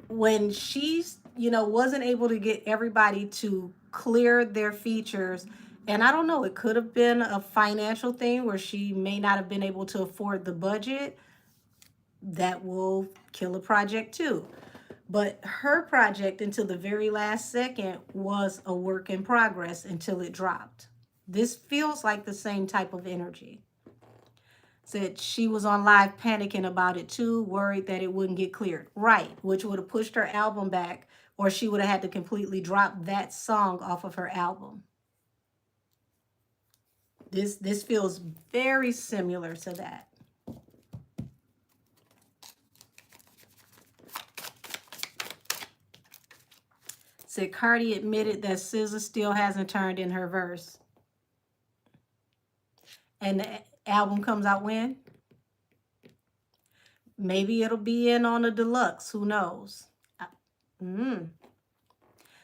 when she's, wasn't able to get everybody to clear their features, and I don't know, it could have been a financial thing where she may not have been able to afford the budget. That will kill a project too. But her project, until the very last second, was a work in progress until it dropped. This feels like the same type of energy. Said she was on live panicking about it too, worried that it wouldn't get cleared. Right, which would have pushed her album back, or she would have had to completely drop that song off of her album. This feels very similar to that. Said Cardi admitted that SZA still hasn't turned in her verse. And the album comes out when? Maybe it'll be in on a deluxe. Who knows?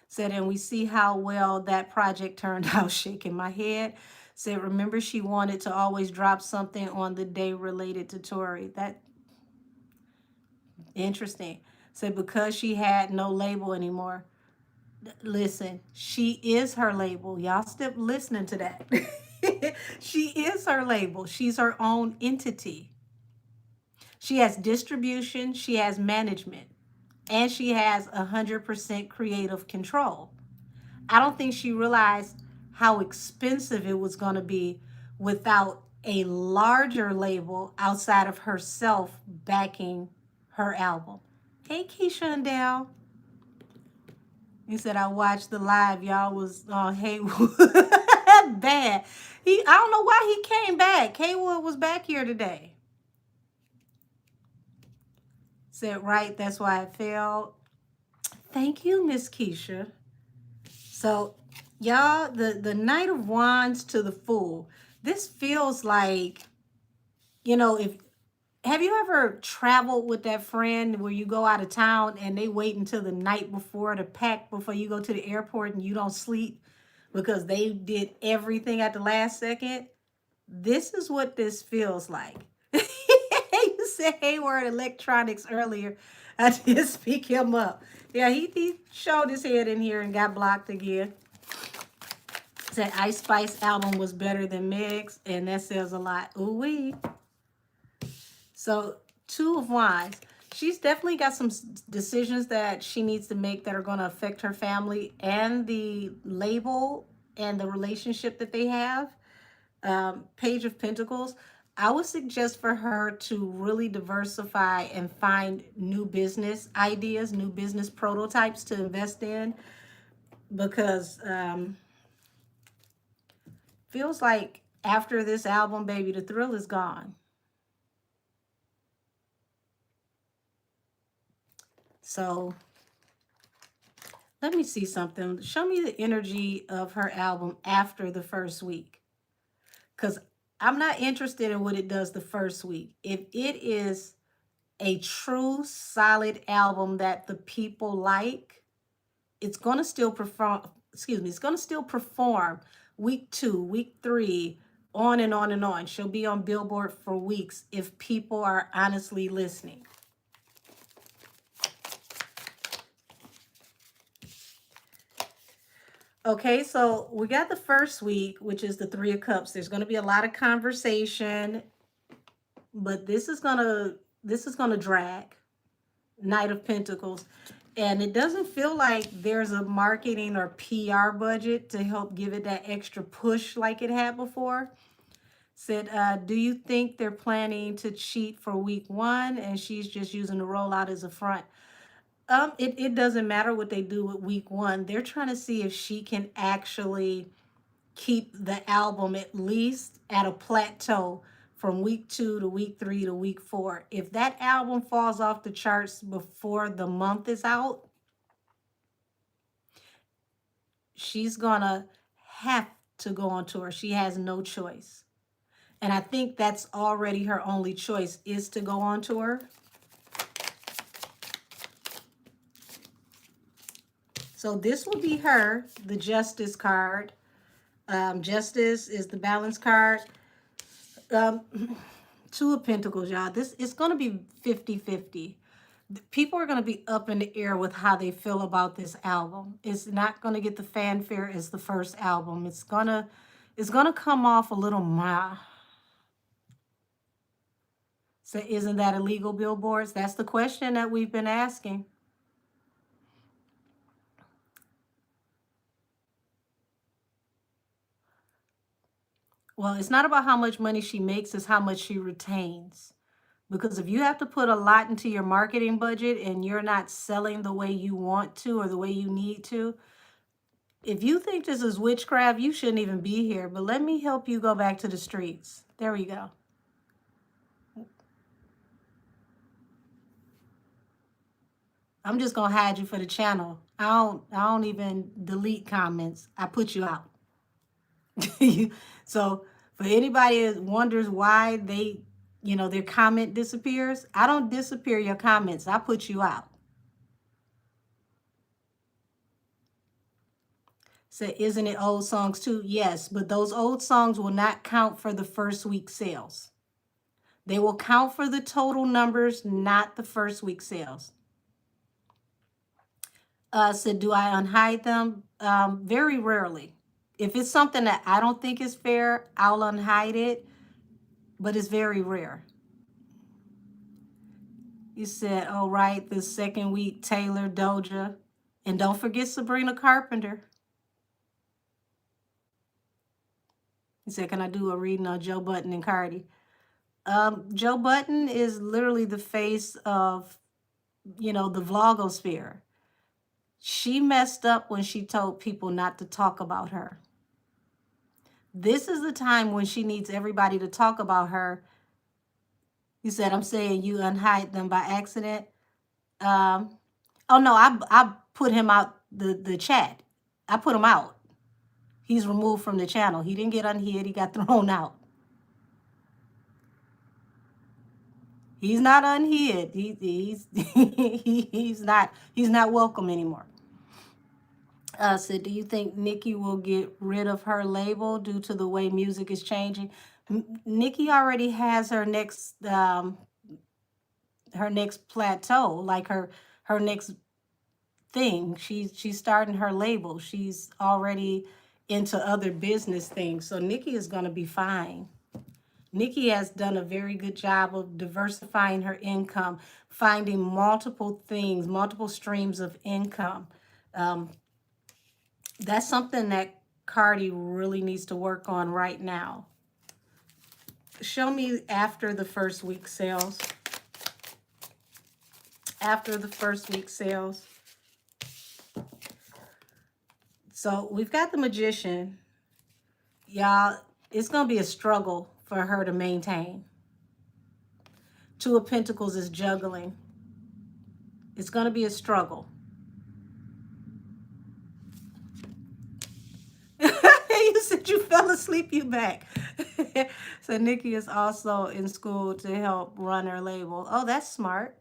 Said, and we see how well that project turned out. Shaking my head. Said, remember she wanted to always drop something on the day related to Tory. That interesting. Said, because she had no label anymore. Listen, she is her label. Y'all still listening to that. She is her label. She's her own entity. She has distribution, she has management, and she has 100% creative control. I don't think she realized how expensive it was going to be without a larger label outside of herself backing her album. Hey, Keisha and Dale. He said, I watched the live. Y'all was Haywood. Bad. I don't know why he came back. Haywood was back here today. Said, right, that's why it failed. Thank you, Miss Keisha. So, y'all, the Knight of Wands to the Fool. This feels like, have you ever traveled with that friend where you go out of town and they wait until the night before to pack before you go to the airport and you don't sleep because they did everything at the last second? This is what this feels like. You said Hayward Electronics earlier. I did speak him up. Yeah, he showed his head in here and got blocked again. Said Ice Spice album was better than Meg's, and that says a lot. Ooh-wee. So, Two of Wands. She's definitely got some decisions that she needs to make that are going to affect her family and the label and the relationship that they have. Page of Pentacles. I would suggest for her to really diversify and find new business ideas, new business prototypes to invest in, because Feels like after this album, baby, the thrill is gone. So let me see something. Show me the energy of her album after the first week. Because I'm not interested in what it does the first week. If it is a true solid album that the people like, it's going to still perform, it's going to still perform week 2, week 3, on and on and on. She'll be on Billboard for weeks if people are honestly listening. Okay, so we got the first week, which is the 3 of Cups. There's going to be a lot of conversation, but this is going to drag. Knight of Pentacles. And it doesn't feel like there's a marketing or PR budget to help give it that extra push like it had before. Said, do you think they're planning to cheat for week 1 and she's just using the rollout as a front? It doesn't matter what they do with week 1. They're trying to see if she can actually keep the album at least at a plateau from week 2 to week 3 to week 4. If that album falls off the charts before the month is out, she's gonna have to go on tour. She has no choice. And I think that's already her only choice, is to go on tour. So this will be her, the Justice card. Justice is the balance card. 2 of Pentacles, y'all. This is going to be 50-50. People are going to be up in the air with how they feel about this album. It's not going to get the fanfare as the first album. It's gonna come off a little ma. So isn't that illegal, billboards? That's the question that we've been asking. Well, it's not about how much money she makes, it's how much she retains. Because if you have to put a lot into your marketing budget and you're not selling the way you want to or the way you need to, if you think this is witchcraft, you shouldn't even be here. But let me help you go back to the streets. There we go. I'm just gonna hide you for the channel. I don't even delete comments. I put you out. So for anybody that wonders why their comment disappears, I don't disappear your comments. I put you out. So isn't it old songs too? Yes, but those old songs will not count for the first week sales. They will count for the total numbers, not the first week sales. So do I unhide them? Very rarely. If it's something that I don't think is fair, I'll unhide it, but it's very rare. You said, oh, right, the second week, Taylor, Doja, and don't forget Sabrina Carpenter. He said, can I do a reading on Joe Budden and Cardi? Joe Budden is literally the face of, the vlogosphere. She messed up when she told people not to talk about her. This is the time when she needs everybody to talk about her. You said, I'm saying you unhide them by accident. Oh, no, I put him out the chat. I put him out. He's removed from the channel. He didn't get unhid. He got thrown out. He's not unhid. He's not welcome anymore. So do you think Nicki will get rid of her label due to the way music is changing? Nicki already has her next plateau, like her next thing. She's starting her label. She's already into other business things. So Nicki is going to be fine. Nicki has done a very good job of diversifying her income, finding multiple things, multiple streams of income. That's something that Cardi really needs to work on right now. Show me after the first week sales. After the first week sales. So we've got the Magician. Y'all, it's going to be a struggle for her to maintain. Two of Pentacles is juggling. It's going to be a struggle. You said you fell asleep, you back. So Nicki is also in school to help run her label. Oh, that's smart.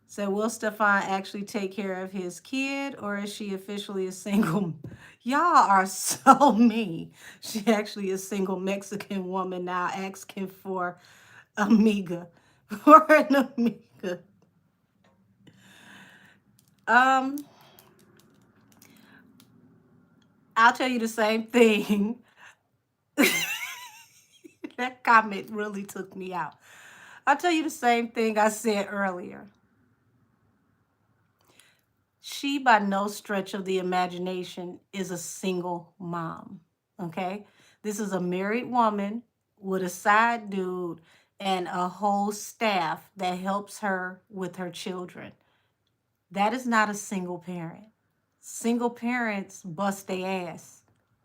So will Stefan actually take care of his kid, or is she officially a single? Y'all are so mean. She actually is a single Mexican woman now asking for amiga. For an amiga. I'll tell you the same thing. That comment really took me out. I'll tell you the same thing I said earlier. She, by no stretch of the imagination, is a single mom. Okay? This is a married woman with a side dude and a whole staff that helps her with her children. That is not a single parent. Single parents bust their ass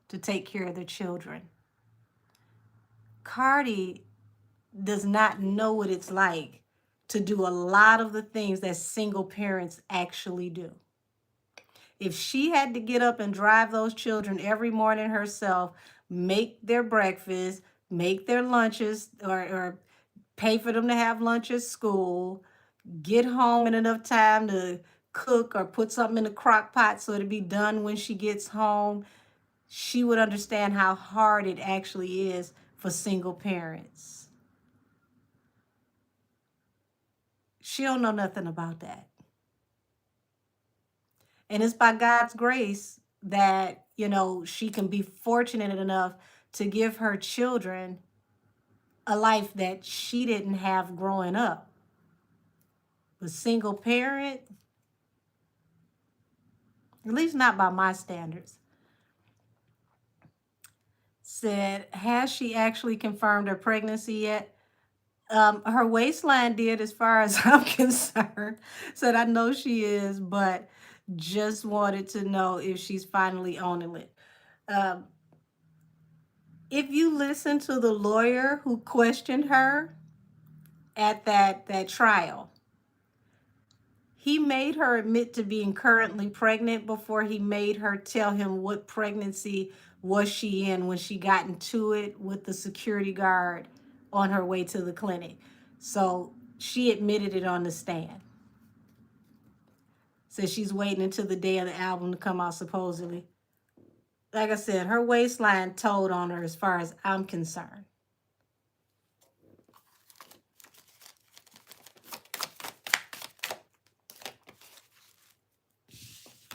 to take care of their children. Cardi does not know what it's like to do a lot of the things that single parents actually do. If she had to get up and drive those children every morning herself, make their breakfast, make their lunches, or pay for them to have lunch at school, get home in enough time to cook or put something in the crock pot so it'll be done when she gets home, she would understand how hard it actually is for single parents. She don't know nothing about that. And it's by God's grace that, she can be fortunate enough to give her children a life that she didn't have growing up. But single parent, at least not by my standards. Said, has she actually confirmed her pregnancy yet? Her waistline did, as far as I'm concerned. Said, I know she is, but just wanted to know if she's finally owning it. If you listen to the lawyer who questioned her at that trial, he made her admit to being currently pregnant before he made her tell him what pregnancy was she in when she got into it with the security guard on her way to the clinic. So she admitted it on the stand. Says she's waiting until the day of the album to come out, supposedly. Like I said, her waistline told on her as far as I'm concerned.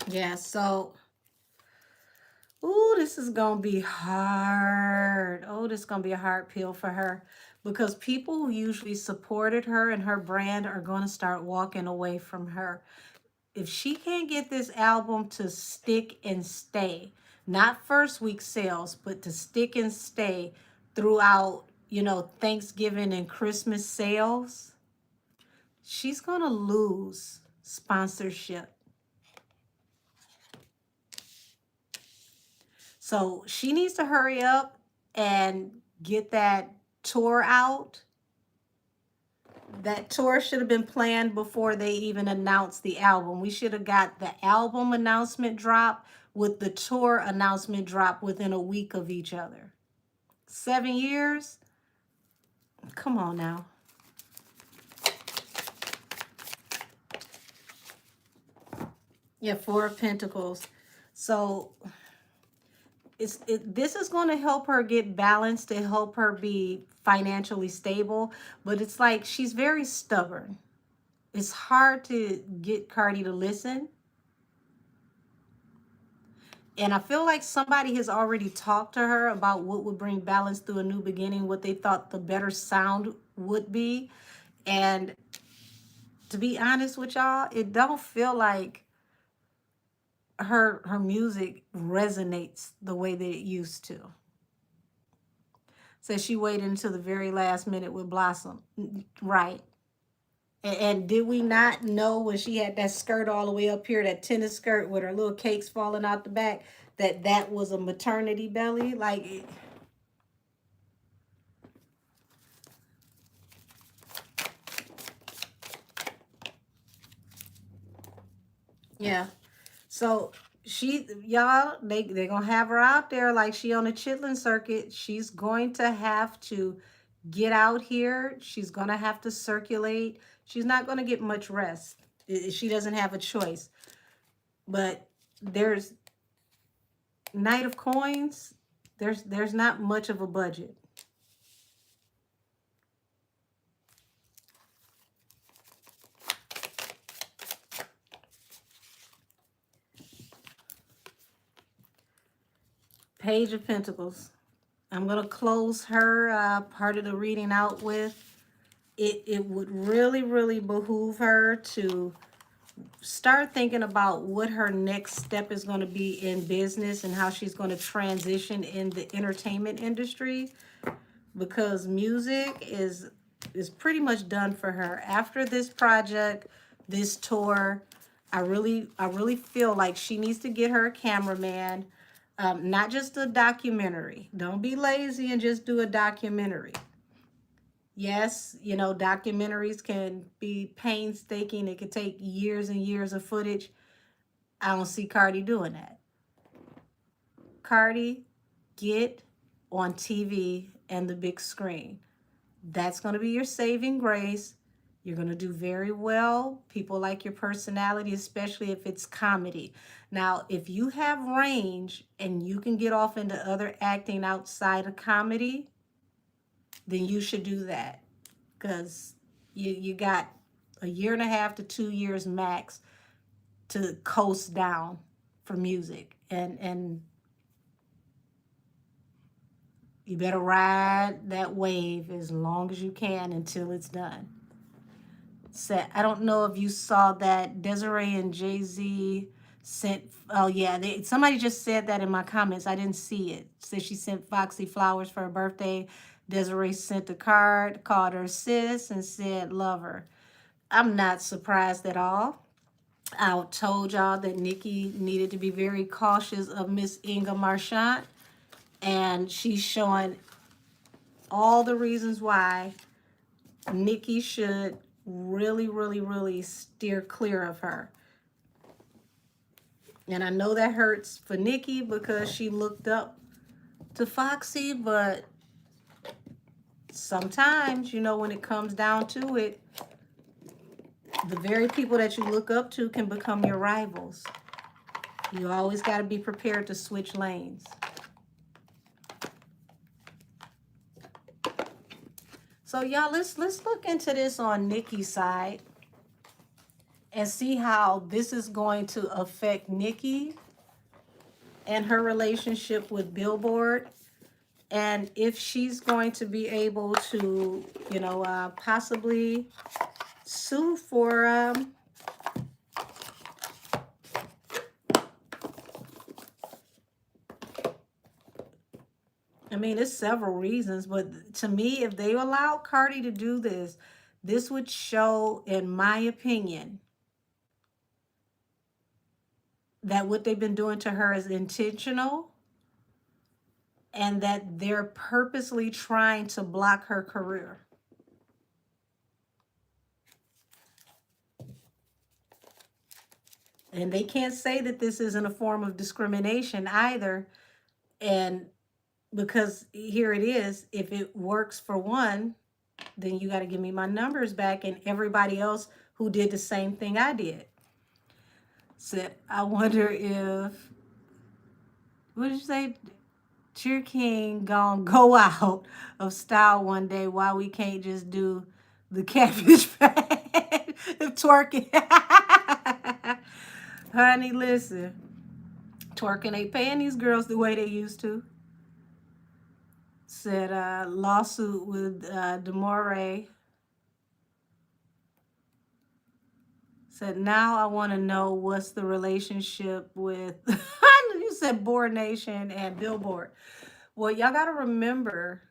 Yeah, so, this is going to be hard. This is going to be a hard pill for her because people who usually supported her and her brand are going to start walking away from her. If she can't get this album to stick and stay, not first week sales, but to stick and stay throughout, Thanksgiving and Christmas sales, she's going to lose sponsorship. So she needs to hurry up and get that tour out. That tour should have been planned before they even announced the album. We should have got the album announcement drop with the tour announcement drop within a week of each other. 7 years? Come on now. Yeah, Four of Pentacles. So this is going to help her get balanced, to help her be financially stable, but it's like she's very stubborn. It's hard to get Cardi to listen. And I feel like somebody has already talked to her about what would bring balance through a new beginning, what they thought the better sound would be. And to be honest with y'all, it don't feel like her music resonates the way that it used to. Says she waited until the very last minute with Blossom. Right. And did we not know when she had that skirt all the way up here, that tennis skirt with her little cakes falling out the back, that that was a maternity belly? Like, yeah. So y'all, they gonna have her out there like she on a chitlin circuit. She's going to have to get out here. She's gonna have to circulate. She's not gonna get much rest. She doesn't have a choice. But there's Night of Coins. There's not much of a budget. Page of Pentacles. I'm gonna close her part of the reading out with it would really behoove her to start thinking about what her next step is going to be in business and how she's going to transition in the entertainment industry, because music is pretty much done for her after this project, this tour. I really feel like she needs to get her a cameraman, not just a documentary. Don't be lazy and just do a documentary. Yes, you know, documentaries can be painstaking. It could take years and years of footage. I don't see Cardi doing that. Cardi, get on TV and the big screen. That's going to be your saving grace. You're going to do very well. People like your personality, especially if it's comedy. Now, if you have range and you can get off into other acting outside of comedy, then you should do that, because you got a year and a half to 2 years max to coast down for music, and you better ride that wave as long as you can until it's done. So I don't know if you saw that Desiree and Jay-Z sent, oh yeah, somebody just said that in my comments. I didn't see it. Said she sent Foxy flowers for her birthday. Desiree sent a card, called her sis, and said love her. I'm not surprised at all. I told y'all that Nicki needed to be very cautious of Miss Inga Marchant, and she's showing all the reasons why Nicki should really steer clear of her. And I know that hurts for Nicki because she looked up to Foxy, but sometimes, you know, when it comes down to it, the very people that you look up to can become your rivals. You always got to be prepared to switch lanes. So y'all, let's look into this on Nicki's side and see how this is going to affect Nicki and her relationship with Billboard, and if she's going to be able to, you know, possibly sue for I mean, there's several reasons, but to me, if they allow Cardi to do this, this would show, in my opinion, that what they've been doing to her is intentional and that they're purposely trying to block her career. And they can't say that this isn't a form of discrimination either. And because here it is, if it works for one, then you got to give me my numbers back and everybody else who did the same thing I did. So I wonder if, what did you say? Cheer King gonna go out of style one day. Why we can't just do the cabbage patch of twerking? Honey, listen, twerking ain't paying these girls the way they used to. Said lawsuit with Demore. Said now I want to know what's the relationship with you said Board Nation and Billboard. Well, y'all got to remember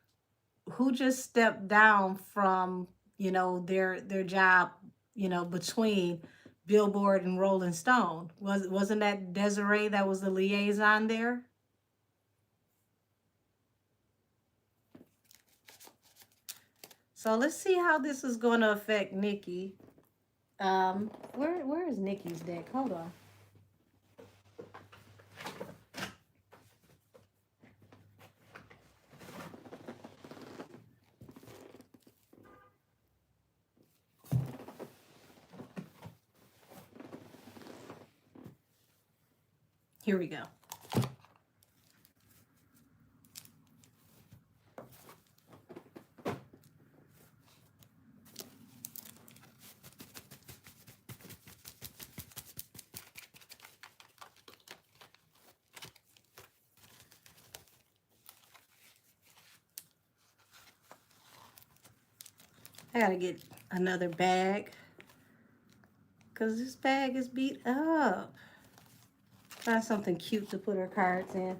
who just stepped down from, you know, their job between Billboard and Rolling Stone. Wasn't that Desiree that was the liaison there? So let's see how this is going to affect Nicki. Where is Nicki's deck? Hold on. Here we go. I gotta get another bag because this bag is beat up. Find something cute to put her cards in.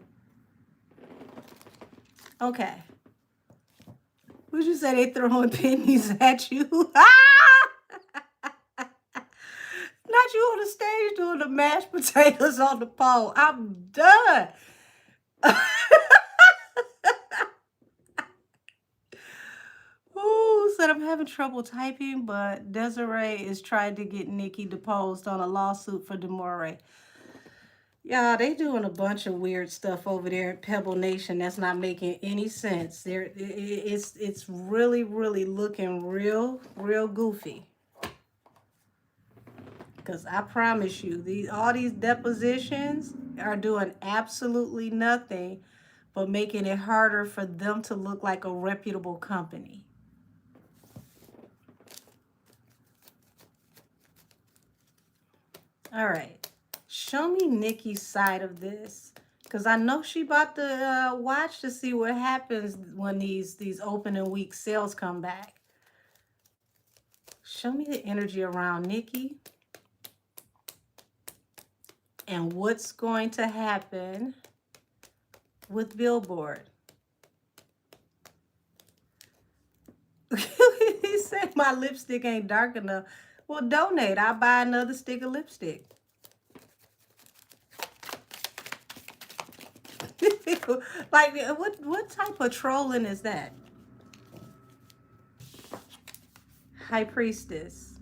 Okay. Would you say they throwing pennies at you? Not you on the stage doing the mashed potatoes on the pole. I'm done. Ooh, said I'm having trouble typing, but Desiree is trying to get Nicki deposed on a lawsuit for demurrer. Yeah, they doing a bunch of weird stuff over there in Pebble Nation that's not making any sense. It's really, really looking real goofy. Because I promise you, all these depositions are doing absolutely nothing but making it harder for them to look like a reputable company. All right. Show me Nicki's side of this. Because I know she bought the watch to see what happens when these opening week sales come back. Show me the energy around Nicki. And what's going to happen with Billboard. He said my lipstick ain't dark enough. Well, donate. I'll buy another stick of lipstick. Like, what type of trolling is that? High Priestess.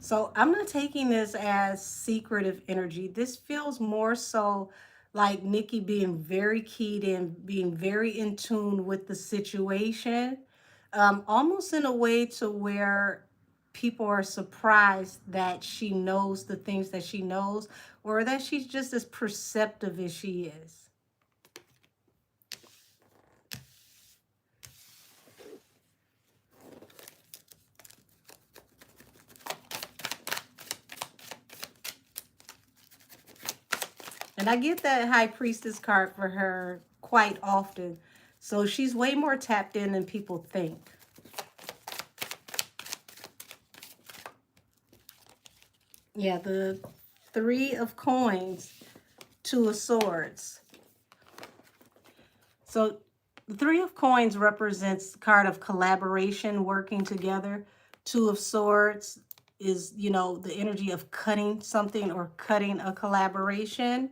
So I'm not taking this as secretive energy. This feels more so like Nicki being very keyed in, being very in tune with the situation, almost in a way to where people are surprised that she knows the things that she knows, or that she's just as perceptive as she is. And I get that High Priestess card for her quite often. So she's way more tapped in than people think. Yeah, the Three of Coins, Two of Swords. So the Three of Coins represents the card of collaboration, working together. Two of Swords is, the energy of cutting something or cutting a collaboration.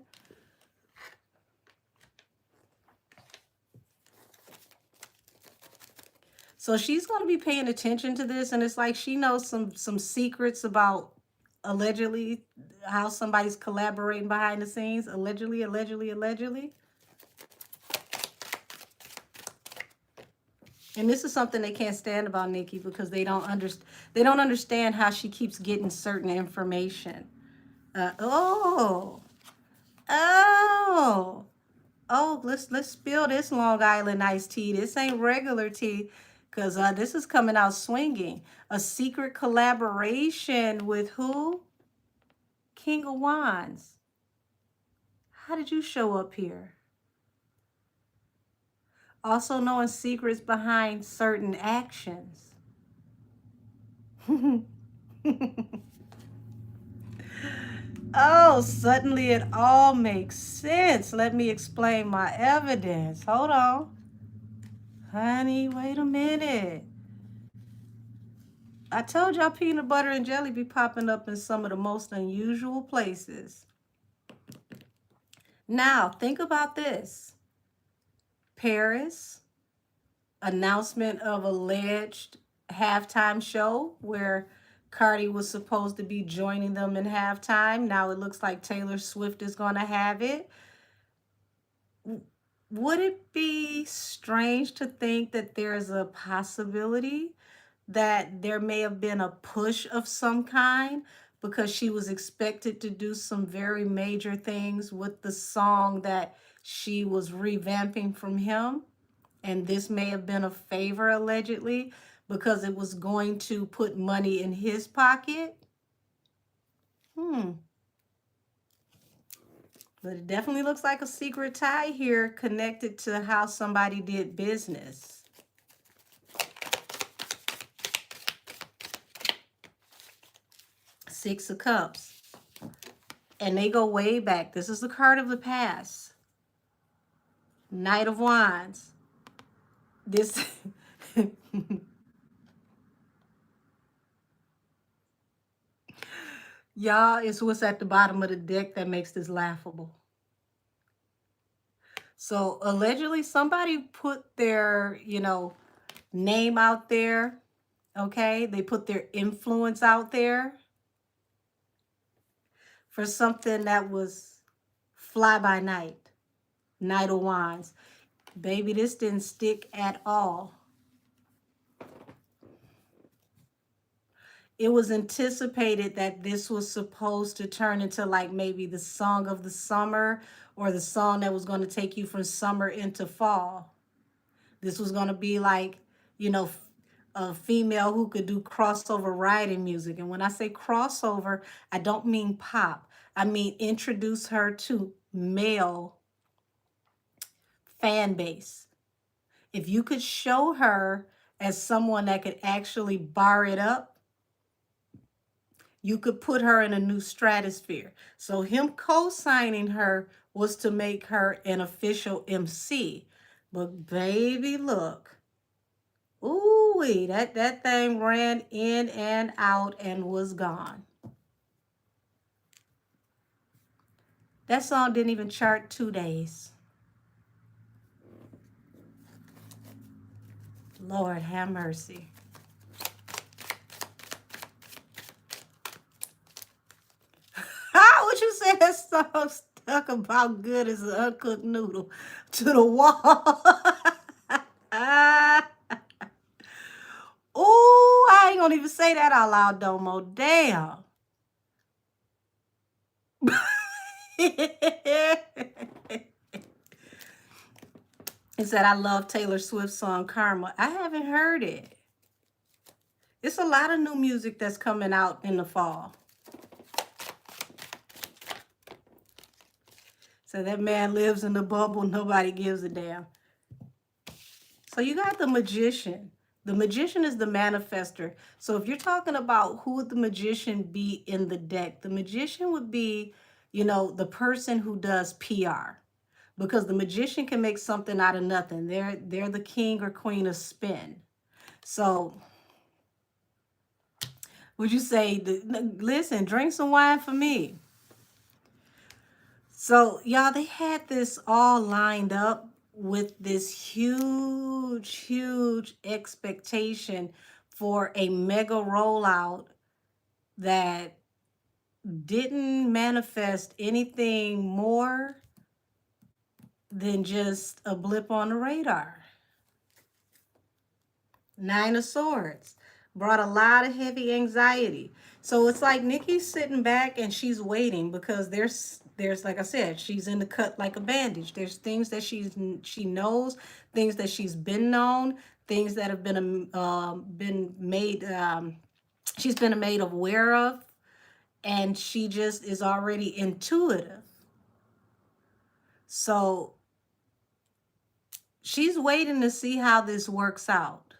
So she's going to be paying attention to this, and it's like she knows some secrets about allegedly how somebody's collaborating behind the scenes. Allegedly. And this is something they can't stand about Nicki, because they don't understand how she keeps getting certain information. Let's spill this Long Island iced tea. This ain't regular tea, because this is coming out swinging. A secret collaboration with who? King of Wands. How did you show up here? Also knowing secrets behind certain actions. Oh, suddenly it all makes sense. Let me explain my evidence. Hold on. Honey, wait a minute. I told y'all peanut butter and jelly be popping up in some of the most unusual places. Now, think about this. Paris, announcement of alleged halftime show where Cardi was supposed to be joining them in halftime. Now it looks like Taylor Swift is going to have it. Would it be strange to think that there's a possibility that there may have been a push of some kind because she was expected to do some very major things with the song that she was revamping from him? And this may have been a favor, allegedly, because it was going to put money in his pocket. But it definitely looks like a secret tie here connected to how somebody did business. Six of Cups. And they go way back. This is the card of the past. Knight of Wands. This... Y'all, it's what's at the bottom of the deck that makes this laughable. So allegedly somebody put their, name out there, okay? They put their influence out there for something that was fly by night, Knight of Wands. Baby, this didn't stick at all. It was anticipated that this was supposed to turn into like maybe the song of the summer or the song that was going to take you from summer into fall. This was going to be like, a female who could do crossover riding music. And when I say crossover, I don't mean pop. I mean introduce her to male fan base. If you could show her as someone that could actually bar it up, you could put her in a new stratosphere. So him co-signing her was to make her an official MC. But baby, look. Ooh-wee, that thing ran in and out and was gone. That song didn't even chart 2 days. Lord have mercy. What you say that song stuck about good as an uncooked noodle to the wall? Ooh, I ain't gonna even say that out loud, Domo. Damn. It said, I love Taylor Swift's song Karma. I haven't heard it. It's a lot of new music that's coming out in the fall. So that man lives in the bubble. Nobody gives a damn. So you got the Magician. The Magician is the manifester. So if you're talking about who would the Magician be in the deck, the Magician would be, the person who does PR. Because the Magician can make something out of nothing. They're the king or queen of spin. So would you say, listen, drink some wine for me? So y'all, they had this all lined up with this huge expectation for a mega rollout that didn't manifest anything more than just a blip on the radar. Nine of Swords brought a lot of heavy anxiety. So it's like Nicki's sitting back and she's waiting because there's like I said, she's in the cut like a bandage. There's things that she knows, things that she's been known, things that have been made she's been made aware of, and she just is already intuitive. So she's waiting to see how this works out.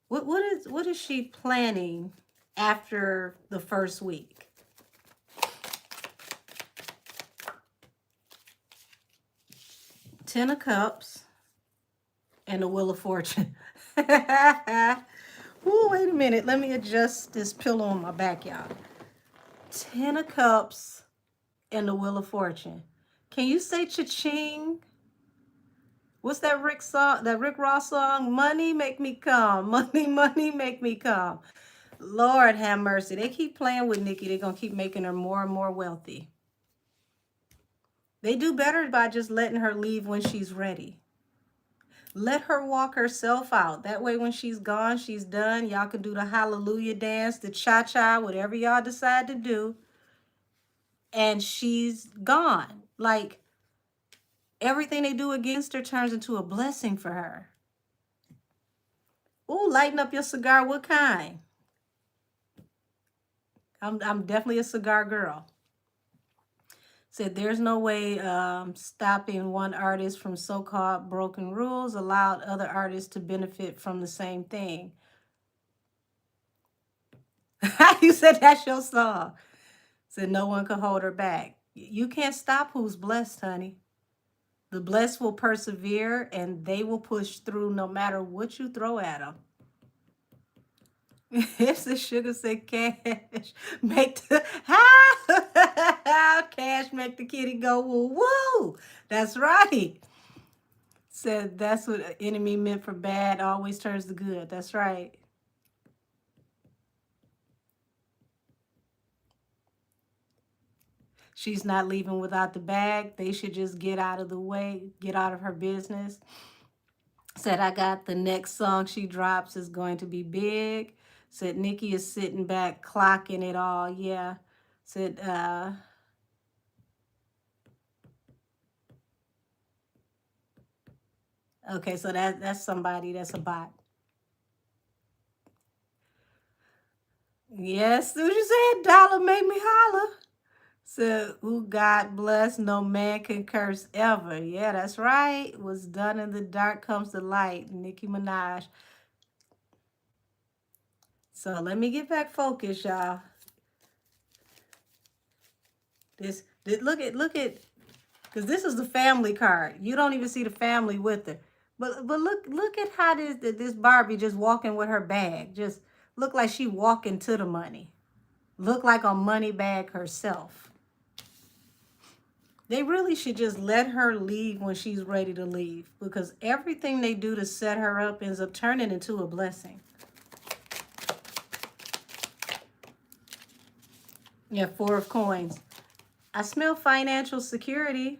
What is she planning after the first week? Ten of Cups and the Wheel of Fortune. Ooh, wait a minute. Let me adjust this pillow on my back, y'all. 10 of Cups and the Wheel of Fortune. Can you say cha-ching? What's that Rick song? That Rick Ross song? Money make me come. Money, money make me come. Lord have mercy. They keep playing with Nicki. They're going to keep making her more and more wealthy. They do better by just letting her leave when she's ready. Let her walk herself out. That way when she's gone, she's done. Y'all can do the hallelujah dance, the cha-cha, whatever y'all decide to do. And she's gone. Like, everything they do against her turns into a blessing for her. Ooh, lighten up your cigar. What kind? I'm definitely a cigar girl. Said there's no way stopping one artist from so-called broken rules allowed other artists to benefit from the same thing. You said that's your song. Said no one could hold her back. You can't stop who's blessed, honey. The blessed will persevere and they will push through no matter what you throw at them. If the sugar said cash, make the cash make the kitty go woo woo. That's right. Said that's what an enemy meant for bad always turns to good. That's right. She's not leaving without the bag. They should just get out of the way, get out of her business. Said I got the next song she drops is going to be big. Said Nicki is sitting back clocking it all. Yeah. Said okay, so that's somebody that's a bot. Yes, Susie said dollar made me holler. Said who God bless, no man can curse ever. Yeah, that's right. What's done in the dark comes to light. Nicki Minaj. So let me get back focused, y'all. Look at, because this is the family card. You don't even see the family with her. But look at how this Barbie just walking with her bag. Just look like she walking to the money. Look like a money bag herself. They really should just let her leave when she's ready to leave, because everything they do to set her up ends up turning into a blessing. Yeah, 4 of coins. I smell financial security.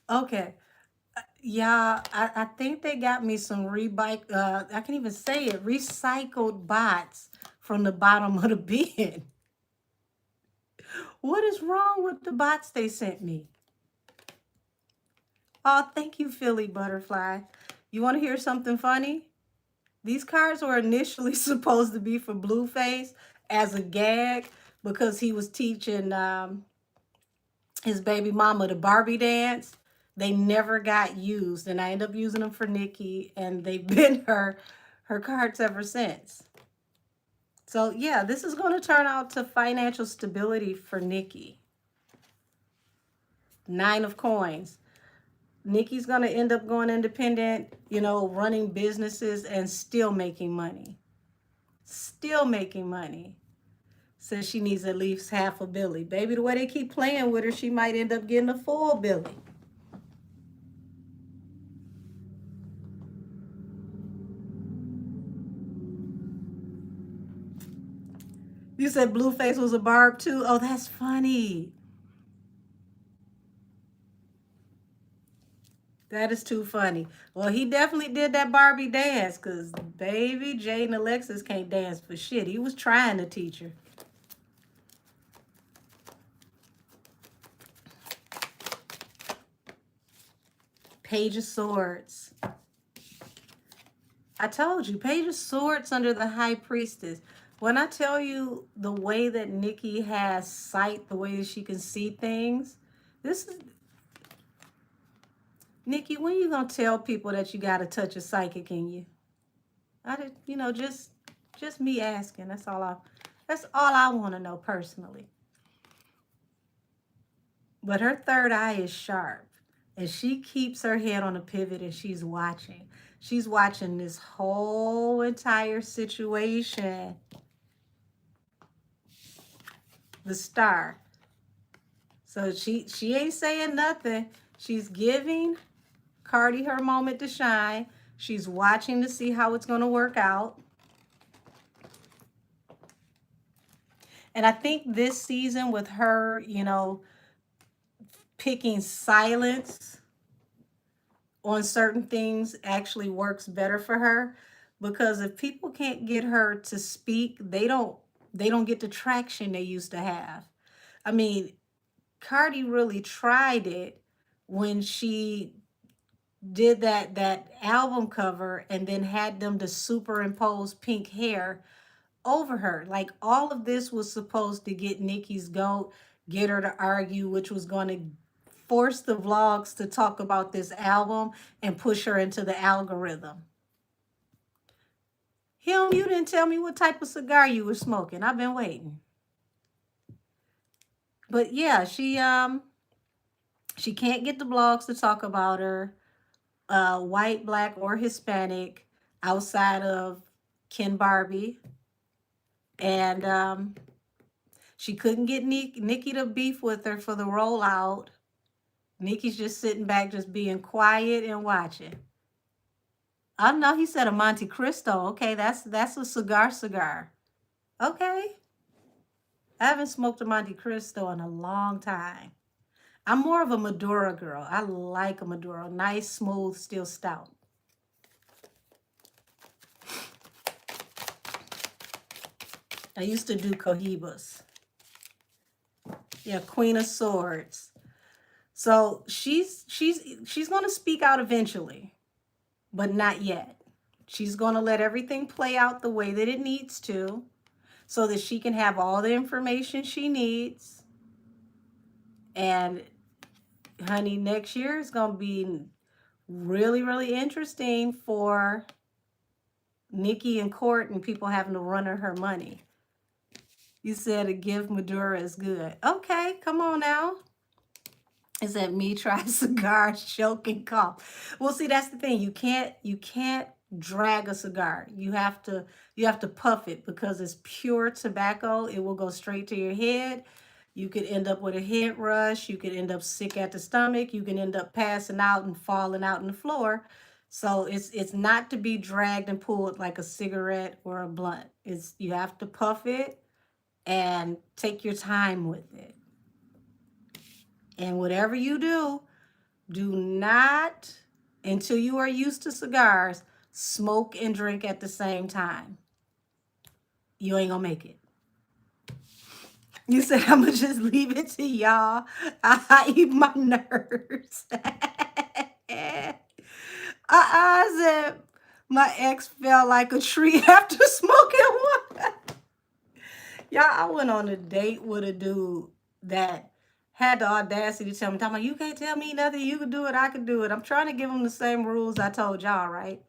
Okay. Yeah, I think they got me some I can't even say it, recycled bots from the bottom of the bin. What is wrong with the bots they sent me? Oh, thank you, Philly Butterfly. You want to hear something funny? These cards were initially supposed to be for Blueface as a gag because he was teaching his baby mama the Barbie dance. They never got used, and I ended up using them for Nicki, and they've been her cards ever since. So yeah, this is going to turn out to financial stability for Nicki. 9 of coins. Nicki's going to end up going independent, you know, running businesses and still making money. Still making money. Says she needs at least half a billy. Baby, the way they keep playing with her, she might end up getting a full billy. You said Blueface was a barb too? Oh, that's funny. That is too funny. Well, he definitely did that Barbie dance because baby, Jade and Alexis can't dance for shit. He was trying to teach her. Page of Swords. I told you, Page of Swords under the High Priestess. When I tell you the way that Nicki has sight, the way that she can see things, this is... Nicki, when you gonna tell people that you got to touch a psychic in you? I did, you know, just me asking. That's all I want to know personally. But her third eye is sharp. And she keeps her head on a pivot and she's watching. She's watching this whole entire situation. The star. So she ain't saying nothing. She's giving Cardi her moment to shine. She's watching to see how it's going to work out. And I think this season with her, picking silence on certain things actually works better for her, because if people can't get her to speak, they don't get the traction they used to have. I mean, Cardi really tried it when she did that album cover and then had them to superimpose pink hair over her. Like, all of this was supposed to get Nicki's goat, get her to argue, which was going to force the vlogs to talk about this album and push her into the algorithm. Him, you didn't tell me what type of cigar you were smoking. I've been waiting. But yeah, she can't get the blogs to talk about her, white, black, or Hispanic, outside of Ken Barbie. And she couldn't get Nicki to beef with her for the rollout. Nicki's just sitting back, just being quiet and watching. I don't know. He said a Monte Cristo. Okay, that's a cigar. Okay. I haven't smoked a Monte Cristo in a long time. I'm more of a Maduro girl. I like a Maduro. Nice, smooth, still stout. I used to do Cohibas. Yeah, Queen of Swords. So she's going to speak out eventually, but not yet. She's going to let everything play out the way that it needs to, so that she can have all the information she needs. And honey, next year is going to be really, really interesting for Nicki and Court and people having to run her money. You said a gift Maduro is good. Okay, come on now. Is that me try cigars, choke and cough? Well, see, that's the thing. You can't drag a cigar. You have to puff it, because it's pure tobacco. It will go straight to your head. You could end up with a head rush. You could end up sick at the stomach. You can end up passing out and falling out on the floor. So it's not to be dragged and pulled like a cigarette or a blunt. You have to puff it and take your time with it. And whatever you do not, until you are used to cigars, smoke and drink at the same time. You ain't gonna make it. You said I'm gonna just leave it to y'all. I eat my nerves. I said my ex felt like a tree after smoking one. Y'all, I went on a date with a dude that had the audacity to tell me, talking about, you can't tell me nothing, you can do it, I can do it. I'm trying to give him the same rules I told y'all, right?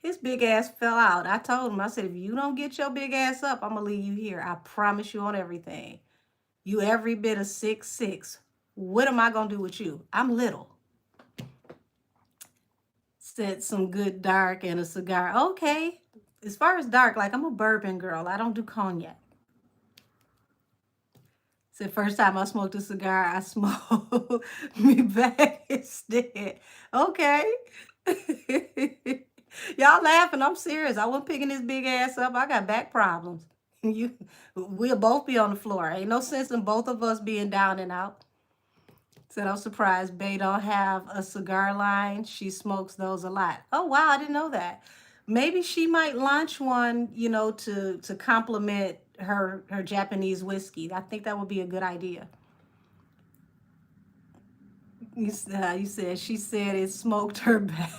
His big ass fell out. I told him, I said, if you don't get your big ass up, I'm going to leave you here. I promise you on everything. You every bit of 6'6". What am I going to do with you? I'm little. Said some good dark and a cigar. Okay. As far as dark, like, I'm a bourbon girl. I don't do cognac. Said first time I smoked a cigar, I smoked me back instead. Okay. Y'all laughing. I'm serious. I wasn't picking this big ass up. I got back problems. We'll both be on the floor. Ain't no sense in both of us being down and out. Said I'm surprised Bay don't have a cigar line. She smokes those a lot. Oh wow, I didn't know that. Maybe she might launch one, to complement her Japanese whiskey. I think that would be a good idea. You said she said it smoked her back.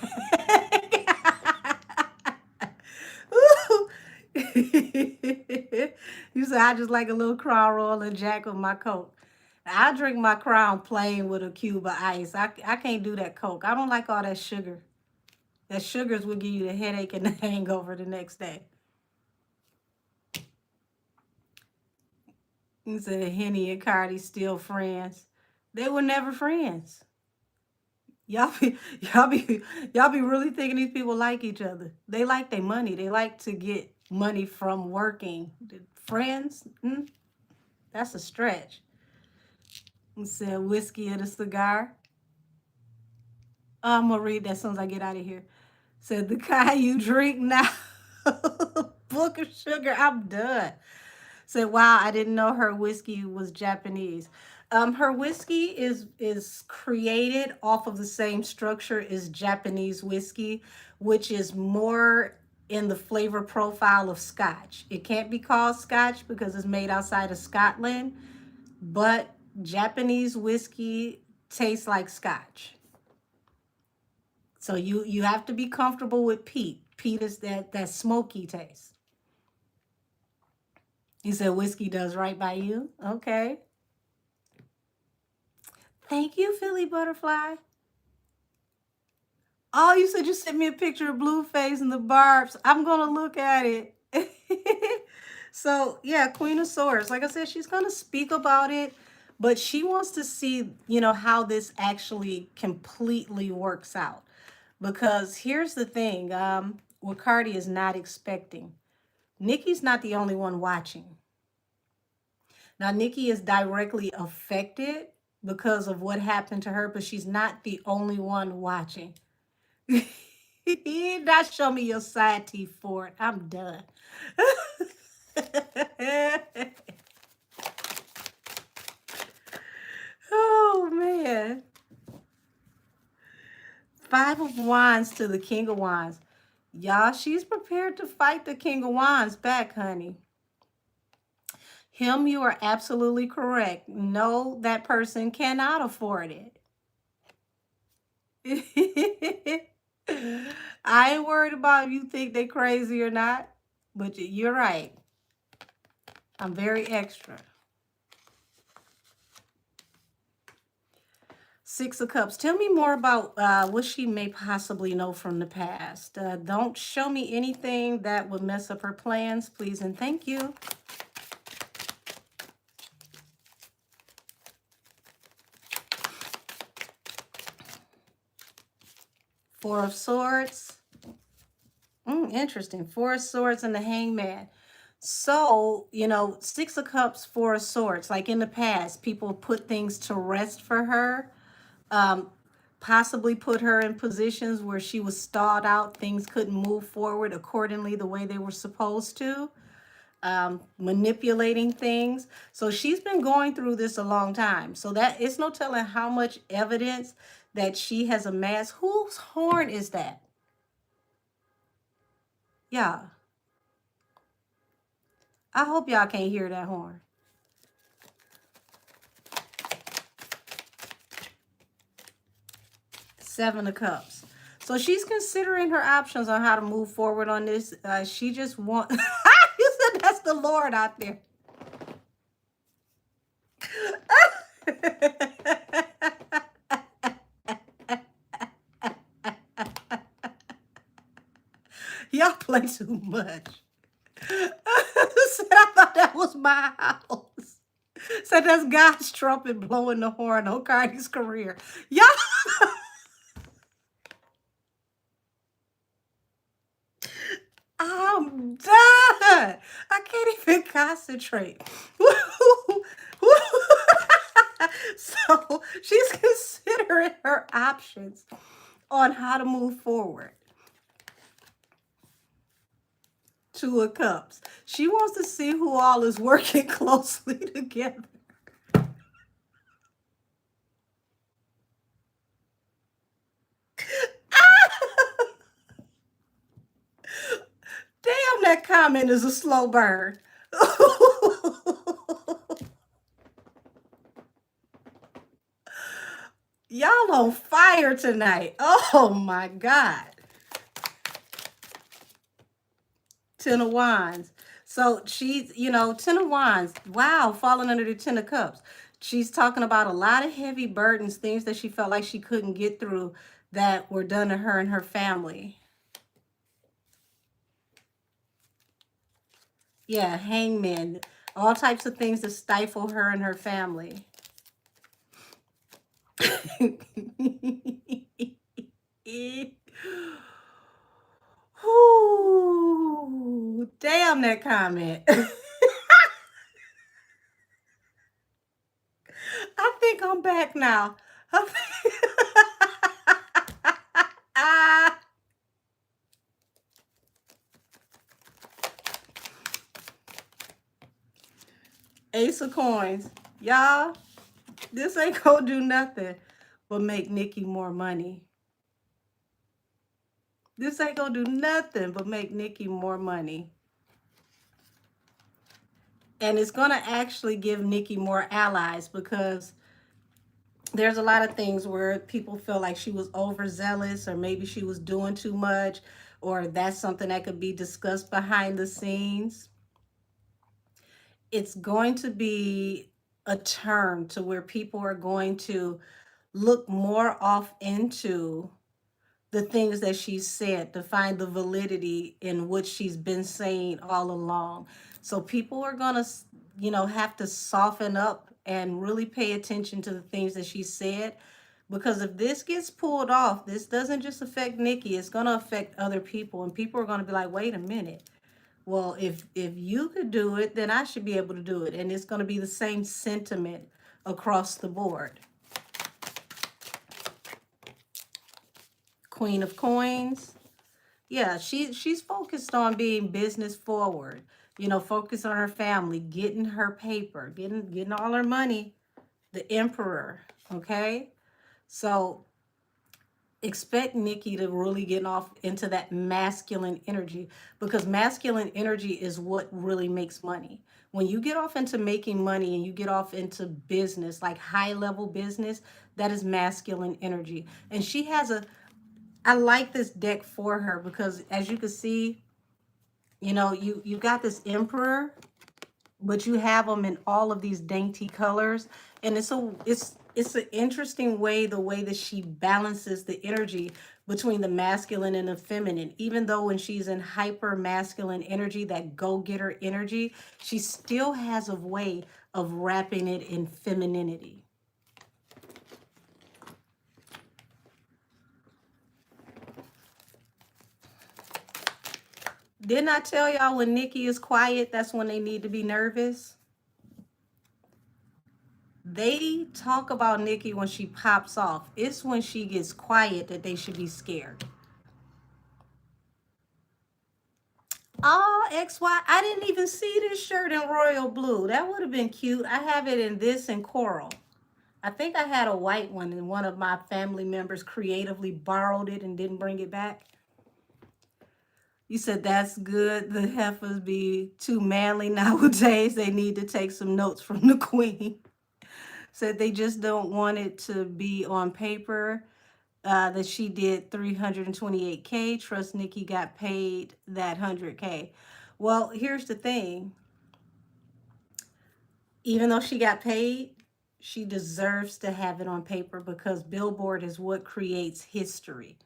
You said I just like a little Crown Royal and Jack with my Coke. I drink my Crown plain with a cube of ice. I can't do that Coke. I don't like all that sugar. That sugars will give you the headache and the hangover the next day. You said Henny and Cardi still friends. They were never friends. Y'all be y'all be y'all be really thinking these people like each other. They like their money. They like to get money from working. Friends, that's a stretch. It said whiskey and a cigar. I'm gonna read that as soon as I get out of here. Said the kind you drink now. Book of sugar. I'm done. Said, wow, I didn't know her whiskey was Japanese. Her whiskey is created off of the same structure as Japanese whiskey, which is more in the flavor profile of Scotch. It can't be called Scotch because it's made outside of Scotland, but Japanese whiskey tastes like Scotch. So you have to be comfortable with peat. Peat is that smoky taste. He said whiskey does right by you. Okay. Thank you, Philly Butterfly. Oh, you said you sent me a picture of Blueface and the Barbs. I'm gonna look at it. So yeah, Queen of Swords. Like I said, she's gonna speak about it, but she wants to see, how this actually completely works out. Because here's the thing, what Cardi is not expecting. Nicki's not the only one watching. Now, Nicki is directly affected because of what happened to her, but she's not the only one watching. You did not show me your side teeth for it. I'm done. Oh, man. Five of Wands to the King of Wands. Y'all, she's prepared to fight the King of Wands back, honey. Him, you are absolutely correct. No, that person cannot afford it. I ain't worried about if you think they crazy or not, but you're right. I'm very extra. Six of Cups. Tell me more about what she may possibly know from the past. Don't show me anything that would mess up her plans, please and thank you. Four of Swords. Interesting. Four of Swords and the Hangman. So, Six of Cups, Four of Swords. Like in the past, people put things to rest for her. Possibly put her in positions where she was stalled out. Things couldn't move forward accordingly the way they were supposed to. Manipulating things. So she's been going through this a long time. So that it's no telling how much evidence that she has amassed. Whose horn is that? Yeah. I hope y'all can't hear that horn. Seven of Cups. So she's considering her options on how to move forward on this. She just want. You said that's the Lord out there. Y'all play too much. Said I thought that was my house. Said that's God's trumpet blowing the horn on Cardi's career. Y'all. I'm done. I can't even concentrate. So she's considering her options on how to move forward. Two of Cups. She wants to see who all is working closely together. Damn, that comment is a slow burn. Y'all on fire tonight. Oh my God. Ten of Wands. So she's, Ten of Wands. Wow, falling under the Ten of Cups. She's talking about a lot of heavy burdens, things that she felt like she couldn't get through that were done to her and her family. Yeah, Hangman. All types of things that stifle her and her family. Ooh, damn that comment. I think I'm back now. Ah, Ace of coins. Y'all, this ain't gonna do nothing but make Nicki more money. This ain't gonna do nothing but make Nicki more money. And it's gonna actually give Nicki more allies because there's a lot of things where people feel like she was overzealous or maybe she was doing too much, or that's something that could be discussed behind the scenes. It's going to be a turn to where people are going to look more off into the things that she said to find the validity in what she's been saying all along. So people are going to, have to soften up and really pay attention to the things that she said. Because if this gets pulled off, this doesn't just affect Nicki, it's going to affect other people. And people are going to be like, wait a minute. Well, if you could do it, then I should be able to do it. And it's going to be the same sentiment across the board. Queen of Coins. Yeah, she's focused on being business forward, focused on her family, getting her paper, getting all her money. The Emperor, okay? So expect Nicki to really get off into that masculine energy, because masculine energy is what really makes money. When you get off into making money and you get off into business, like high level business, that is masculine energy. And I like this deck for her because as you can see, you got this Emperor, but you have them in all of these dainty colors, and it's an interesting way, the way that she balances the energy between the masculine and the feminine. Even though when she's in hyper masculine energy, that go-getter energy, she still has a way of wrapping it in femininity. Didn't I tell y'all when Nicki is quiet, that's when they need to be nervous? They talk about Nicki when she pops off. It's when she gets quiet that they should be scared. Oh, XY, I didn't even see this shirt in royal blue. That would have been cute. I have it in this and coral. I think I had a white one and one of my family members creatively borrowed it and didn't bring it back. You said that's good. The heifers be too manly nowadays. They need to take some notes from the queen. Said they just don't want it to be on paper. That she did 328K. Trust Nicki got paid that 100K. Well, here's the thing. Even though she got paid, she deserves to have it on paper because Billboard is what creates history.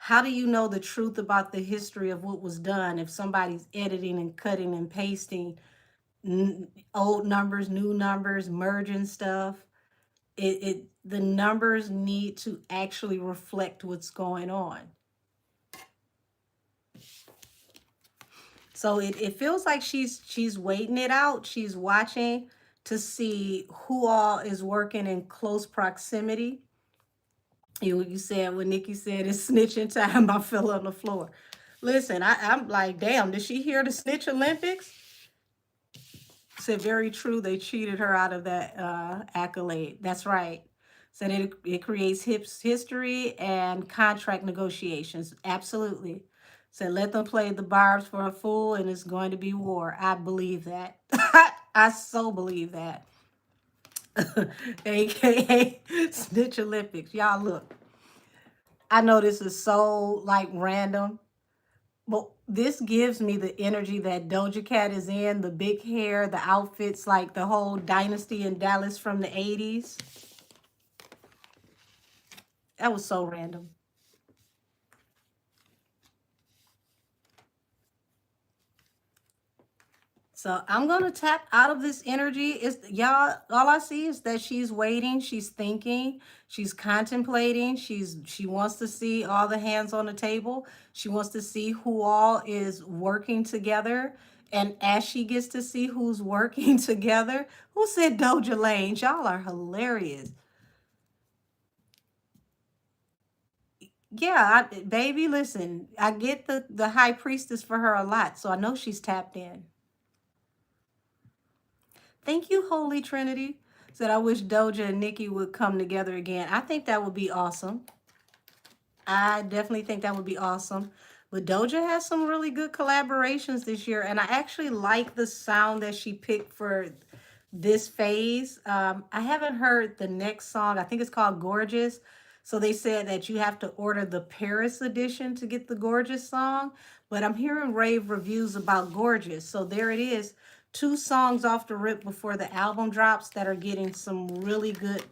How do you know the truth about the history of what was done if somebody's editing and cutting and pasting old numbers, new numbers, merging stuff? The numbers need to actually reflect what's going on. So it feels like she's waiting it out. She's watching to see who all is working in close proximity. You said when Nicki said it's snitching time, I fell on the floor. Listen, I'm like, damn, did she hear the Snitch Olympics? Said very true. They cheated her out of that accolade. That's right. Said it creates history and contract negotiations. Absolutely. Said let them play the barbs for a fool and it's going to be war. I believe that. I so believe that. AKA Snitch Olympics. Y'all look. I know this is so like random, but this gives me the energy that Doja Cat is in, the big hair, the outfits, like the whole Dynasty in Dallas from the 80s. That was so random. So I'm gonna tap out of this energy. Is y'all, all I see is that she's waiting, she's thinking, she's contemplating, she wants to see all the hands on the table. She wants to see who all is working together. And as she gets to see who's working together, who said Doja Lane? Y'all are hilarious. Yeah, baby, listen, I get the high priestess for her a lot, so I know she's tapped in. Thank you, Holy Trinity. Said I wish Doja and Nicki would come together again. I think that would be awesome. I definitely think that would be awesome. But Doja has some really good collaborations this year, and I actually like the sound that she picked for this phase. I haven't heard the next song. I think it's called Gorgeous. So they said that you have to order the Paris edition to get the Gorgeous song. But I'm hearing rave reviews about Gorgeous. So there it is. Two songs off the rip before the album drops that are getting some really good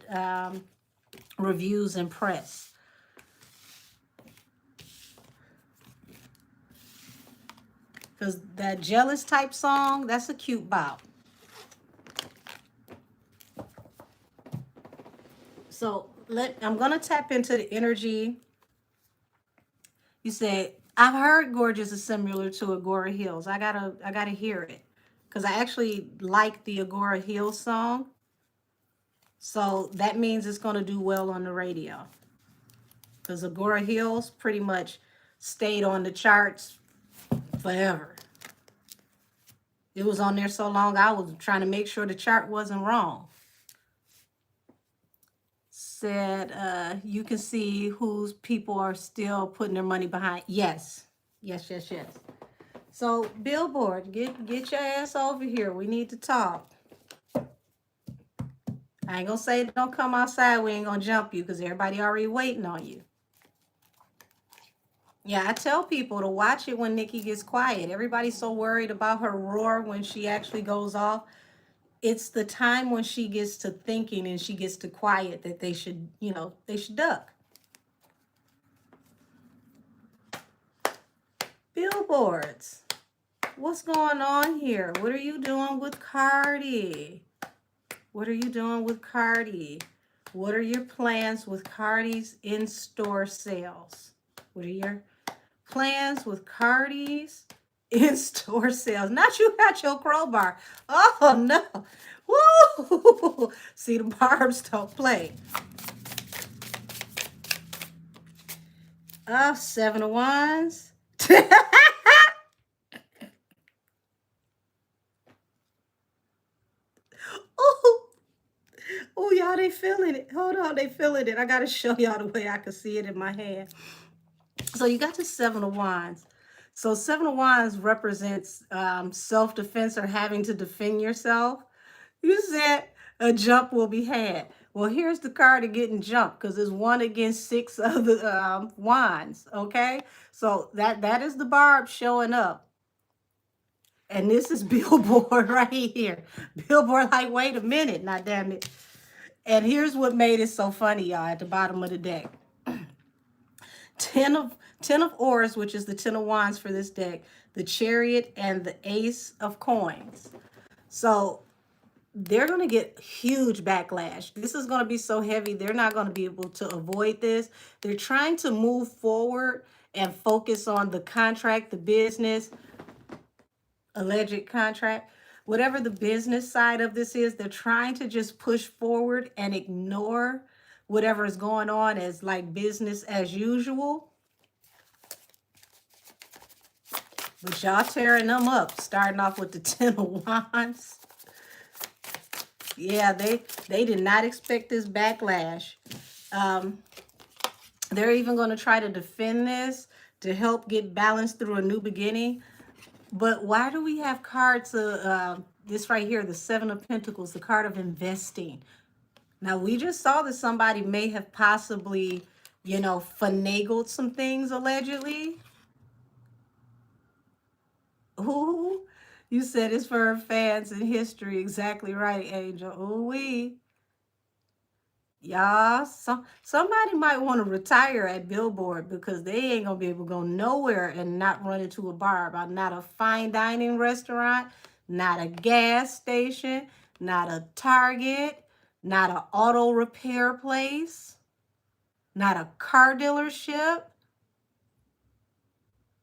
reviews and press. Because that jealous type song, that's a cute bop. So I'm gonna tap into the energy. You say, I've heard Gorgeous is similar to Agora Hills. I gotta hear it. Because I actually like the Agora Hills song. So that means it's gonna do well on the radio. Because Agora Hills pretty much stayed on the charts forever. It was on there so long, I was trying to make sure the chart wasn't wrong. Said you can see whose people are still putting their money behind. Yes. Yes. So Billboard, get your ass over here. We need to talk. I ain't gonna say don't come outside. We ain't gonna jump you because everybody already waiting on you. Yeah, I tell people to watch it when Nicki gets quiet. Everybody's so worried about her roar when she actually goes off. It's the time when she gets to thinking and she gets to quiet that they should, they should duck. Billboards. What's going on here? What are you doing with Cardi? What are you doing with Cardi? What are your plans with Cardi's in-store sales? What are your plans with Cardi's in-store sales? Not you got your crowbar. Oh, no. Woo! See, the barbs don't play. Seven of Wands. Oh, y'all, they feeling it. Hold on, they feeling it. I got to show y'all the way I can see it in my hand. So you got the Seven of Wands. So Seven of Wands represents self-defense or having to defend yourself. You said a jump will be had. Well, here's the card of getting jumped because it's 1 against 6 of the wands, okay? So that is the barb showing up. And this is Billboard right here. Billboard like, wait a minute, now damn it. And here's what made it so funny, y'all, at the bottom of the deck. 10 of oars, which is the 10 of wands for this deck, the chariot, and the ace of coins. So they're going to get huge backlash. This is going to be so heavy, they're not going to be able to avoid this. They're trying to move forward and focus on the contract, the business, alleged contract, whatever the business side of this is. They're trying to just push forward and ignore whatever is going on as like business as usual. But y'all tearing them up, starting off with the 10 of wands. Yeah, they did not expect this backlash. They're even going to try to defend this to help get balance through a new beginning. But why do we have cards of this right here, the 7 of Pentacles, the card of investing? Now, we just saw that somebody may have possibly, finagled some things allegedly. Ooh, you said it's for fans in history. Exactly right, Angel. Ooh-wee. Y'all, somebody might want to retire at Billboard because they ain't going to be able to go nowhere and not run into a bar. Not a fine dining restaurant, not a gas station, not a Target, not an auto repair place, not a car dealership.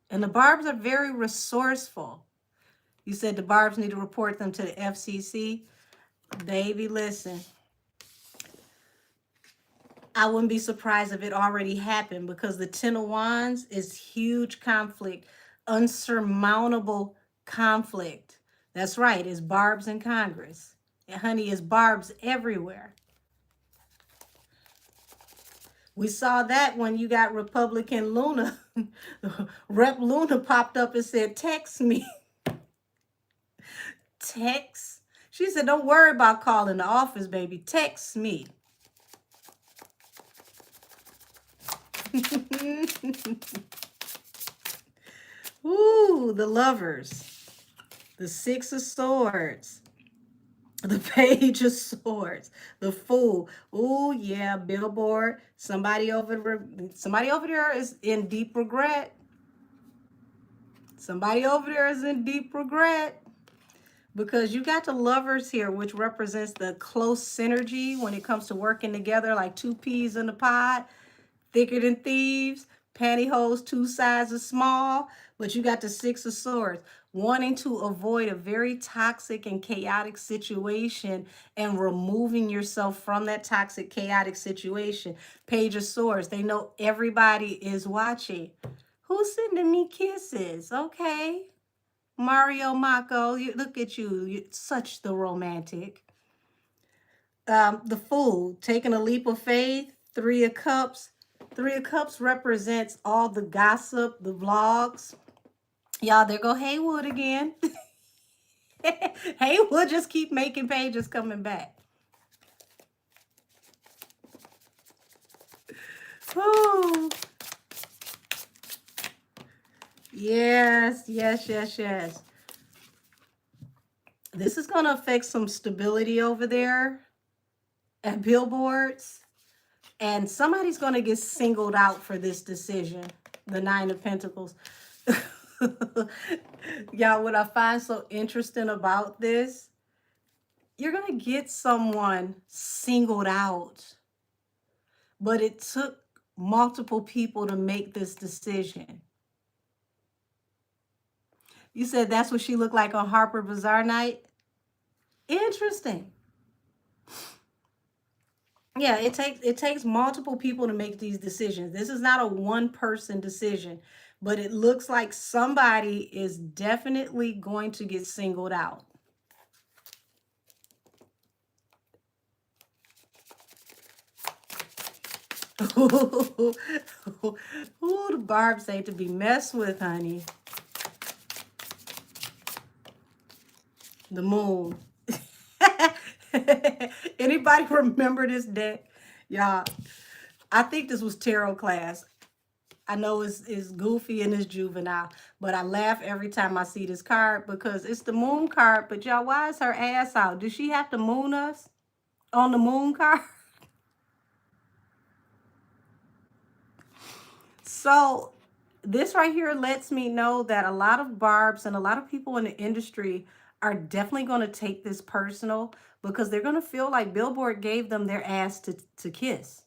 And the Barbs are very resourceful. You said the Barbs need to report them to the FCC. Baby, listen. I wouldn't be surprised if it already happened, because the Ten of Wands is huge conflict, unsurmountable conflict. That's right, it's Barbs in Congress. And honey, it's Barbs everywhere. We saw that when you got Republican Luna. Rep Luna popped up and said, text me. Text. She said, don't worry about calling the office, baby. Text me. Ooh, the Lovers. The Six of Swords. The Page of Swords. The Fool. Ooh, yeah, Billboard. Somebody over there is in deep regret. Somebody over there is in deep regret. Because you got the Lovers here, which represents the close synergy when it comes to working together, like two peas in a pod, thicker than thieves, pantyhose 2 sizes small. But you got the Six of Swords, wanting to avoid a very toxic and chaotic situation and removing yourself from that toxic, chaotic situation. Page of Swords, they know everybody is watching. Who's sending me kisses? Okay. Mario Mako, look at you. You're such the romantic. The Fool, taking a leap of faith. Three of Cups. Three of Cups represents all the gossip, the vlogs. Y'all, there go Haywood again. Haywood just keep making pages coming back. Ooh. Yes, yes, yes, yes. This is going to affect some stability over there at Billboards. And somebody's going to get singled out for this decision. The Nine of Pentacles. Y'all, what I find so interesting about this, you're going to get someone singled out. But it took multiple people to make this decision. You said that's what she looked like on Harper Bazaar night? Interesting. Yeah, it takes multiple people to make these decisions. This is not a one-person decision, but it looks like somebody is definitely going to get singled out. Ooh, the Barbs ain't to be messed with, honey. The Moon. Anybody remember this deck? Y'all, I think this was tarot class. I know it's goofy and it's juvenile, but I laugh every time I see this card because it's the Moon card. But y'all, why is her ass out? Does she have to moon us on the Moon card? So this right here lets me know that a lot of Barbs and a lot of people in the industry are definitely going to take this personal because they're going to feel like Billboard gave them their ass to kiss.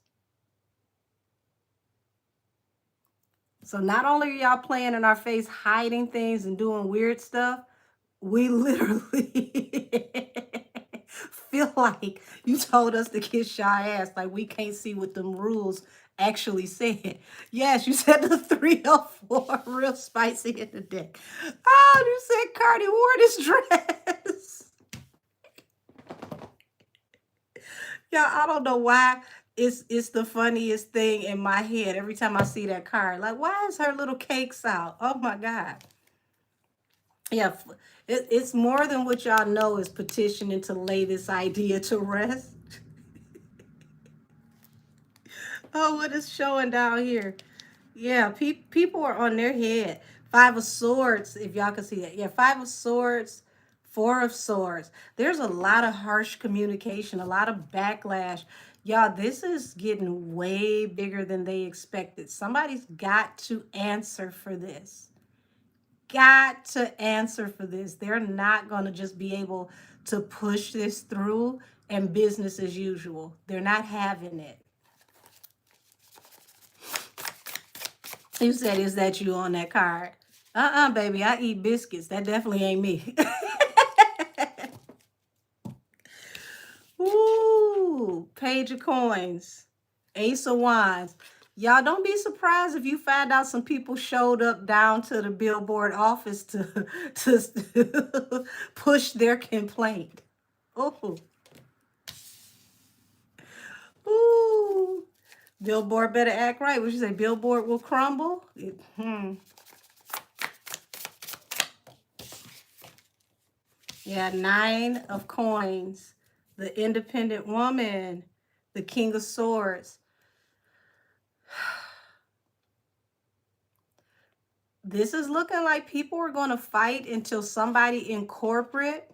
So not only are y'all playing in our face, hiding things and doing weird stuff, we literally feel like you told us to kiss your ass, like we can't see what them rules actually said. Yes, you said the 304, real spicy in the deck. Oh, you said Cardi wore this dress. Yeah, I don't know why. It's the funniest thing in my head every time I see that card. Like, why is her little cakes out? Oh my God. Yeah, it's more than what y'all know is petitioning to lay this idea to rest. Oh, what is showing down here? Yeah, people are on their head. Five of Swords, if y'all can see that. Yeah, Five of Swords, Four of Swords. There's a lot of harsh communication, a lot of backlash. Y'all, this is getting way bigger than they expected. Somebody's got to answer for this. got to answer for this. They're not going to just be able to push this through and business as usual. They're not having it. You said, is that you on that card? Baby, I eat biscuits. That definitely ain't me. Ooh, page of coins. Ace of wands. Y'all don't be surprised if you find out some people showed up down to the Billboard office to push their complaint. Ooh. Ooh. Billboard better act right. What you say? Billboard will crumble? Yeah, 9 of coins. The independent woman. The King of Swords. This is looking like people are going to fight until somebody in corporate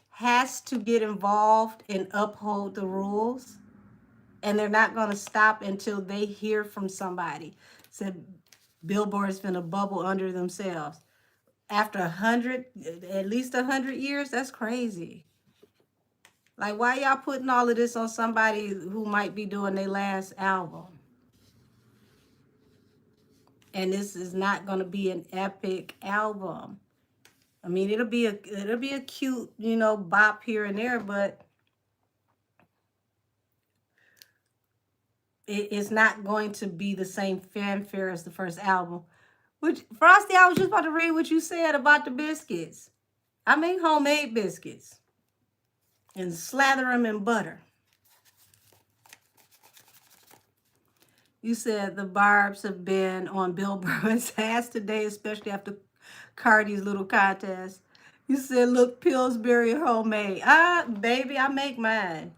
has to get involved and uphold the rules. And they're not going to stop until they hear from somebody. Said Billboard's been a bubble under themselves. After at least 100 years, that's crazy. Like, why y'all putting all of this on somebody who might be doing their last album? And this is not going to be an epic album. I mean, it'll be a cute, bop here and there, but it's not going to be the same fanfare as the first album. Which, Frosty, I was just about to read what you said about the biscuits. I make homemade biscuits and slather them in butter. You said the Barbs have been on Billboard's ass today, especially after Cardi's little contest. You said, look, Pillsbury homemade. Baby, I make mine.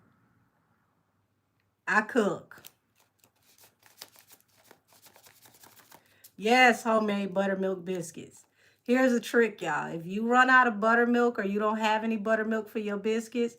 I cook. Yes, homemade buttermilk biscuits. Here's a trick, y'all. If you run out of buttermilk or you don't have any buttermilk for your biscuits,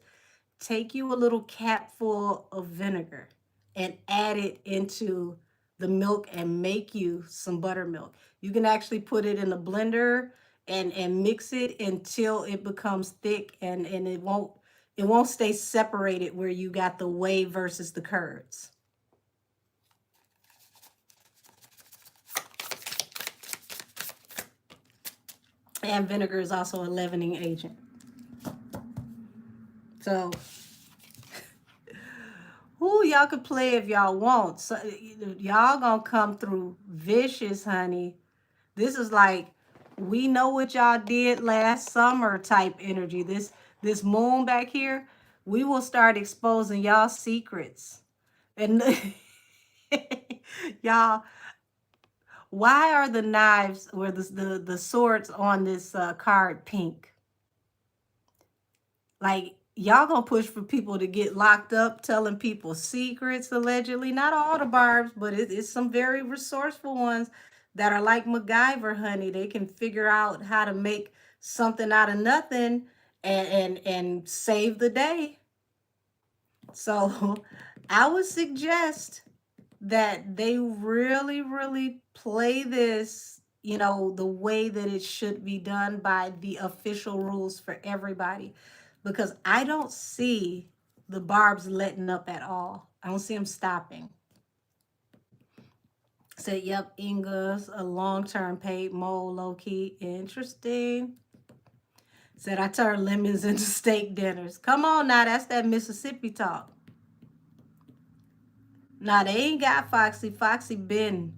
take you a little cap full of vinegar and add it into the milk and make you some buttermilk. You can actually put it in a blender and mix it until it becomes thick and it won't stay separated where you got the whey versus the curds. And vinegar is also a leavening agent. So, y'all could play if y'all want. So, y'all gonna come through vicious, honey. This is like, we know what y'all did last summer type energy. This moon back here, we will start exposing y'all secrets. And y'all, why are the knives or the swords on this card pink? Like, y'all gonna push for people to get locked up, telling people secrets, allegedly. Not all the Barbs, but it's some very resourceful ones that are like MacGyver, honey. They can figure out how to make something out of nothing and save the day. So I would suggest that they really, really play this, the way that it should be done by the official rules for everybody. Because I don't see the Barbs letting up at all. I don't see them stopping. Said, yep, Inga's a long-term paid mole, low-key. Interesting. Said, I turn lemons into steak dinners. Come on now, that's that Mississippi talk. Nah, they ain't got Foxy. Foxy been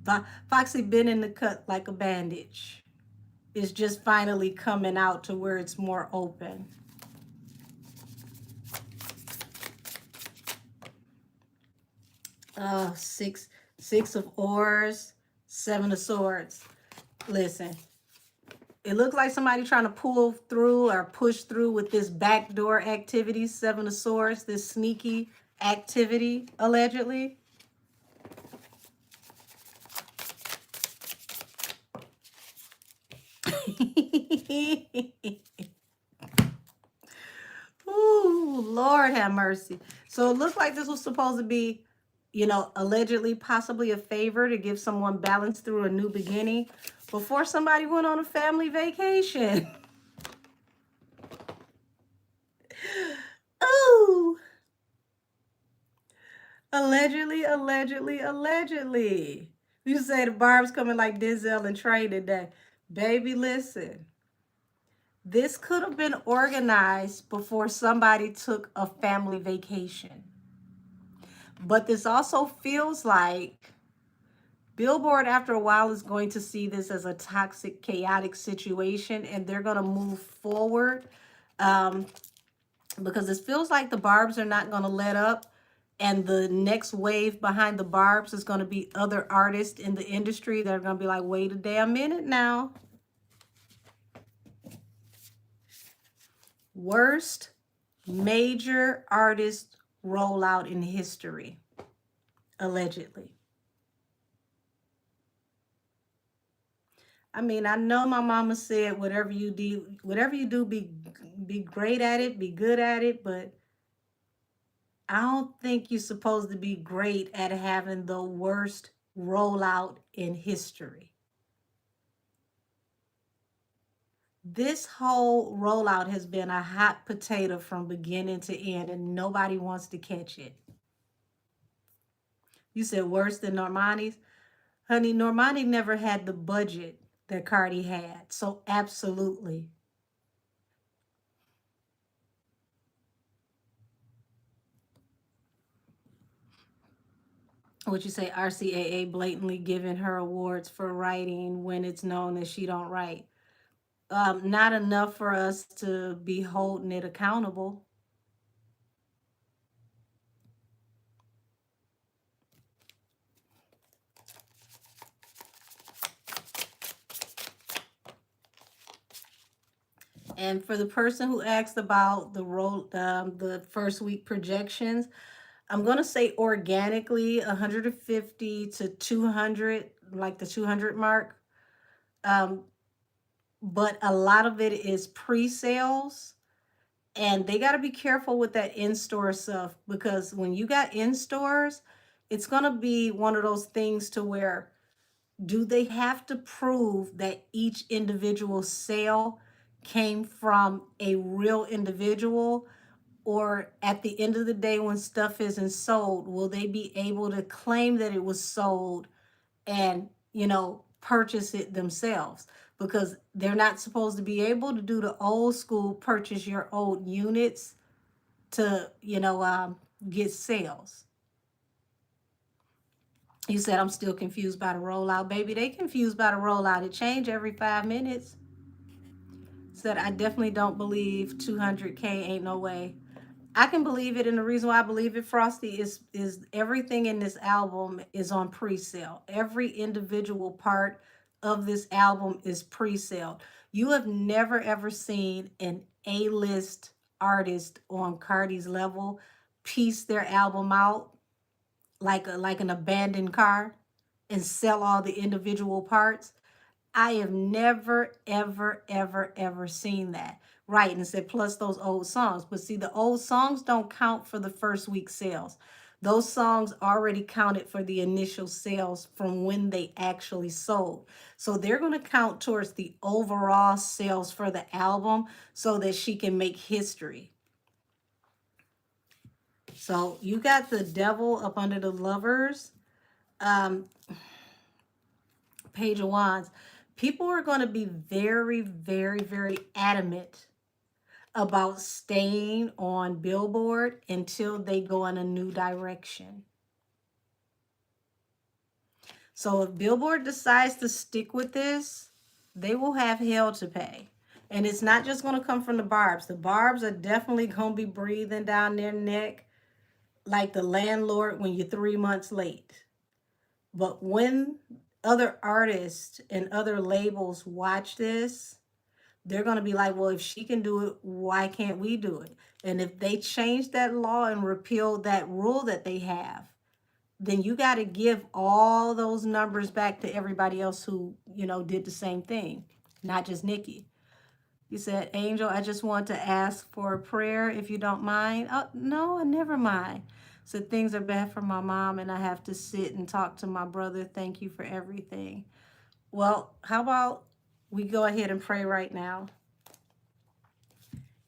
in the cut like a bandage. It's just finally coming out to where it's more open. Six of oars, 7 of swords. Listen, it looks like somebody trying to pull through or push through with this backdoor activity, 7 of swords, this sneaky activity, allegedly. Ooh, Lord have mercy. So it looked like this was supposed to be, allegedly possibly a favor to give someone balance through a new beginning. before somebody went on a family vacation. Ooh. Allegedly, allegedly, allegedly. You say the Barb's coming like Denzel and Trey today. Baby, listen. This could have been organized before somebody took a family vacation. But this also feels like Billboard, after a while, is going to see this as a toxic, chaotic situation, and they're going to move forward because it feels like the Barbs are not going to let up. And the next wave behind the Barbs is going to be other artists in the industry that are going to be like, wait a damn minute now. Worst major artist rollout in history, allegedly. I mean, I know my mama said whatever you do, be great at it, be good at it, but I don't think you're supposed to be great at having the worst rollout in history. This whole rollout has been a hot potato from beginning to end, and nobody wants to catch it. You said worse than Normani's? Honey, Normani never had the budget that Cardi had, so absolutely. What you say, RCAA blatantly giving her awards for writing when it's known that she don't write. Not enough for us to be holding it accountable. And for the person who asked about the first week projections, I'm gonna say organically 150 to 200, like the 200 mark. Um, but a lot of it is pre-sales, and they got to be careful with that in-store stuff because when you got in stores, it's gonna be one of those things to where do they have to prove that each individual sale came from a real individual? Or at the end of the day, when stuff isn't sold, will they be able to claim that it was sold and, purchase it themselves? Because they're not supposed to be able to do the old school purchase your old units to, get sales. You said I'm still confused by the rollout. Baby, they confused by the rollout. It change every 5 minutes. Said I definitely don't believe 200K ain't no way. I can believe it, and the reason why I believe it, Frosty, is everything in this album is on pre-sale. Every individual part of this album is pre-sale. You have never ever seen an A-list artist on Cardi's level piece their album out like an abandoned car and sell all the individual parts. I have never, ever, ever, ever seen that. Right, and said plus those old songs. But see, the old songs don't count for the first week sales. Those songs already counted for the initial sales from when they actually sold. So they're going to count towards the overall sales for the album so that she can make history. So you got the devil up under the lovers. Page of Wands. People are going to be very, very, very adamant about staying on Billboard until they go in a new direction. So if Billboard decides to stick with this, they will have hell to pay. And it's not just going to come from the Barbs. The Barbs are definitely going to be breathing down their neck like the landlord when you're 3 months late. But when other artists and other labels watch this, they're going to be like, well, if she can do it, why can't we do it? And if they change that law and repeal that rule that they have, then you got to give all those numbers back to everybody else who, did the same thing, not just Nicki. You said, Angel, I just want to ask for a prayer if you don't mind. Oh, no, never mind. So things are bad for my mom and I have to sit and talk to my brother. Thank you for everything. Well, how about we go ahead and pray right now?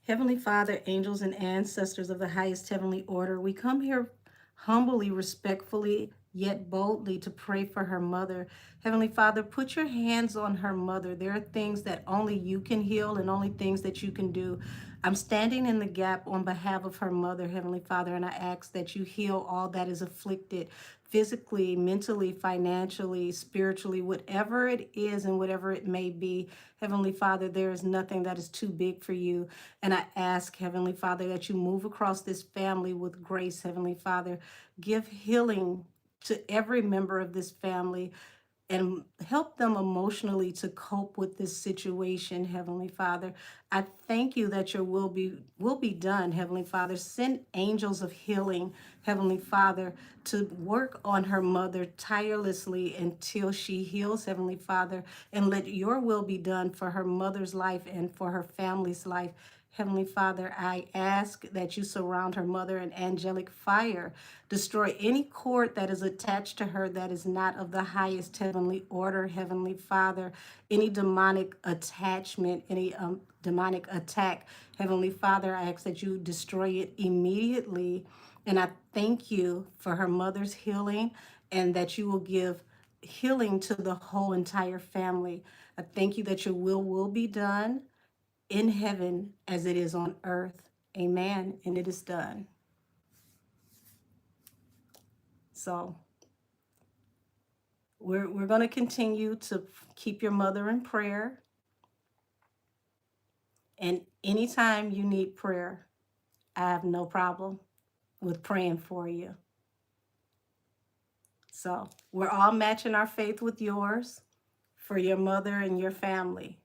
Heavenly Father, angels and ancestors of the highest heavenly order, we come here humbly, respectfully, yet boldly to pray for her mother. Heavenly Father, put your hands on her mother. There are things that only you can heal and only things that you can do. I'm standing in the gap on behalf of her mother, Heavenly Father, and I ask that you heal all that is afflicted physically, mentally, financially, spiritually, whatever it is and whatever it may be. Heavenly Father, there is nothing that is too big for you. And I ask, Heavenly Father, that you move across this family with grace, Heavenly Father. Give healing to every member of this family and help them emotionally to cope with this situation, Heavenly Father. I thank you that your will be done, Heavenly Father. Send angels of healing, Heavenly Father, to work on her mother tirelessly until she heals, Heavenly Father, and let your will be done for her mother's life and for her family's life. Heavenly Father, I ask that you surround her mother in angelic fire. Destroy any cord that is attached to her that is not of the highest heavenly order, Heavenly Father. Any demonic attachment, any demonic attack, Heavenly Father, I ask that you destroy it immediately. And I thank you for her mother's healing and that you will give healing to the whole entire family. I thank you that your will be done in heaven as it is on earth. Amen. And it is done. So we're going to continue to keep your mother in prayer. And anytime you need prayer, I have no problem with praying for you. So we're all matching our faith with yours for your mother and your family.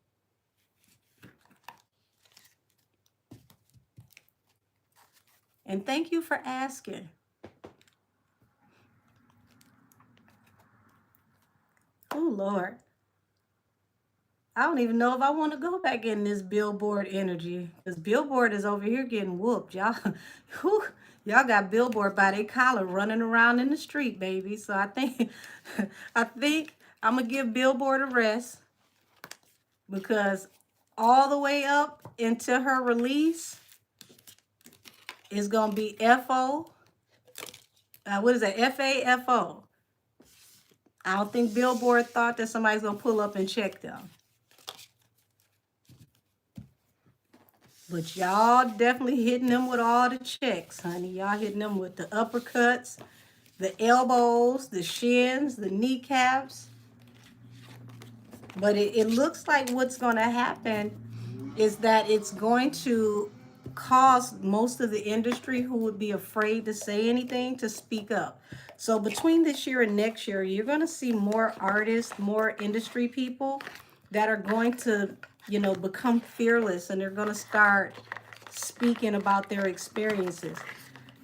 And thank you for asking. Oh, Lord. I don't even know if I want to go back in this Billboard energy because Billboard is over here getting whooped. Y'all, whew, y'all got Billboard by their collar running around in the street, baby. So I think, I think I'm gonna give Billboard a rest because all the way up into her release is gonna be FO. What is that? FAFO. I don't think Billboard thought that somebody's gonna pull up and check them. But y'all definitely hitting them with all the checks, honey. Y'all hitting them with the uppercuts, the elbows, the shins, the kneecaps. But it looks like what's going to happen is that it's going to cause most of the industry who would be afraid to say anything to speak up. So between this year and next year, you're going to see more artists, more industry people that are going to, become fearless and they're going to start speaking about their experiences.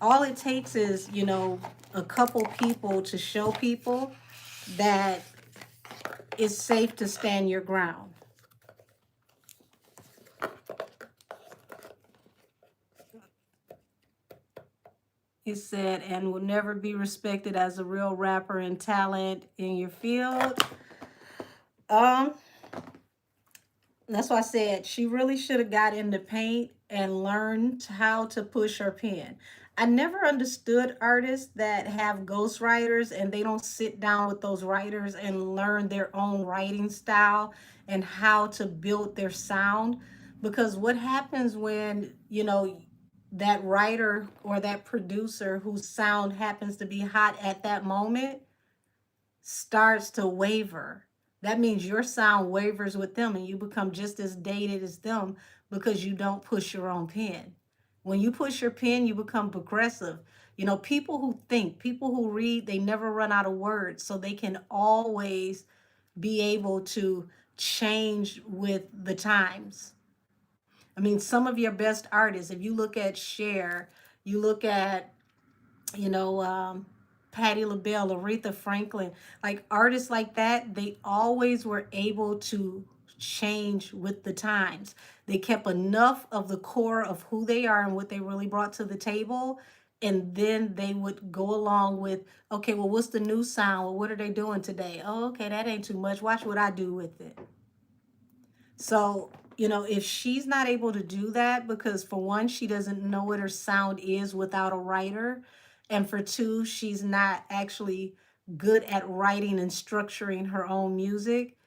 All it takes is, a couple people to show people that it's safe to stand your ground. He said, and will never be respected as a real rapper and talent in your field. That's why I said she really should have got into paint and learned how to push her pen. I never understood artists that have ghostwriters and they don't sit down with those writers and learn their own writing style and how to build their sound. Because what happens when, that writer or that producer whose sound happens to be hot at that moment starts to waver. That means your sound wavers with them and you become just as dated as them because you don't push your own pen. When you push your pen, you become progressive. People who think, people who read, they never run out of words. So they can always be able to change with the times. I mean, some of your best artists, if you look at Cher, you look at, you know, um, Patti LaBelle, Aretha Franklin, like artists like that, they always were able to change with the times. They kept enough of the core of who they are and what they really brought to the table, And then they would go along with, okay, well, what's the new sound? Well, what are they doing today? Oh, okay, that ain't too much. Watch what I do with it. So, if she's not able to do that, because for one, she doesn't know what her sound is without a writer. And for two, she's not actually good at writing and structuring her own music.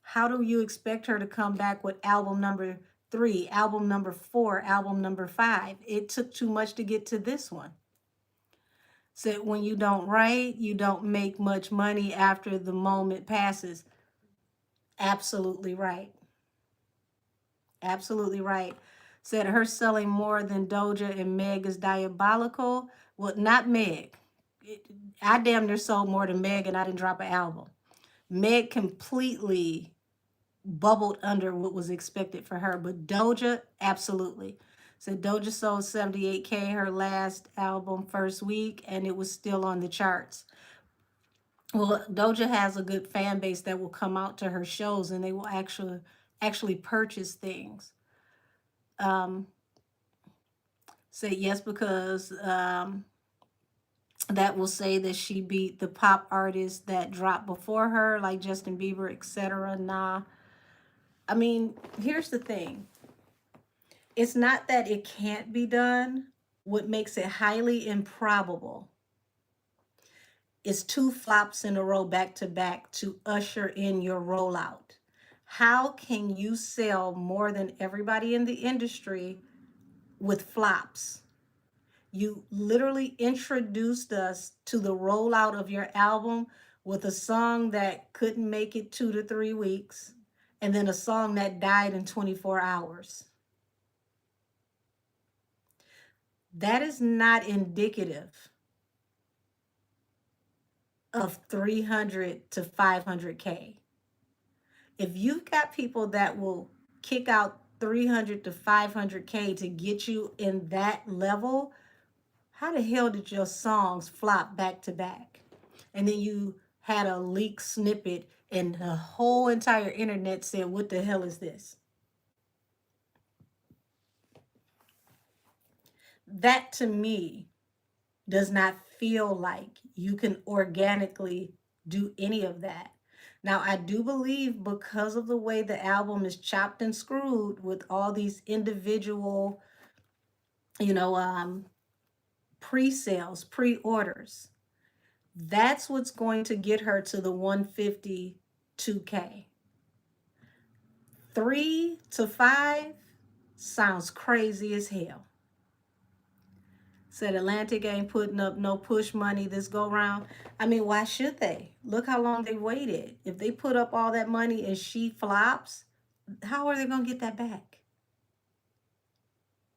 How do you expect her to come back with album number 3, album number 4, album number 5? It took too much to get to this one. So when you don't write, you don't make much money after the moment passes. Absolutely right. Absolutely right. Said her selling more than Doja and Meg is diabolical. Well, not Meg. I damn near sold more than Meg and I didn't drop an album. Meg completely bubbled under what was expected for her, but Doja, absolutely. So Doja sold 78K her last album first week, and it was still on the charts. Well, Doja has a good fan base that will come out to her shows, and they will actually purchase things. Say yes because that will say that she beat the pop artists that dropped before her, like Justin Bieber, etc. Nah. I mean, here's the thing. It's not that it can't be done. What makes it highly improbable is 2 flops in a row back to back to usher in your rollout. How can you sell more than everybody in the industry with flops? You literally introduced us to the rollout of your album with a song that couldn't make it 2 to 3 weeks, and then a song that died in 24 hours. That is not indicative of 300 to 500K. If you've got people that will kick out 300 to 500K to get you in that level, how the hell did your songs flop back to back? And then you had a leak snippet and the whole entire internet said, what the hell is this? That to me does not feel like you can organically do any of that. Now, I do believe because of the way the album is chopped and screwed with all these individual, pre-sales, pre-orders, that's what's going to get her to the 152K. 3 to 5 sounds crazy as hell. Said Atlantic ain't putting up no push money this go round. I mean, why should they? Look how long they waited. If they put up all that money and she flops, how are they going to get that back?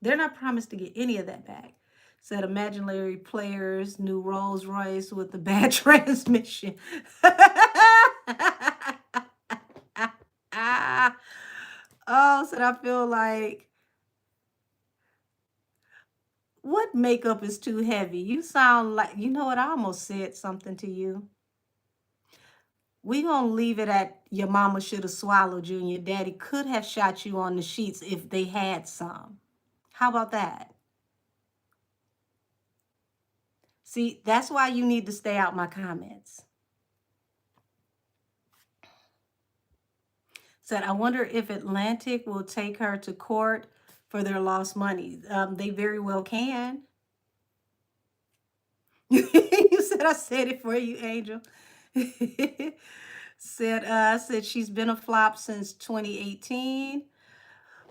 They're not promised to get any of that back. Said imaginary players, new Rolls Royce with the bad transmission. Oh, said I feel like, what makeup is too heavy? You sound like, you know what? I almost said something to you. We gonna leave it at your mama should have swallowed you and your daddy could have shot you on the sheets if they had some. How about that? See, that's why you need to stay out my comments. Said, I wonder if Atlantic will take her to court for their lost money. They very well can. You said I said it for you, Angel. Said she's been a flop since 2018.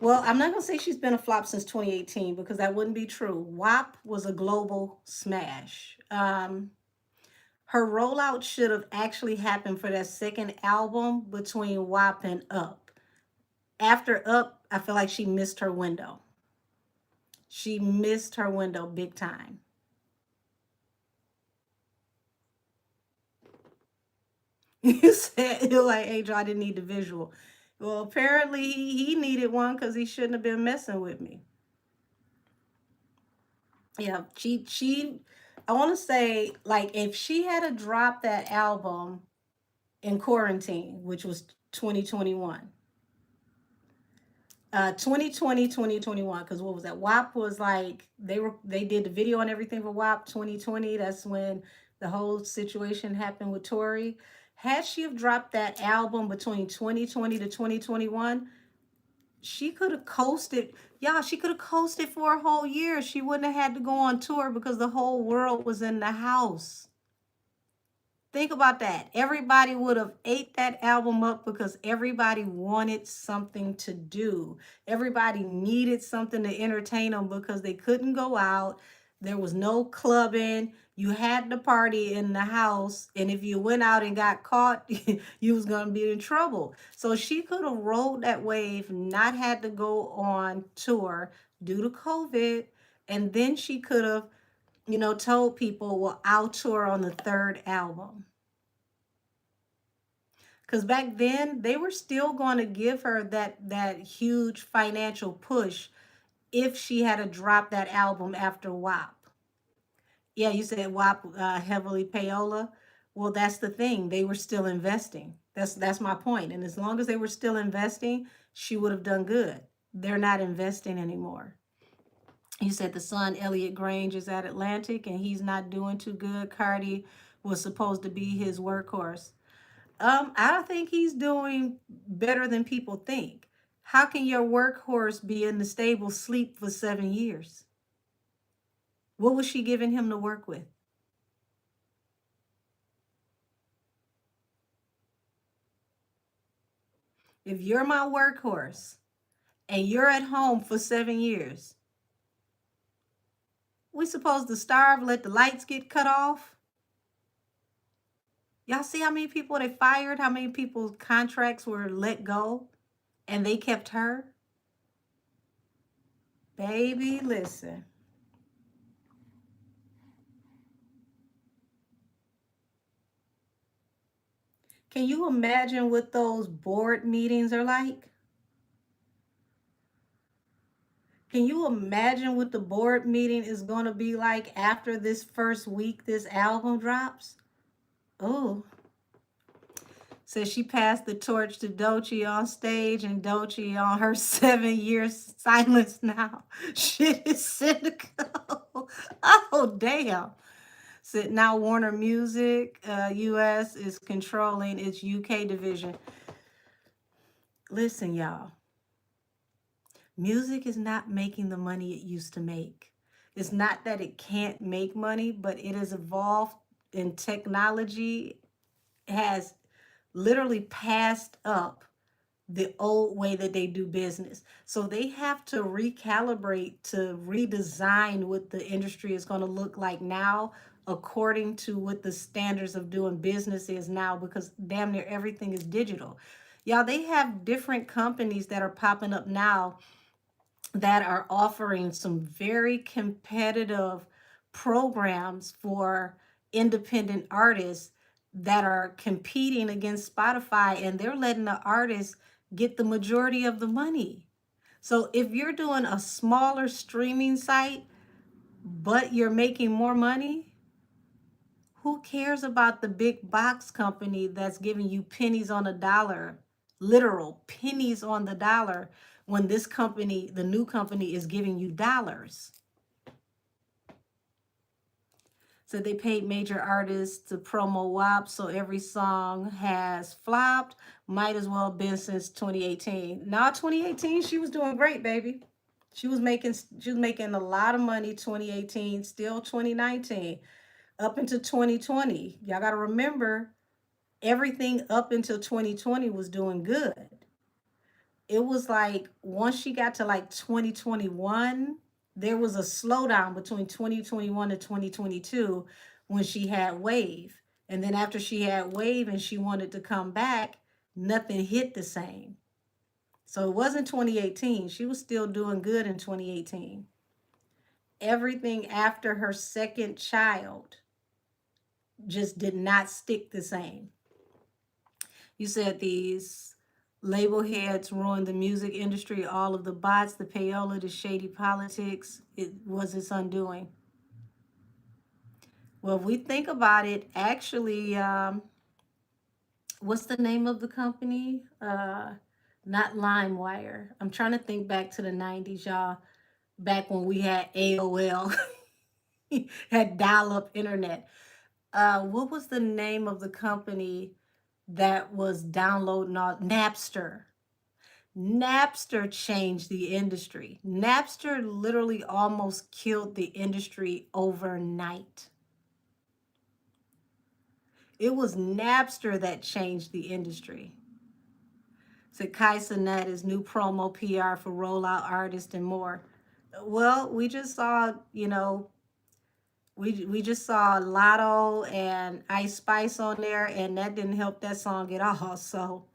Well, I'm not going to say she's been a flop since 2018 because that wouldn't be true. WAP was a global smash. Her rollout should have actually happened for that second album between WAP and Up. After Up, I feel like she missed her window. She missed her window big time. You said, you're like, Angel, I didn't need the visual. Well, apparently he needed one because he shouldn't have been messing with me. Yeah, I want to say, like, if she had to drop that album in quarantine, which was 2021, 2020, 2021. Because what was that? WAP was like, they did the video and everything for WAP 2020. That's when the whole situation happened with Tori. Had she have dropped that album between 2020 to 2021, she could have coasted. Yeah, she could have coasted for a whole year. She wouldn't have had to go on tour because the whole world was in the house. Think about that. Everybody would have ate that album up because everybody wanted something to do. Everybody needed something to entertain them because they couldn't go out. There was no clubbing. You had to party in the house. And if you went out and got caught, you was going to be in trouble. So she could have rode that wave, not had to go on tour due to COVID. And then she could have, told people, well, I'll tour on the third album. Because back then they were still going to give her that huge financial push if she had to drop that album after WAP. Yeah, you said WAP heavily payola. Well, that's the thing. They were still investing. That's my point. And as long as they were still investing, she would have done good. They're not investing anymore. You said the son, Elliot Grange, is at Atlantic and he's not doing too good. Cardi was supposed to be his workhorse. I don't think he's doing better than people think. How can your workhorse be in the stable sleep for 7 years? What was she giving him to work with? If you're my workhorse and you're at home for 7 years, we supposed to starve, let the lights get cut off? Y'all see how many people they fired, how many people's contracts were let go, and they kept her? Baby, listen. Can you imagine what those board meetings are like? Can you imagine what the board meeting is going to be like after this first week this album drops? Oh, says she passed the torch to Doechii on stage, and Doechii on her 7 year silence now. Shit is cynical. Oh, damn. Said now Warner Music US is controlling its UK division. Listen, y'all. Music is not making the money it used to make. It's not that it can't make money, but it has evolved, and technology has literally passed up the old way that they do business. So they have to recalibrate, to redesign what the industry is going to look like now according to what the standards of doing business is now, because damn near everything is digital. Y'all, they have different companies that are popping up now that are offering some very competitive programs for independent artists that are competing against Spotify, and they're letting the artists get the majority of the money. So if you're doing a smaller streaming site, but you're making more money, who cares about the big box company that's giving you pennies on a dollar, literal pennies on the dollar, when this company, the new company, is giving you dollars? So they paid major artists to promo WAP, so every song has flopped. Might as well have been since 2018. Now 2018, she was doing great, baby. She was making a lot of money 2018, still 2019, up into 2020. Y'all got to remember, everything up until 2020 was doing good. It was like once she got to like 2021, there was a slowdown between 2021 and 2022 when she had Wave. And then after she had Wave and she wanted to come back, nothing hit the same. So it wasn't 2018. She was still doing good in 2018. Everything after her second child just did not stick the same. You said these label heads ruined the music industry, all of the bots, the payola, the shady politics. It was its undoing. Well, if we think about it, actually, what's the name of the company? Not LimeWire. I'm trying to think back to the 90s, y'all. Back when we had AOL, had dial-up internet. What was the name of the company that was downloading all Napster? Napster changed the industry. Napster literally almost killed the industry overnight. It was Napster that changed the industry. So Kai Cenat is new promo PR for rollout artists and more. Well, we just saw, we just saw Lotto and Ice Spice on there, and that didn't help that song at all. So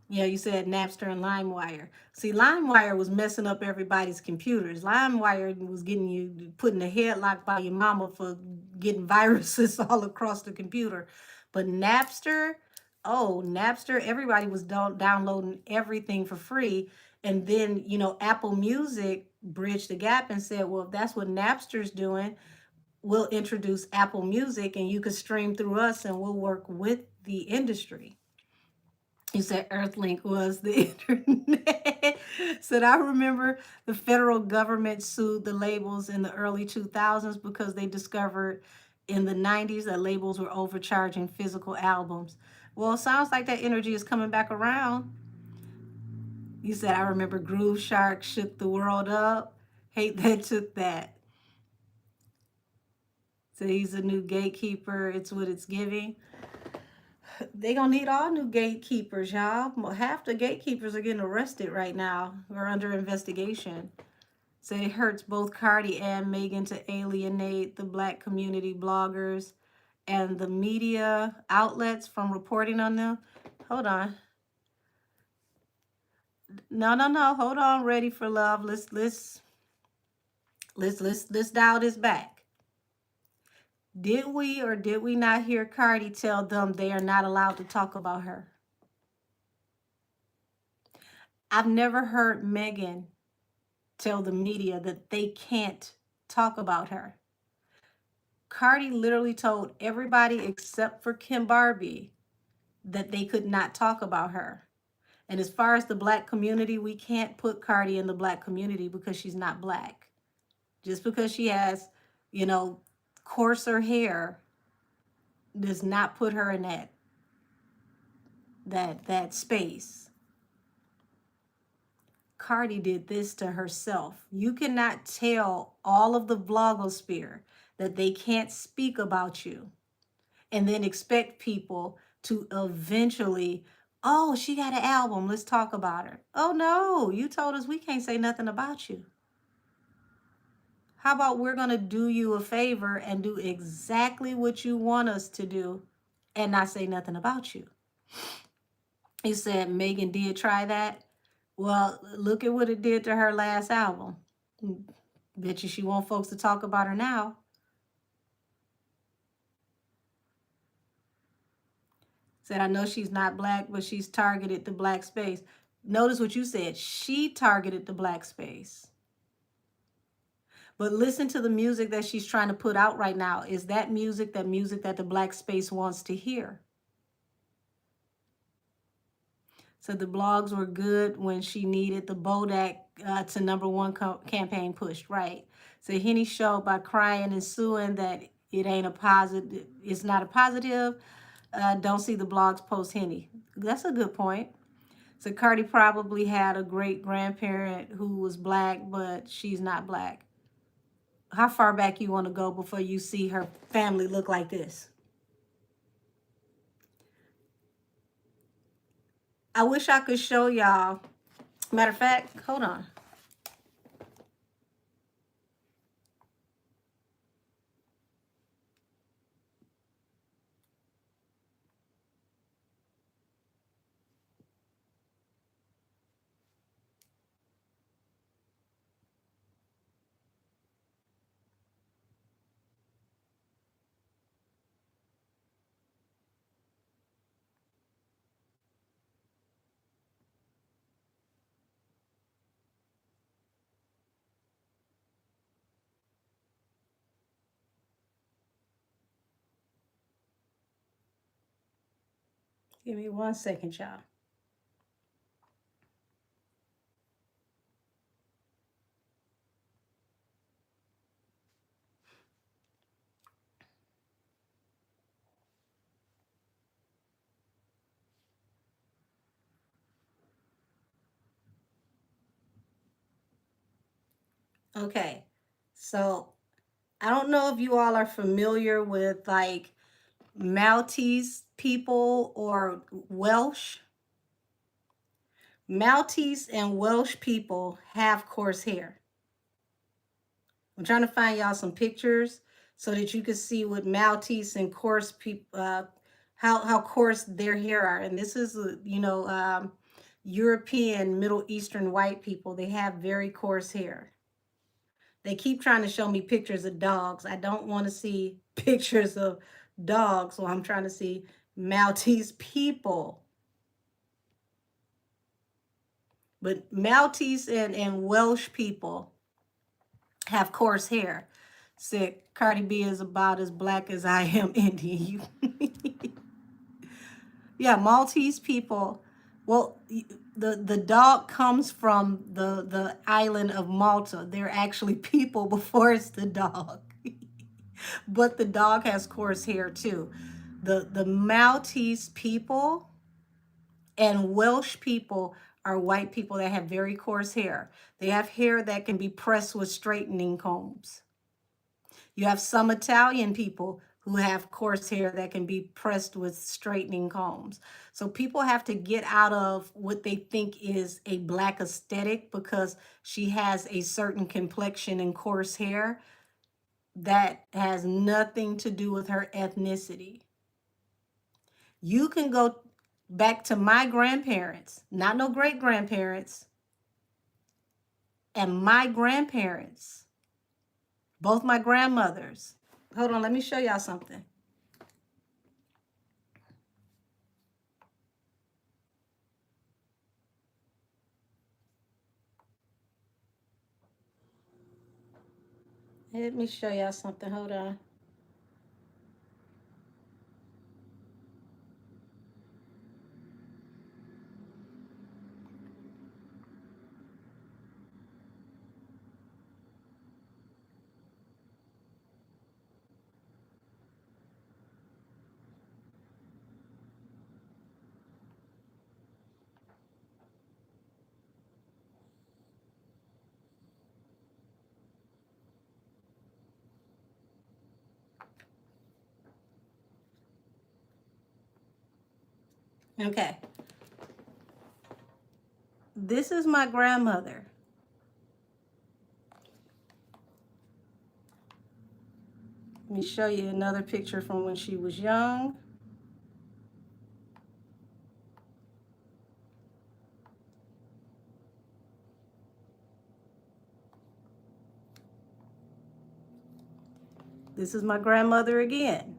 yeah, you said Napster and LimeWire. See, LimeWire was messing up everybody's computers. LimeWire was getting you putting a headlock by your mama for getting viruses all across the computer. But Napster, oh, Napster, everybody was downloading everything for free. And then, Apple Music bridged the gap and said, well, if that's what Napster's doing, we'll introduce Apple Music and you can stream through us and we'll work with the industry. You said Earthlink was the internet. Said I remember the federal government sued the labels in the early 2000s because they discovered in the 90s that labels were overcharging physical albums. Well, it sounds like that energy is coming back around. You said I remember Groove Shark shook the world up. Hate that took that. So he's a new gatekeeper. It's what it's giving. They gonna need all new gatekeepers, y'all. Half the gatekeepers are getting arrested right now or under investigation. So it hurts both Cardi and Megan to alienate the Black community bloggers and the media outlets from reporting on them. Hold on. No. Hold on. Ready for love. Let's dial this back. Did we or did we not hear Cardi tell them they are not allowed to talk about her? I've never heard Megan tell the media that they can't talk about her. Cardi literally told everybody except for Kim Barbie that they could not talk about her. And as far as the Black community, we can't put Cardi in the Black community because she's not Black. Just because she has, coarser hair does not put her in that space. Cardi did this to herself. You cannot tell all of the blogosphere that they can't speak about you and then expect people to eventually, oh, she got an album, let's talk about her. Oh no, you told us we can't say nothing about you. How about we're going to do you a favor and do exactly what you want us to do and not say nothing about you? He said Megan did try that. Well, look at what it did to her last album. Bet you she want folks to talk about her now. Said, I know she's not Black, but she's targeted the Black space. Notice what you said. She targeted the Black space. But listen to the music that she's trying to put out right now. Is that music that the Black space wants to hear? So the blogs were good when she needed the Bodak to #1 campaign pushed, right? So Henny showed by crying and suing that it ain't a positive, it's not a positive. Don't see the blogs post Henny. That's a good point. So Cardi probably had a great grandparent who was Black, but she's not Black. How far back you want to go before you see her family look like this? I wish I could show y'all. Matter of fact, hold on. Give me 1 second, y'all. Okay, so I don't know if you all are familiar with like Maltese people or Welsh. Maltese and Welsh people have coarse hair. I'm trying to find y'all some pictures so that you can see what Maltese and coarse people, how coarse their hair are. And this is, European, Middle Eastern white people. They have very coarse hair. They keep trying to show me pictures of dogs. I don't want to see pictures of dogs, so I'm trying to see Maltese people. But Maltese and Welsh people have coarse hair. Said Cardi B is about as black as I am Indian. Yeah, Maltese people. Well, the dog comes from the island of Malta. They're actually people before it's the dog. But the dog has coarse hair too. The Maltese people and Welsh people are white people that have very coarse hair. They have hair that can be pressed with straightening combs. You have some Italian people who have coarse hair that can be pressed with straightening combs. So people have to get out of what they think is a black aesthetic because she has a certain complexion and coarse hair. That has nothing to do with her ethnicity. You can go back to my grandparents, not no great grandparents, and my grandparents, both my grandmothers. Hold on, let me show y'all something. Let me show y'all something. Hold on. Okay. This is my grandmother. Let me show you another picture from when she was young. This is my grandmother again.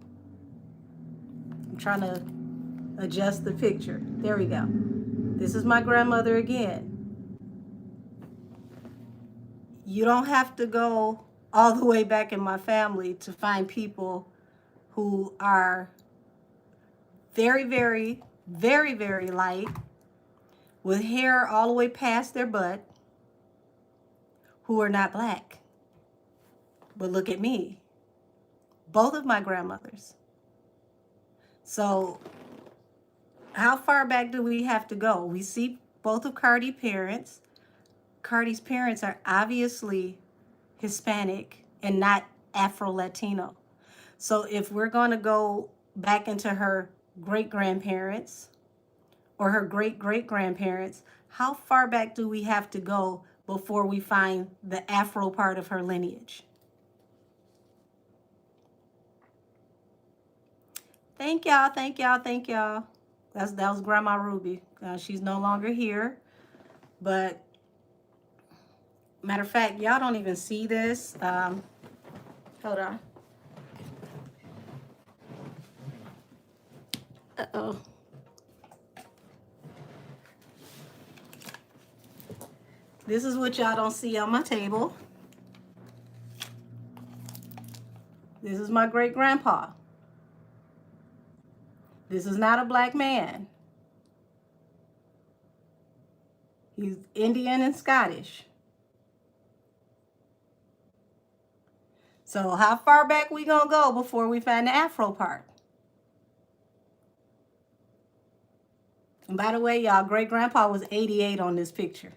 I'm trying to adjust the picture. There we go. This is my grandmother again. You don't have to go all the way back in my family to find people who are very, very, very, very light, with hair all the way past their butt, who are not black. But look at me. Both of my grandmothers. So how far back do we have to go? We see both of Cardi's parents. Cardi's parents are obviously Hispanic and not Afro-Latino. So if we're going to go back into her great-grandparents or her great-great-grandparents, how far back do we have to go before we find the Afro part of her lineage? Thank y'all, thank y'all, thank y'all. That was Grandma Ruby. She's no longer here, but matter of fact, y'all don't even see this. Hold on. Uh-oh. This is what y'all don't see on my table. This is my great grandpa. This is not a black man. He's Indian and Scottish. So how far back we gonna go before we find the Afro part? And by the way, y'all, great grandpa was 88 on this picture.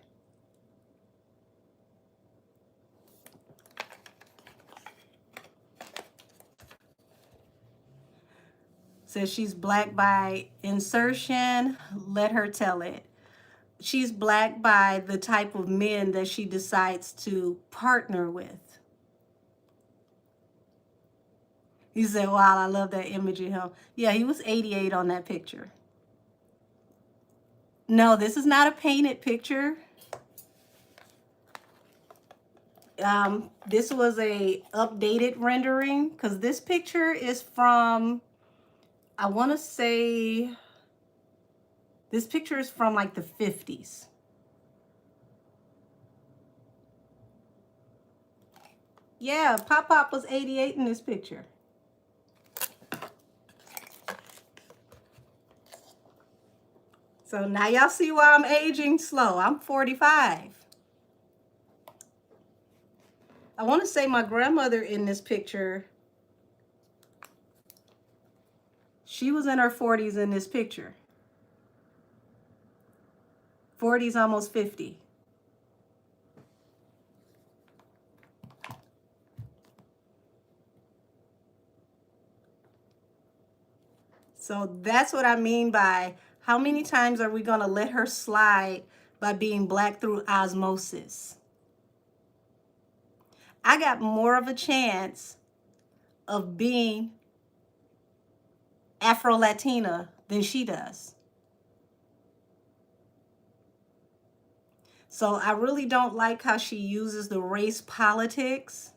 Says she's black by insertion. Let her tell it. She's black by the type of men that she decides to partner with. He said, wow, I love that image of him. Yeah, he was 88 on that picture. No, this is not a painted picture. This was a updated rendering because this picture is from, I want to say, this picture is from like the 50s. Yeah, Pop Pop was 88 in this picture. So now y'all see why I'm aging slow. I'm 45. I want to say my grandmother in this picture, she was in her 40s in this picture. 40s, almost 50. So that's what I mean by how many times are we going to let her slide by being black through osmosis? I got more of a chance of being Afro-Latina than she does. So I really don't like how she uses the race politics.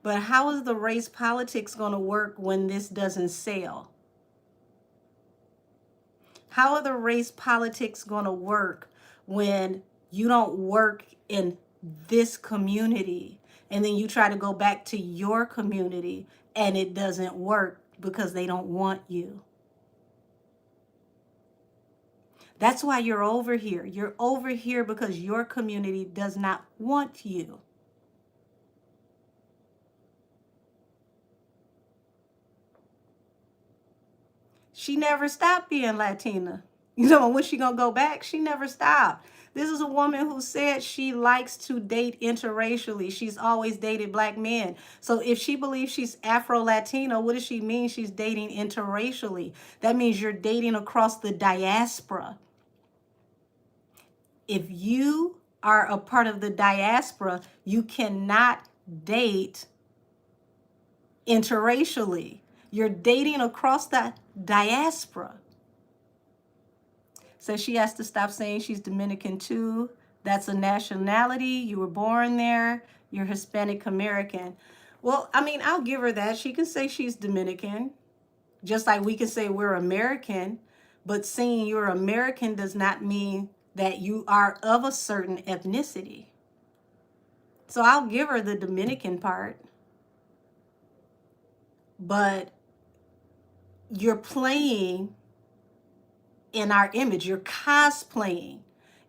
But how is the race politics going to work when this doesn't sell? How are the race politics going to work when you don't work in this community and then you try to go back to your community and it doesn't work because they don't want you? That's why you're over here. You're over here because your community does not want you. She never stopped being Latina. You know, when she gonna go back? She never stopped. This is a woman who said she likes to date interracially. She's always dated black men. So if she believes she's Afro-Latino, what does she mean she's dating interracially? That means you're dating across the diaspora. If you are a part of the diaspora, you cannot date interracially. You're dating across the diaspora. So she has to stop saying she's Dominican too. That's a nationality. You were born there. You're Hispanic American. Well, I mean, I'll give her that. She can say she's Dominican, just like we can say we're American. But saying you're American does not mean that you are of a certain ethnicity. So I'll give her the Dominican part. But you're playing in our image. You're cosplaying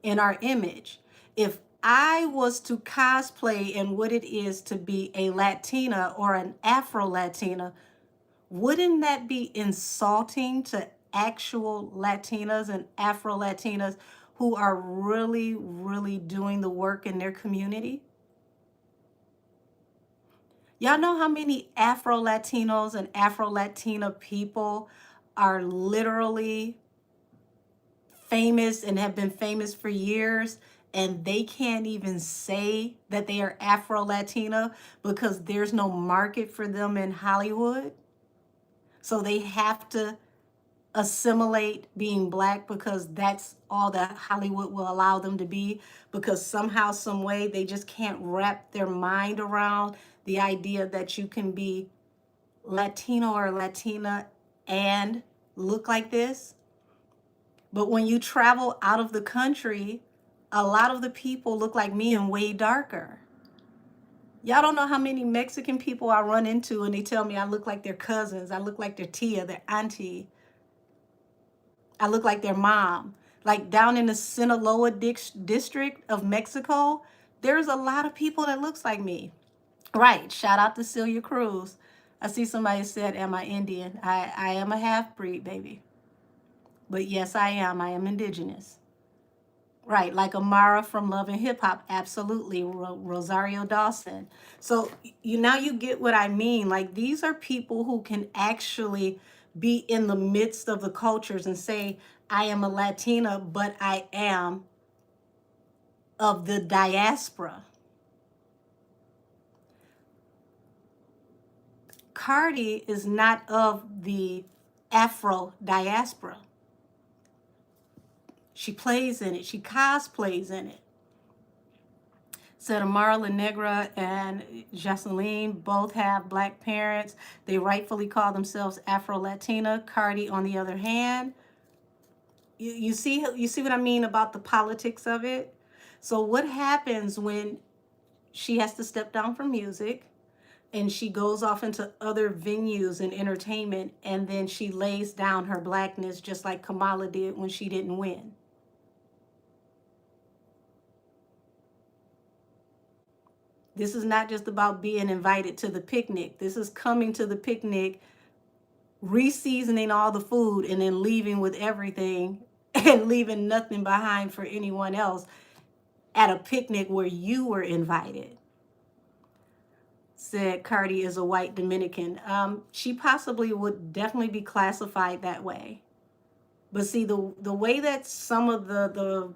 in our image. If I was to cosplay in what it is to be a Latina or an Afro-Latina, wouldn't that be insulting to actual Latinas and Afro-Latinas who are really, really doing the work in their community? Y'all know how many Afro-Latinos and Afro-Latina people are literally famous and have been famous for years, and they can't even say that they are Afro-Latina because there's no market for them in Hollywood? So they have to assimilate being black because that's all that Hollywood will allow them to be, because somehow, some way, they just can't wrap their mind around the idea that you can be Latino or Latina and look like this. But when you travel out of the country, a lot of the people look like me and way darker. Y'all don't know how many Mexican people I run into and they tell me I look like their cousins. I look like their tia, their auntie. I look like their mom. Like down in the Sinaloa district of Mexico, there's a lot of people that looks like me. Right. Shout out to Celia Cruz. I see somebody said, am I Indian? I am a half-breed, baby. But yes, I am. I am indigenous. Right, like Amara from Love and Hip Hop, absolutely. Rosario Dawson. So now you get what I mean. Like, these are people who can actually be in the midst of the cultures and say, I am a Latina, but I am of the diaspora. Cardi is not of the Afro diaspora. She plays in it. She cosplays in it. Said Amara La Negra and Jocelyn both have black parents. They rightfully call themselves Afro-Latina. Cardi, on the other hand, you see what I mean about the politics of it? So what happens when she has to step down from music and she goes off into other venues and entertainment, and then she lays down her blackness just like Kamala did when she didn't win? This is not just about being invited to the picnic. This is coming to the picnic, reseasoning all the food, and then leaving with everything and leaving nothing behind for anyone else at a picnic where you were invited. Said Cardi is a white Dominican. She possibly would definitely be classified that way. But see, the way that some of the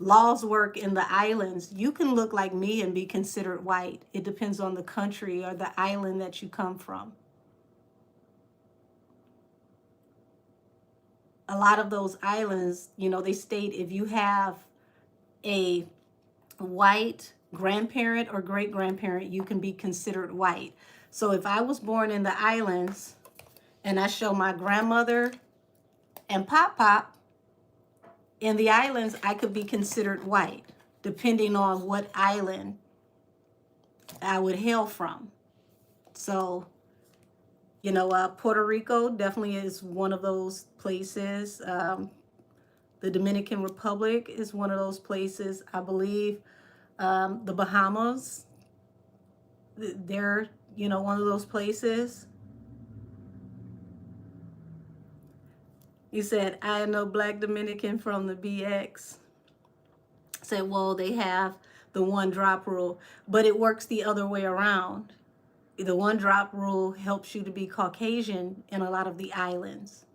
laws work in the islands, you can look like me and be considered white. It depends on the country or the island that you come from. A lot of those islands, they state if you have a white grandparent or great grandparent, you can be considered white. So if I was born in the islands and I show my grandmother and Pop, in the islands, I could be considered white, depending on what island I would hail from. So, Puerto Rico definitely is one of those places. The Dominican Republic is one of those places. I believe the Bahamas, they're, one of those places. You said, I know black Dominican from the BX. Said, well, they have the one drop rule, but it works the other way around. The one drop rule helps you to be Caucasian in a lot of the islands.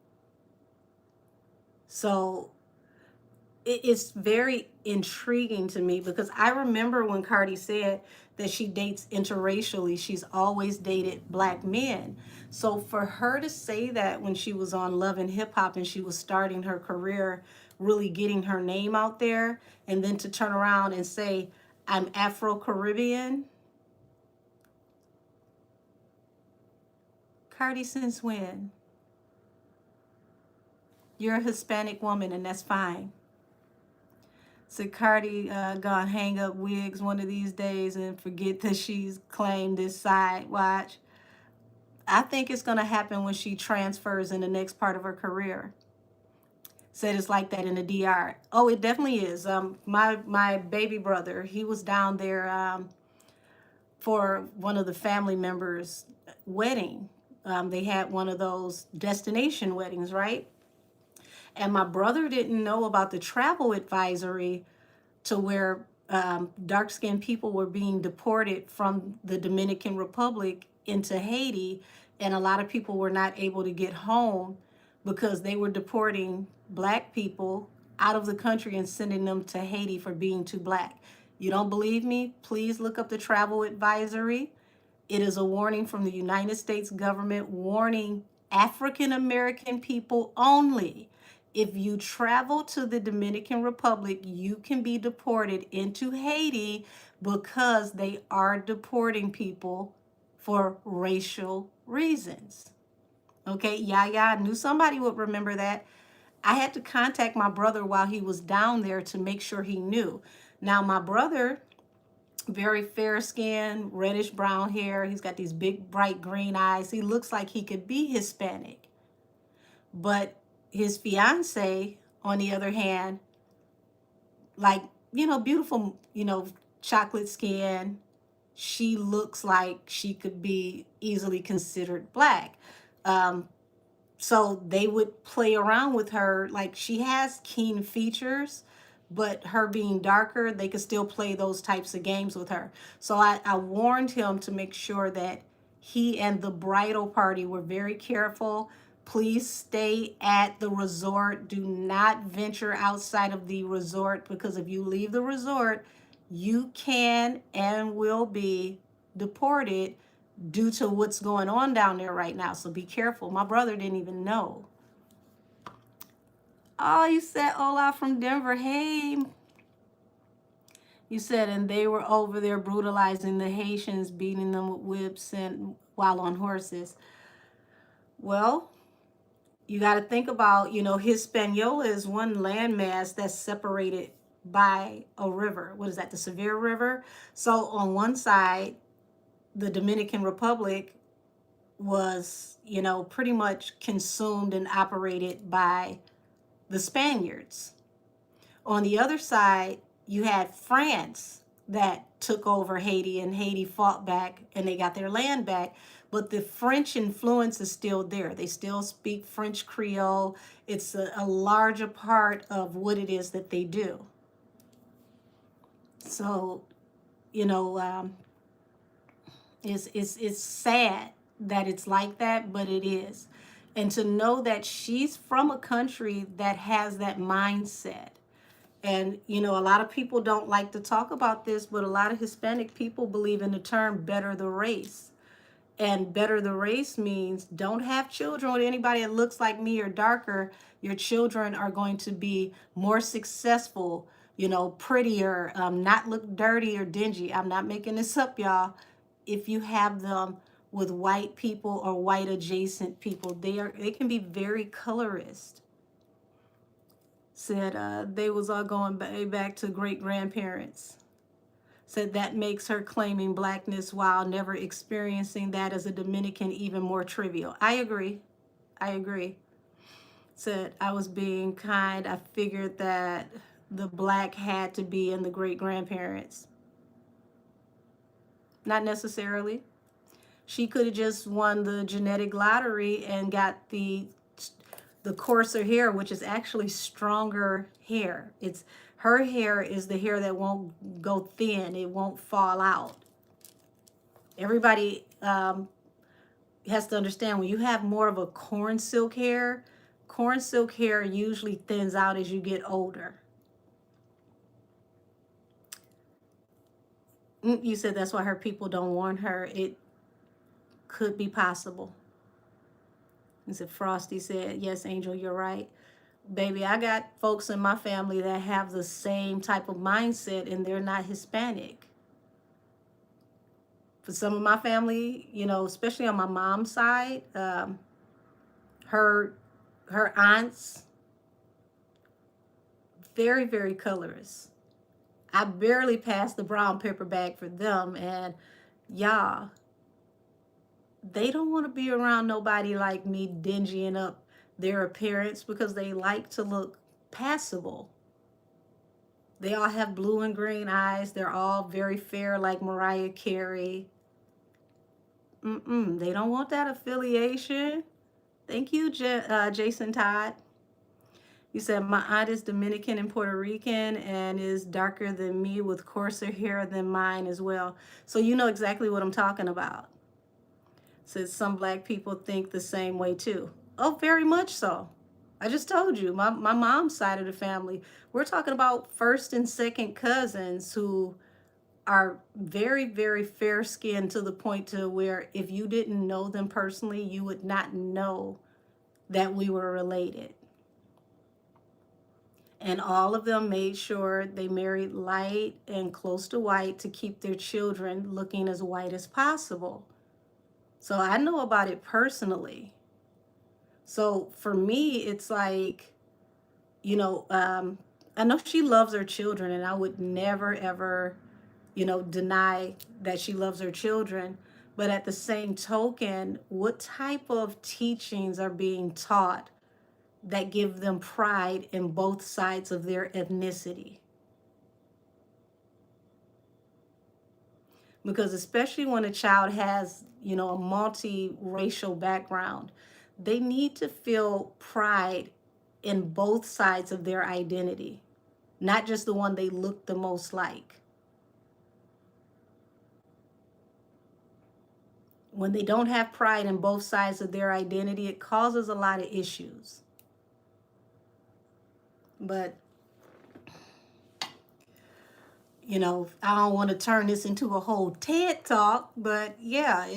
So it's very intriguing to me, because I remember when Cardi said that she dates interracially, she's always dated black men. So for her to say that when she was on Love and Hip Hop and she was starting her career, really getting her name out there, and then to turn around and say, I'm Afro-Caribbean. Cardi, since when? You're a Hispanic woman, and that's fine. So Cardi gonna hang up wigs one of these days and forget that she's claimed this side. Watch. I think it's gonna happen when she transfers in the next part of her career. Said it's like that in the DR. Oh, it definitely is. My baby brother, he was down there for one of the family members' wedding. They had one of those destination weddings, right? And my brother didn't know about the travel advisory to where dark-skinned people were being deported from the Dominican Republic into Haiti, and a lot of people were not able to get home because they were deporting black people out of the country and sending them to Haiti for being too black. You don't believe me? Please look up the travel advisory. It is a warning from the United States government warning African American people only. If you travel to the Dominican Republic, you can be deported into Haiti because they are deporting people for racial reasons. Okay, yeah, I knew somebody would remember that. I had to contact my brother while he was down there to make sure he knew. Now, my brother, very fair skin, reddish brown hair. He's got these big, bright green eyes. He looks like he could be Hispanic. But his fiance, on the other hand, like, beautiful, chocolate skin. She looks like she could be easily considered black. So they would play around with her. Like, she has keen features, but her being darker, they could still play those types of games with her. So I warned him to make sure that he and the bridal party were very careful. Please stay at the resort. Do not venture outside of the resort, because if you leave the resort, you can and will be deported due to what's going on down there right now. So be careful. My brother didn't even know. Oh, you said Ola from Denver. Hey. You said, and they were over there brutalizing the Haitians, beating them with whips and while on horses. Well, you got to think about, Hispaniola is one landmass that's separated by a river. What is that? The Severe River. So on one side, the Dominican Republic was, pretty much consumed and operated by the Spaniards. On the other side, you had France that took over Haiti, and Haiti fought back and they got their land back. But the French influence is still there. They still speak French Creole. It's a larger part of what it is that they do. So, it's sad that it's like that, but it is. And to know that she's from a country that has that mindset. And, a lot of people don't like to talk about this, but a lot of Hispanic people believe in the term better the race. And better the race means don't have children with anybody that looks like me or darker. Your children are going to be more successful, prettier, not look dirty or dingy. I'm not making this up, y'all. If you have them with white people or white adjacent people, they can be very colorist. Said they was all going back to great grandparents. Said that makes her claiming blackness while never experiencing that as a Dominican even more trivial. I agree. Said I was being kind. I figured that the black had to be in the great grandparents. Not necessarily. She could have just won the genetic lottery and got the coarser hair, which is actually stronger hair. Her hair is the hair that won't go thin. It won't fall out. Everybody has to understand, when you have more of a corn silk hair usually thins out as you get older. You said that's why her people don't want her. It could be possible. He said, Frosty said, yes, Angel, you're right. Baby, I got folks in my family that have the same type of mindset, and they're not Hispanic. For some of my family, especially on my mom's side, her aunts, very, very colorist. I barely passed the brown paper bag for them, and y'all, they don't want to be around nobody like me dingying up their appearance, because they like to look passable. They all have blue and green eyes. They're all very fair like Mariah Carey. They don't want that affiliation. Thank you, Jason Todd. You said, my aunt is Dominican and Puerto Rican and is darker than me with coarser hair than mine as well. So you know exactly what I'm talking about. Says some black people think the same way too. Oh, very much so. I just told you, my mom's side of the family, we're talking about first and second cousins who are very, very fair-skinned, to the point to where if you didn't know them personally, you would not know that we were related. And all of them made sure they married light and close to white to keep their children looking as white as possible. So I know about it personally. So for me, it's like, I know she loves her children, and I would never, ever, deny that she loves her children. But at the same token, what type of teachings are being taught that give them pride in both sides of their ethnicity? Because especially when a child has, a multiracial background, they need to feel pride in both sides of their identity, not just the one they look the most like. When they don't have pride in both sides of their identity, it causes a lot of issues. But, I don't want to turn this into a whole TED talk, but yeah,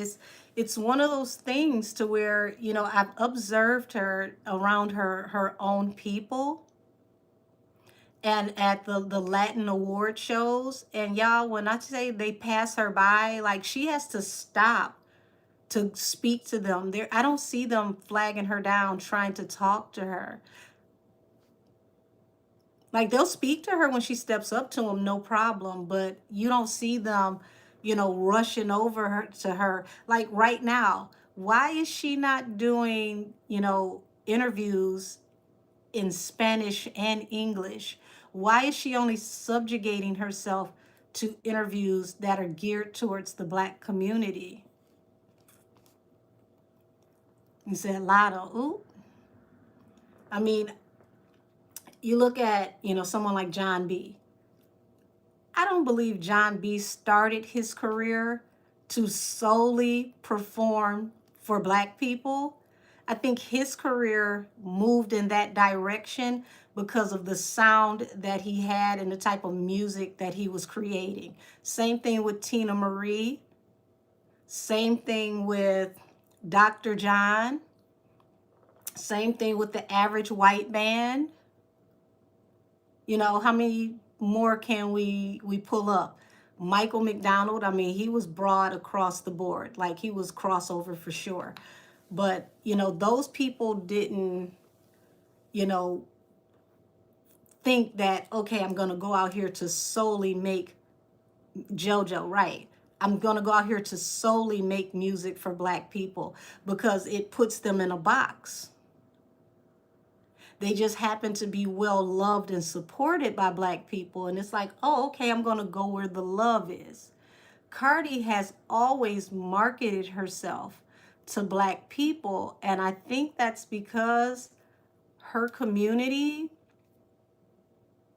it's one of those things to where, I've observed her around her own people and at the Latin award shows. And y'all, when I say they pass her by, like she has to stop to speak to them. I don't see them flagging her down, trying to talk to her. Like they'll speak to her when she steps up to them, no problem. But you don't see them, rushing over her to her. Like right now, why is she not doing, interviews in Spanish and English? Why is she only subjugating herself to interviews that are geared towards the Black community? You said Lotto. Ooh. I mean, you look at, someone like John B. I don't believe John B started his career to solely perform for Black people. I think his career moved in that direction because of the sound that he had and the type of music that he was creating. Same thing with Tina Marie. Same thing with Dr. John. Same thing with the Average White Man. How many more can we pull up? Michael McDonald, I mean, he was broad across the board. Like he was crossover for sure. But, those people didn't, think that, okay, I'm going to go out here to solely make JoJo, right? I'm going to go out here to solely make music for Black people because it puts them in a box. They just happen to be well loved and supported by Black people. And it's like, oh, okay, I'm going to go where the love is. Cardi has always marketed herself to Black people. And I think that's because her community,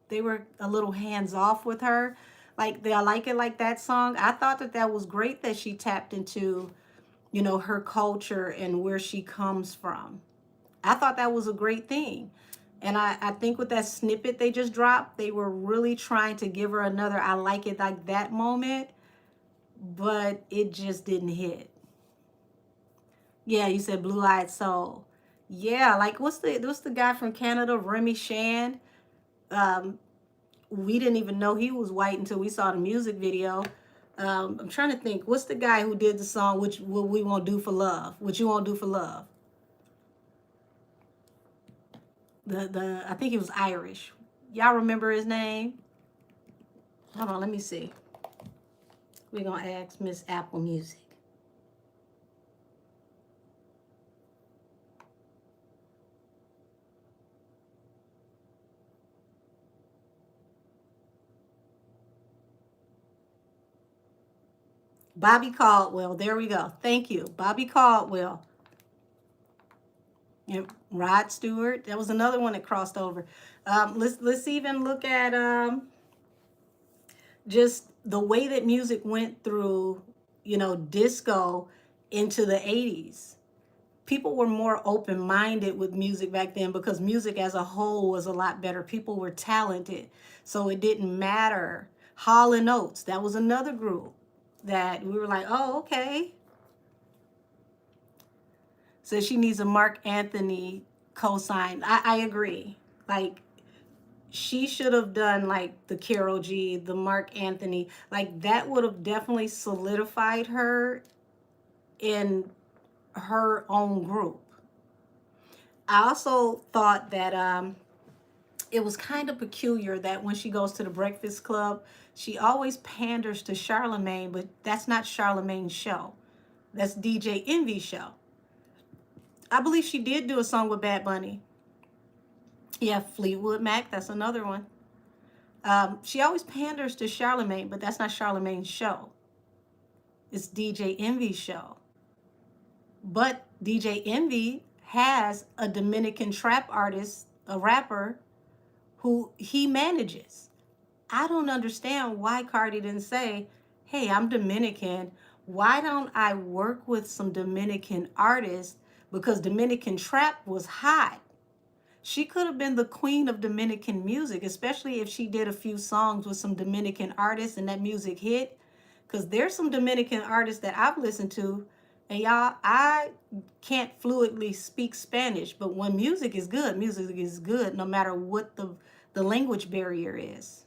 they were a little hands off with her. Like, I Like It Like That song. I thought that was great that she tapped into, her culture and where she comes from. I thought that was a great thing. And I think with that snippet they just dropped, they were really trying to give her another I Like It Like That moment, but it just didn't hit. Yeah, you said Blue Eyed Soul. Yeah, like what's the guy from Canada, Remy Shand? We didn't even know he was white until we saw the music video. I'm trying to think, what's the guy who did the song, What We Won't Do for Love? What You Won't Do for Love? I think he was Irish. Y'all remember his name? Hold on, let me see. We're gonna ask Miss Apple Music. Bobby Caldwell. There we go. Thank you, Bobby Caldwell. Yep. Rod Stewart. That was another one that crossed over. Let's even look at just the way that music went through, disco into the 80s. People were more open-minded with music back then because music as a whole was a lot better. People were talented, so it didn't matter. Hall and Oates, that was another group that we were like, oh, okay. So she needs a Mark Anthony cosign. I agree. Like, she should have done like the Karol G, the Mark Anthony. Like, that would have definitely solidified her in her own group. I also thought that it was kind of peculiar that when she goes to the Breakfast Club, she always panders to Charlemagne, but that's not Charlemagne's show. That's DJ Envy's show. I believe she did do a song with Bad Bunny. Yeah, Fleetwood Mac, that's another one. She always panders to Charlemagne, but that's not Charlemagne's show. It's DJ Envy's show. But DJ Envy has a Dominican trap artist, a rapper, who he manages. I don't understand why Cardi didn't say, hey, I'm Dominican. Why don't I work with some Dominican artists? Because Dominican trap was hot. She could have been the queen of Dominican music, especially if she did a few songs with some Dominican artists and that music hit. Because there's some Dominican artists that I've listened to, and y'all, I can't fluently speak Spanish, but when music is good no matter what the language barrier is.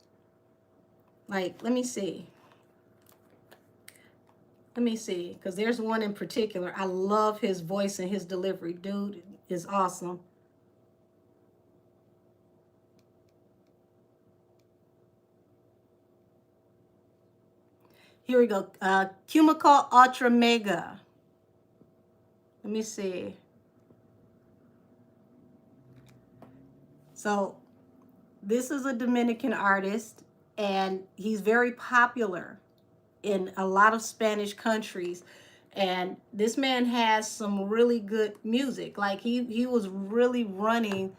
Like, let me see. Let me see, because there's one in particular. I love his voice and his delivery. Dude is awesome. Here we go. Cumical Ultra Mega. Let me see. So this is a Dominican artist, and he's very popular in a lot of Spanish countries. And this man has some really good music. Like he was really running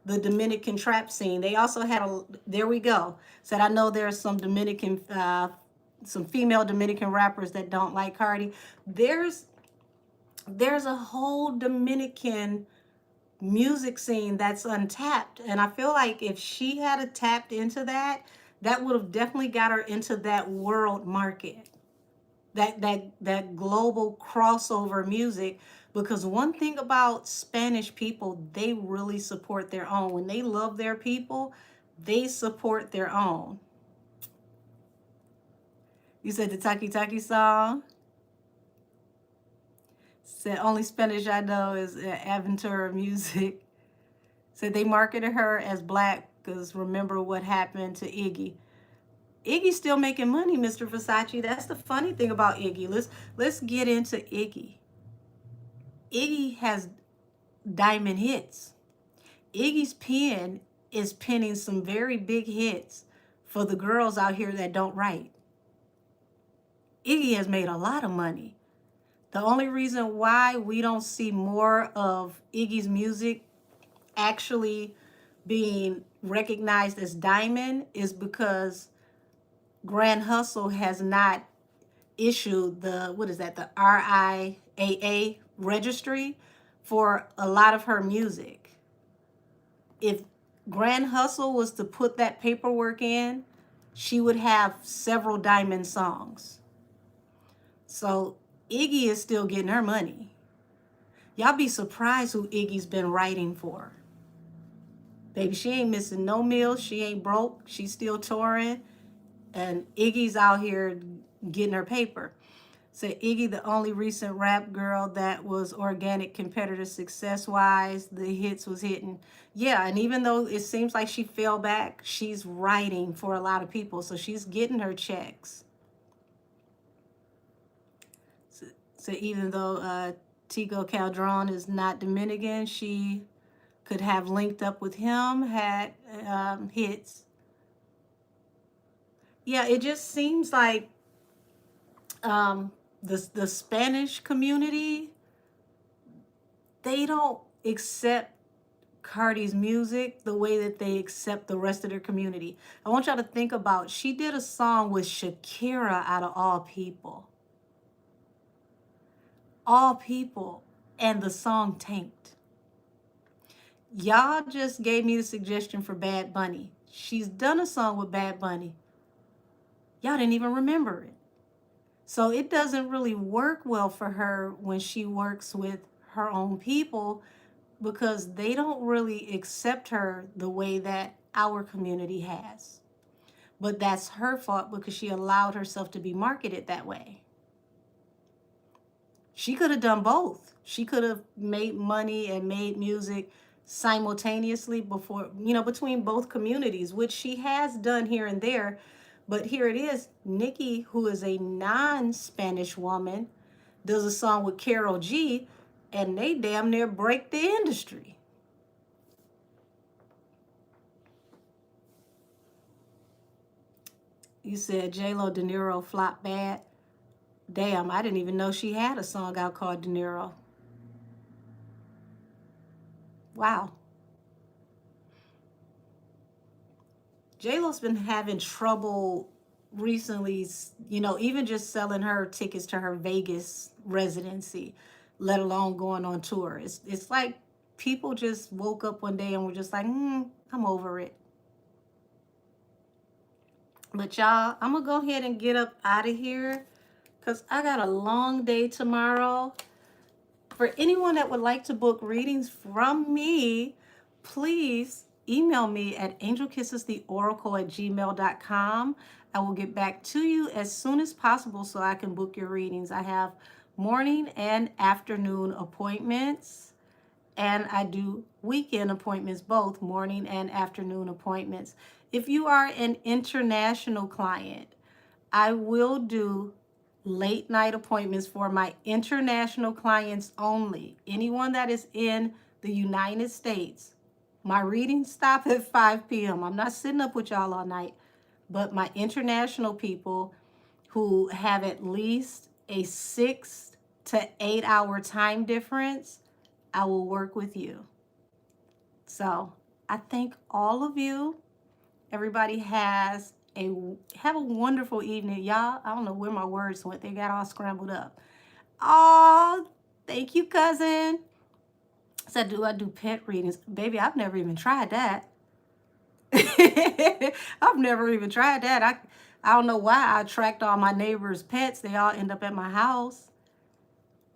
the Dominican trap scene. They also had there we go. Said I know there's some Dominican some female Dominican rappers that don't like Cardi. There's a whole Dominican music scene that's untapped, and I feel like if she had tapped into that, that would have definitely got her into that world market, that global crossover music. Because one thing about Spanish people, they really support their own. When they love their people, they support their own. You said the Taki Taki song? Said only Spanish I know is Aventura Music. Said they marketed her as black because remember what happened to Iggy. Iggy's still making money, Mr. Versace. That's the funny thing about Iggy. Let's get into Iggy. Iggy has diamond hits. Iggy's pen is penning some very big hits for the girls out here that don't write. Iggy has made a lot of money. The only reason why we don't see more of Iggy's music actually being recognized as diamond is because Grand Hustle has not issued the, what is that, the RIAA registry for a lot of her music. If Grand Hustle was to put that paperwork in, she would have several diamond songs. So Iggy is still getting her money. Y'all be surprised who Iggy's been writing for. Baby, she ain't missing no meals. She ain't broke. She's still touring. And Iggy's out here getting her paper. So Iggy, the only recent rap girl that was organic competitor success-wise, the hits was hitting. Yeah, and even though it seems like she fell back, she's writing for a lot of people. So she's getting her checks. So even though Tigo Calderon is not Dominican, she could have linked up with him, had hits. Yeah, it just seems like the Spanish community, they don't accept Cardi's music the way that they accept the rest of their community. I want y'all to think about, she did a song with Shakira out of all people. All people, and the song tanked. Y'all just gave me the suggestion for Bad Bunny. She's done a song with Bad Bunny. Y'all didn't even remember it. So it doesn't really work well for her when she works with her own people because they don't really accept her the way that our community has. But that's her fault because she allowed herself to be marketed that way. She could have done both. She could have made money and made music simultaneously between both communities, which she has done here and there. But here it is, Nicki, who is a non-Spanish woman, does a song with Karol G, and they damn near break the industry. You said J-Lo De Niro flopped bad. Damn, I didn't even know she had a song out called De Niro. Wow. J-Lo's been having trouble recently You know, even just selling her tickets to her Vegas residency, let alone going on tour. It's like people just woke up one day and were just like, I'm over it. But y'all, I'm gonna go ahead and get up out of here because I got a long day tomorrow. For anyone that would like to book readings from me, please email me at angelkissestheoracle@gmail.com. I will get back to you as soon as possible so I can book your readings. I have morning and afternoon appointments, and I do weekend appointments, both morning and afternoon appointments. If you are an international client, I will do late night appointments for my international clients only. Anyone that is in the United States, my readings stop at 5 p.m. I'm not sitting up with y'all all night, but my international people who have at least a 6 to 8 hour time difference, I will work with you. So I thank all of you. Everybody have a wonderful evening, y'all. I don't know where my words went. They got all scrambled up. Oh, thank you, cousin. Said, do I do pet readings? Baby, I've never even tried that. I've never even tried that. I don't know why I attract all my neighbors' pets. They all end up at my house.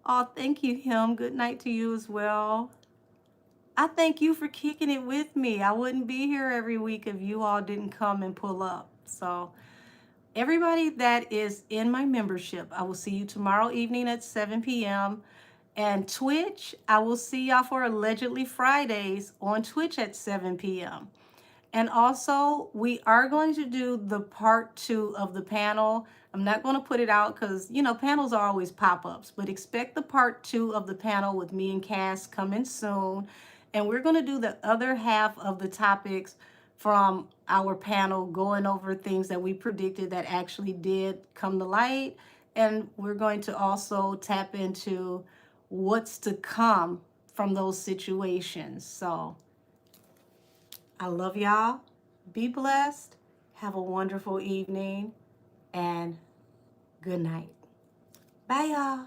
Oh, thank you, him. Good night to you as well. I thank you for kicking it with me. I wouldn't be here every week if you all didn't come and pull up. So everybody that is in my membership, I will see you tomorrow evening at 7 p.m. And Twitch, I will see y'all for Allegedly Fridays on Twitch at 7 p.m. And also, we are going to do the part 2 of the panel. I'm not going to put it out because, you know, panels are always pop-ups. But expect the part 2 of the panel with me and Cass coming soon. And we're going to do the other half of the topics from our panel, going over things that we predicted that actually did come to light. And we're going to also tap into what's to come from those situations. So I love y'all. Be blessed. Have a wonderful evening. And good night. Bye, y'all.